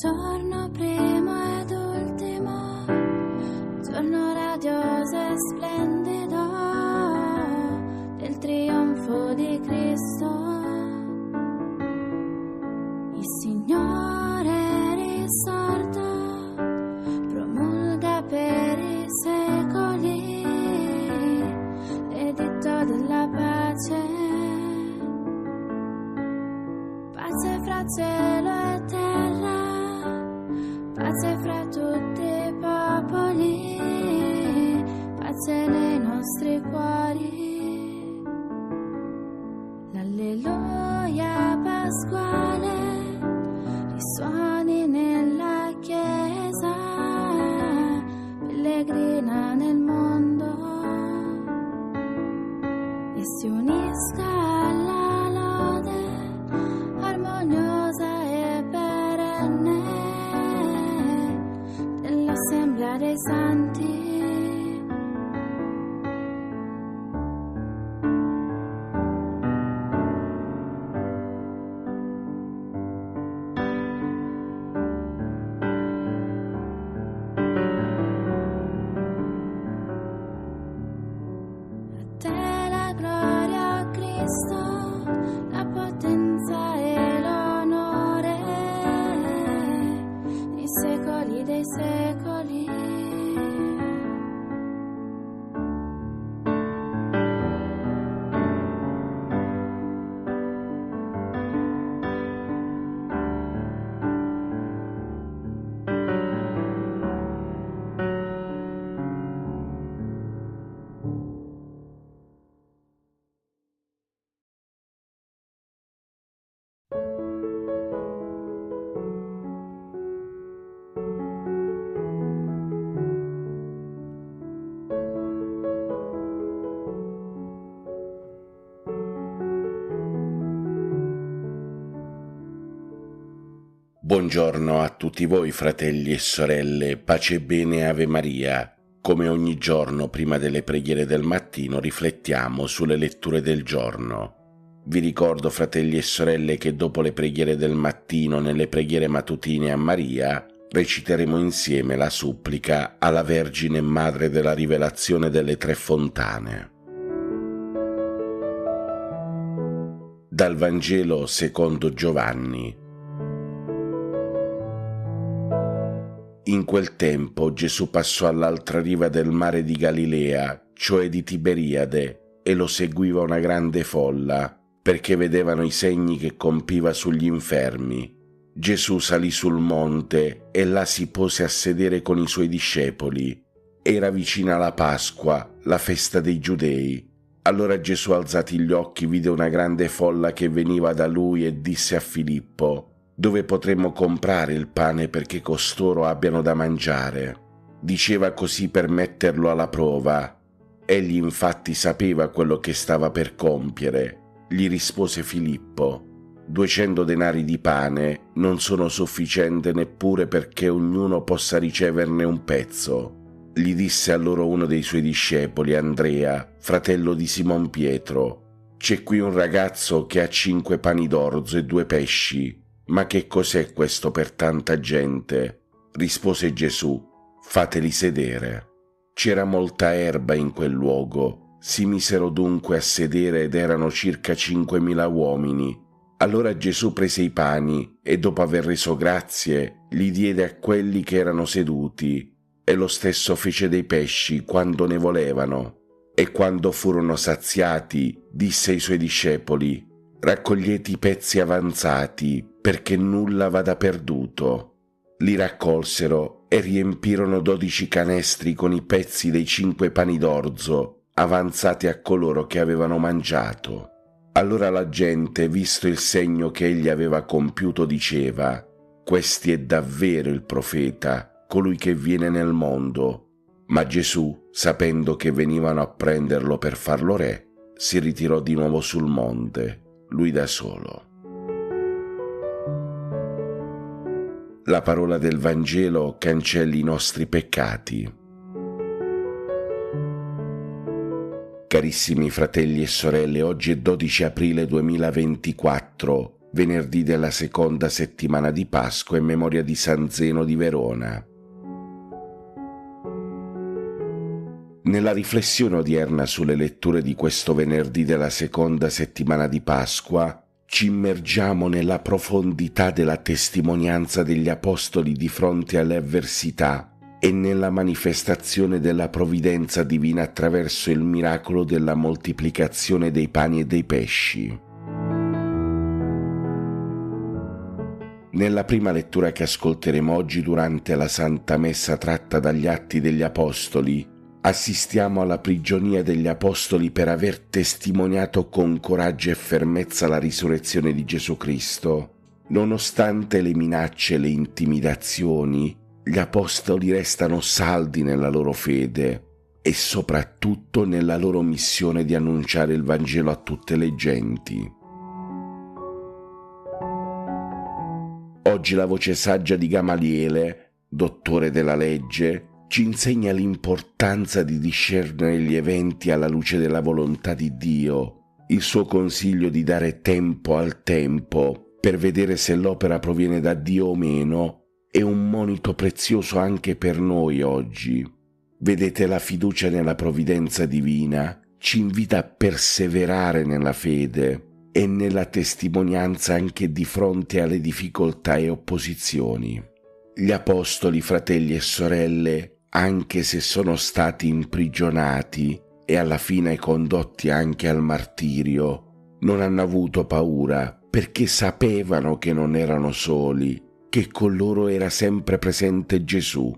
giorno primo ed ultimo, giorno radioso e splendido del trionfo di Cristo. Il Signore è risorto, promulga per i secoli l'editto della pace. Pace fra cielo e terra, pace fra tutti i popoli, pace nei nostri cuori. L'alleluia pasquale risuoni nella chiesa, pellegrina nel mondo, e si unisca alla lode armoniosa e perenne dell'assemblea dei santi. Buongiorno a tutti voi, fratelli e sorelle, pace e bene, Ave Maria. Come ogni giorno, prima delle preghiere del mattino, riflettiamo sulle letture del giorno. Vi ricordo, fratelli e sorelle, che dopo le preghiere del mattino, nelle preghiere mattutine a Maria, reciteremo insieme la supplica alla Vergine Madre della Rivelazione delle Tre Fontane. Dal Vangelo secondo Giovanni. In quel tempo Gesù passò all'altra riva del mare di Galilea, cioè di Tiberiade, e lo seguiva una grande folla, perché vedevano i segni che compiva sugli infermi. Gesù salì sul monte e là si pose a sedere con i suoi discepoli. Era vicina la Pasqua, la festa dei Giudei. Allora Gesù, alzati gli occhi, vide una grande folla che veniva da lui e disse a Filippo: «Dove potremmo comprare il pane perché costoro abbiano da mangiare?» Diceva così per metterlo alla prova. Egli infatti sapeva quello che stava per compiere. Gli rispose Filippo: 200 denari di pane non sono sufficienti neppure perché ognuno possa riceverne un pezzo. Gli disse allora uno dei suoi discepoli, Andrea, fratello di Simon Pietro: «C'è qui un ragazzo che ha 5 pani d'orzo e 2 pesci. Ma che cos'è questo per tanta gente?» Rispose Gesù: «Fateli sedere». C'era molta erba in quel luogo. Si misero dunque a sedere ed erano circa 5.000 uomini. Allora Gesù prese i pani e dopo aver reso grazie li diede a quelli che erano seduti, e lo stesso fece dei pesci quando ne volevano. E quando furono saziati disse ai suoi discepoli: «Raccogliete i pezzi avanzati, perché nulla vada perduto». Li raccolsero e riempirono 12 canestri con i pezzi dei 5 pani d'orzo avanzati a coloro che avevano mangiato. Allora la gente, visto il segno che egli aveva compiuto, diceva: «Questi è davvero il profeta, colui che viene nel mondo». Ma Gesù, sapendo che venivano a prenderlo per farlo re, si ritirò di nuovo sul monte, lui da solo. La parola del Vangelo cancelli i nostri peccati. Carissimi fratelli e sorelle, oggi è 12 aprile 2024 venerdì della seconda settimana di Pasqua in memoria di San Zeno di Verona. Nella riflessione odierna sulle letture di questo venerdì della seconda settimana di Pasqua, ci immergiamo nella profondità della testimonianza degli Apostoli di fronte alle avversità e nella manifestazione della provvidenza divina attraverso il miracolo della moltiplicazione dei pani e dei pesci. Nella prima lettura che ascolteremo oggi durante la Santa Messa tratta dagli Atti degli Apostoli, assistiamo alla prigionia degli Apostoli per aver testimoniato con coraggio e fermezza la risurrezione di Gesù Cristo. Nonostante le minacce e le intimidazioni, gli Apostoli restano saldi nella loro fede e soprattutto nella loro missione di annunciare il Vangelo a tutte le genti. Oggi la voce saggia di Gamaliele, dottore della legge, ci insegna l'importanza di discernere gli eventi alla luce della volontà di Dio, il suo consiglio di dare tempo al tempo per vedere se l'opera proviene da Dio o meno è un monito prezioso anche per noi oggi. Vedete, la fiducia nella provvidenza divina ci invita a perseverare nella fede e nella testimonianza anche di fronte alle difficoltà e opposizioni. Gli Apostoli, fratelli e sorelle, anche se sono stati imprigionati e alla fine condotti anche al martirio, non hanno avuto paura perché sapevano che non erano soli, che con loro era sempre presente Gesù.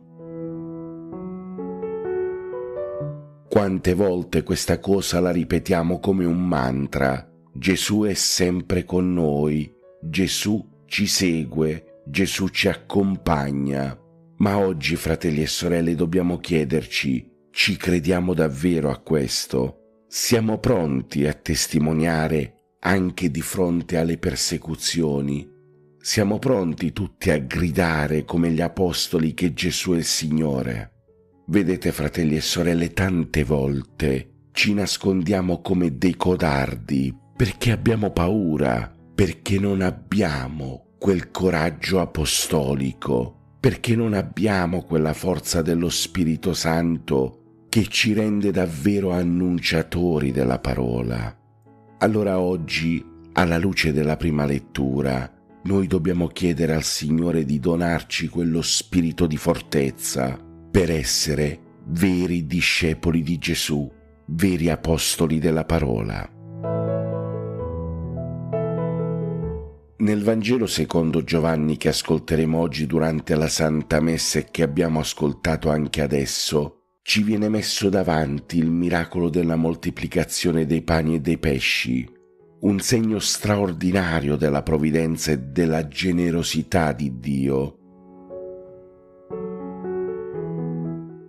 Quante volte questa cosa la ripetiamo come un mantra: Gesù è sempre con noi, Gesù ci segue, Gesù ci accompagna. Ma oggi, fratelli e sorelle, dobbiamo chiederci: ci crediamo davvero a questo? Siamo pronti a testimoniare anche di fronte alle persecuzioni? Siamo pronti tutti a gridare come gli Apostoli che Gesù è il Signore? Vedete, fratelli e sorelle, tante volte ci nascondiamo come dei codardi perché abbiamo paura, perché non abbiamo quel coraggio apostolico, perché non abbiamo quella forza dello Spirito Santo che ci rende davvero annunciatori della parola. Allora oggi, alla luce della prima lettura, noi dobbiamo chiedere al Signore di donarci quello spirito di fortezza per essere veri discepoli di Gesù, veri apostoli della parola. Nel Vangelo secondo Giovanni che ascolteremo oggi durante la Santa Messa e che abbiamo ascoltato anche adesso, ci viene messo davanti il miracolo della moltiplicazione dei pani e dei pesci, un segno straordinario della provvidenza e della generosità di Dio.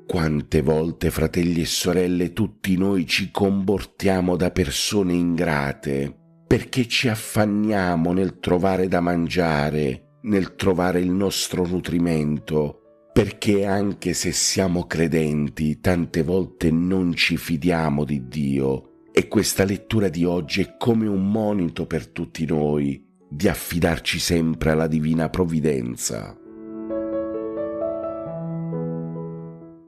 Quante volte, fratelli e sorelle, tutti noi ci comportiamo da persone ingrate, perché ci affanniamo nel trovare da mangiare, nel trovare il nostro nutrimento, perché anche se siamo credenti, tante volte non ci fidiamo di Dio. E questa lettura di oggi è come un monito per tutti noi di affidarci sempre alla divina provvidenza.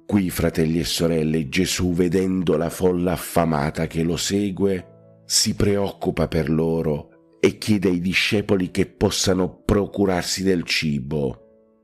Qui, fratelli e sorelle, Gesù, vedendo la folla affamata che lo segue, si preoccupa per loro e chiede ai discepoli che possano procurarsi del cibo.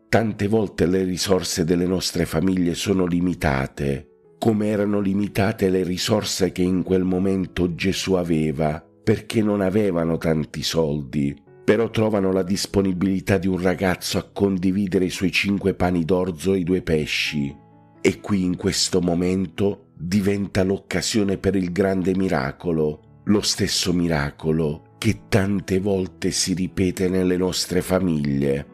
Tante volte le risorse delle nostre famiglie sono limitate, come erano limitate le risorse che in quel momento Gesù aveva, perché non avevano tanti soldi, però trovano la disponibilità di un ragazzo a condividere i suoi 5 pani d'orzo e i 2 pesci. E qui in questo momento diventa l'occasione per il grande miracolo, lo stesso miracolo che tante volte si ripete nelle nostre famiglie.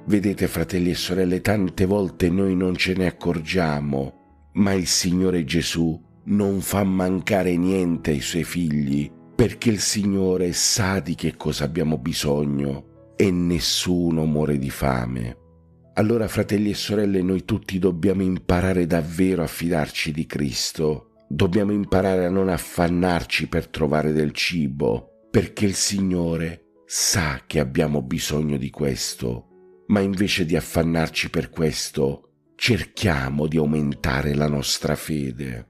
Vedete, fratelli e sorelle, tante volte noi non ce ne accorgiamo, ma il Signore Gesù non fa mancare niente ai Suoi figli, perché il Signore sa di che cosa abbiamo bisogno e nessuno muore di fame. Allora, fratelli e sorelle, noi tutti dobbiamo imparare davvero a fidarci di Cristo, Dobbiamo imparare a non affannarci per trovare del cibo, perché il Signore sa che abbiamo bisogno di questo, ma invece di affannarci per questo, cerchiamo di aumentare la nostra fede.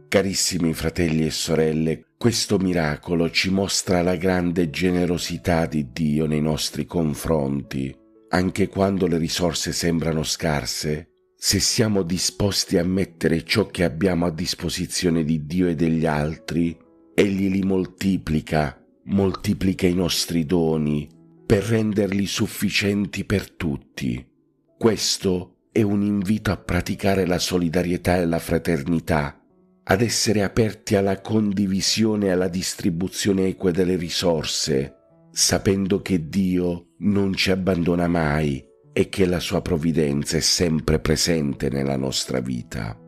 Carissimi fratelli e sorelle, questo miracolo ci mostra la grande generosità di Dio nei nostri confronti. Anche quando le risorse sembrano scarse, se siamo disposti a mettere ciò che abbiamo a disposizione di Dio e degli altri, Egli li moltiplica i nostri doni per renderli sufficienti per tutti. Questo è un invito a praticare la solidarietà e la fraternità, ad essere aperti alla condivisione e alla distribuzione equa delle risorse, sapendo che Dio non ci abbandona mai e che la sua provvidenza è sempre presente nella nostra vita.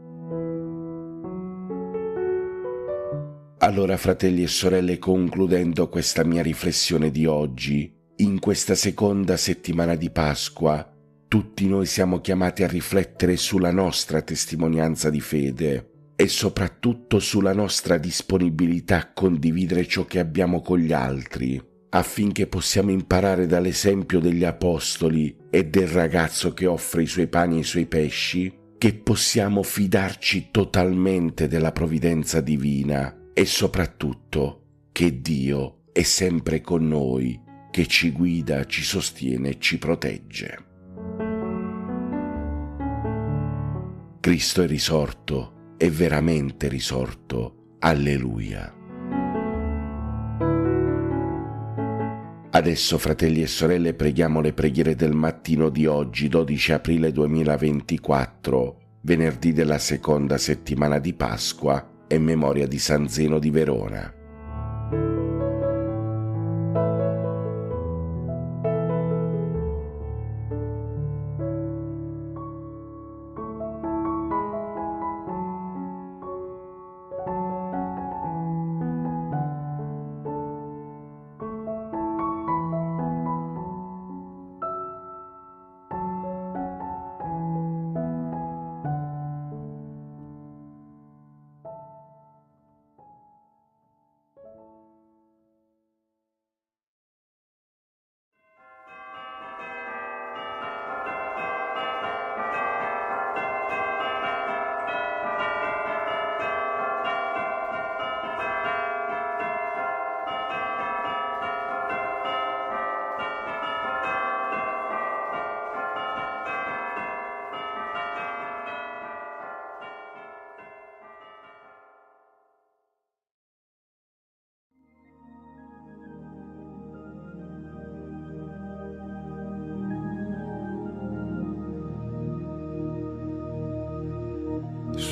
Allora, fratelli e sorelle, concludendo questa mia riflessione di oggi, in questa seconda settimana di Pasqua, tutti noi siamo chiamati a riflettere sulla nostra testimonianza di fede e soprattutto sulla nostra disponibilità a condividere ciò che abbiamo con gli altri, affinché possiamo imparare dall'esempio degli apostoli e del ragazzo che offre i suoi pani e i suoi pesci, che possiamo fidarci totalmente della provvidenza divina e soprattutto che Dio è sempre con noi, che ci guida, ci sostiene e ci protegge. Cristo è risorto, è veramente risorto. Alleluia. Adesso, fratelli e sorelle, preghiamo le preghiere del mattino di oggi, 12 aprile 2024, venerdì della seconda settimana di Pasqua, e memoria di San Zeno di Verona.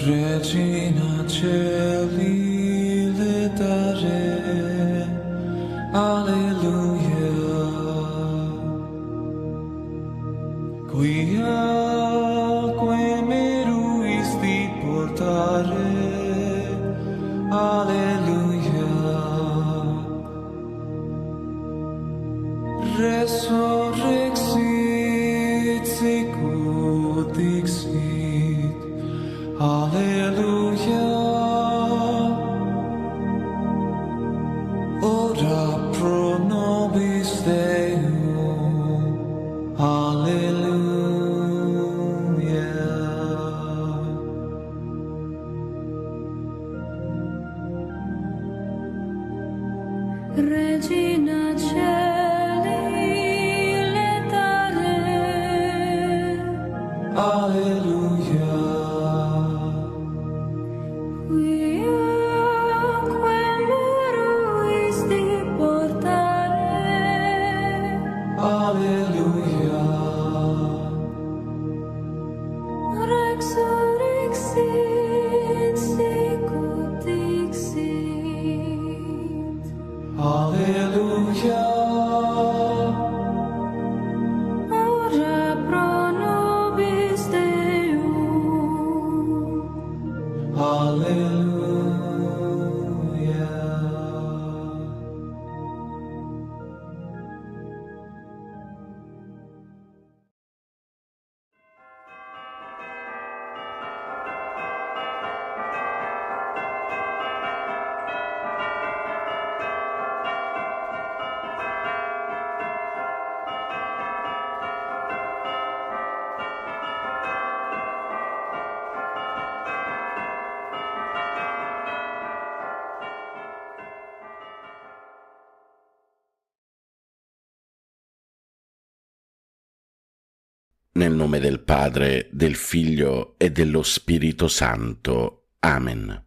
Regina Celi letare, alleluia. Quiaque meruisti portare, alleluia. Resurrexit sicut dixit, alleluia. Ora pro nobis Deum, alleluia. Regina Celi letare, alleluia. quiaque meruisti portare, alleluia. resurrexit sicut dixit, Alleluia. ora pro nobis Deum, Alleluia. nome del Padre, del Figlio e dello Spirito Santo. Amen.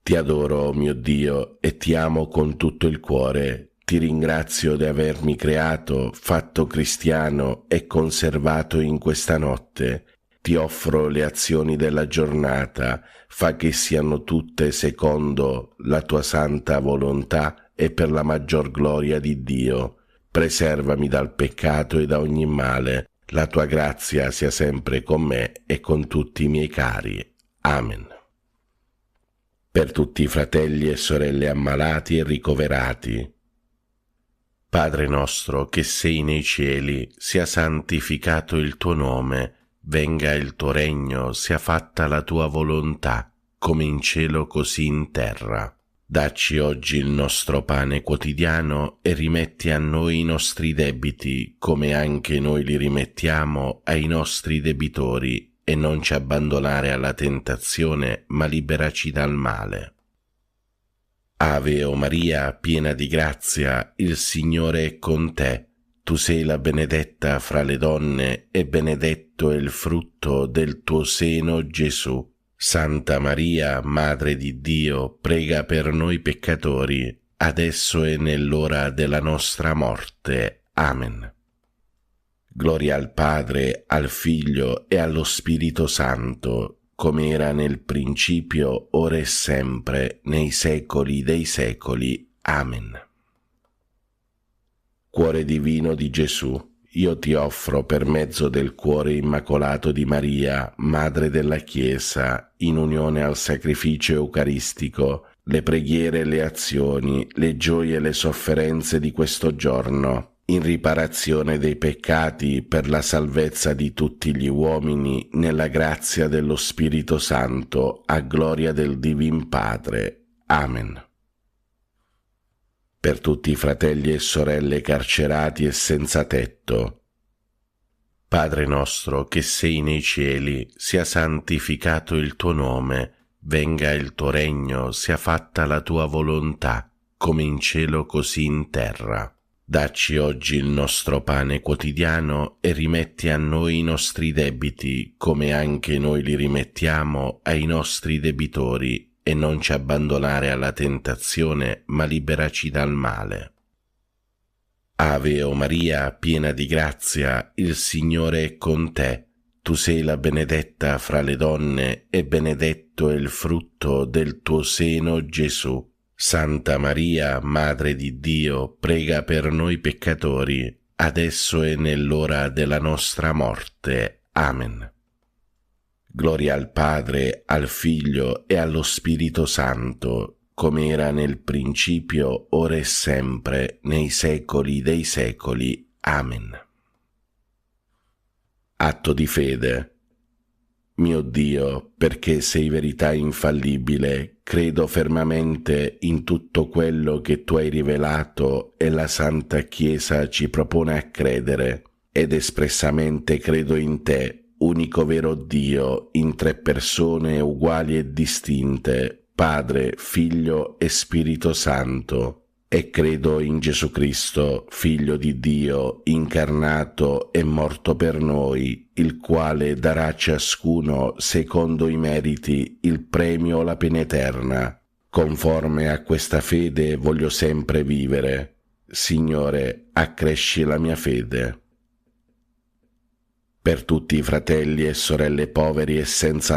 Ti adoro, mio Dio, e ti amo con tutto il cuore. Ti ringrazio di avermi creato, fatto cristiano e conservato in questa notte. Ti offro le azioni della giornata, fa che siano tutte secondo la tua santa volontà e per la maggior gloria di Dio. Preservami dal peccato e da ogni male. La tua grazia sia sempre con me e con tutti i miei cari. Amen. Per tutti i fratelli e sorelle ammalati e ricoverati. Padre nostro che sei nei cieli, sia santificato il tuo nome, venga il tuo regno, sia fatta la tua volontà, come in cielo così in terra. Dacci oggi il nostro pane quotidiano e rimetti a noi i nostri debiti, come anche noi li rimettiamo ai nostri debitori, e non ci abbandonare alla tentazione, ma liberaci dal male. Ave o Maria, piena di grazia, il Signore è con te. Tu sei la benedetta fra le donne, e benedetto è il frutto del tuo seno, Gesù. Santa Maria, Madre di Dio, prega per noi peccatori, adesso e nell'ora della nostra morte. Amen. Gloria al Padre, al Figlio e allo Spirito Santo, come era nel principio, ora e sempre, nei secoli dei secoli. Amen. Cuore divino di Gesù, io ti offro per mezzo del cuore immacolato di Maria, Madre della Chiesa, in unione al sacrificio eucaristico, le preghiere e le azioni, le gioie e le sofferenze di questo giorno, in riparazione dei peccati per la salvezza di tutti gli uomini, nella grazia dello Spirito Santo, a gloria del Divin Padre. Amen. Per tutti i fratelli e sorelle carcerati e senza tetto. Padre nostro che sei nei cieli, sia santificato il tuo nome, venga il tuo regno, sia fatta la tua volontà, come in cielo così in terra. Dacci oggi il nostro pane quotidiano e rimetti a noi i nostri debiti, come anche noi li rimettiamo ai nostri debitori, e non ci abbandonare alla tentazione, ma liberaci dal male. Ave o Maria, piena di grazia, il Signore è con te. Tu sei la benedetta fra le donne, e benedetto è il frutto del tuo seno, Gesù. Santa Maria, Madre di Dio, prega per noi peccatori, adesso e nell'ora della nostra morte. Amen. Gloria al Padre, al Figlio e allo Spirito Santo, come era nel principio, ora e sempre, nei secoli dei secoli. Amen. Atto di fede. Mio Dio, perché sei verità infallibile, credo fermamente in tutto quello che tu hai rivelato e la Santa Chiesa ci propone a credere, ed espressamente credo in te, unico vero Dio, in tre persone uguali e distinte, Padre, Figlio e Spirito Santo, e credo in Gesù Cristo, Figlio di Dio, incarnato e morto per noi, il quale darà a ciascuno, secondo i meriti, il premio o la pena eterna. Conforme a questa fede voglio sempre vivere. Signore, accresci la mia fede. Per tutti i fratelli e sorelle poveri e senza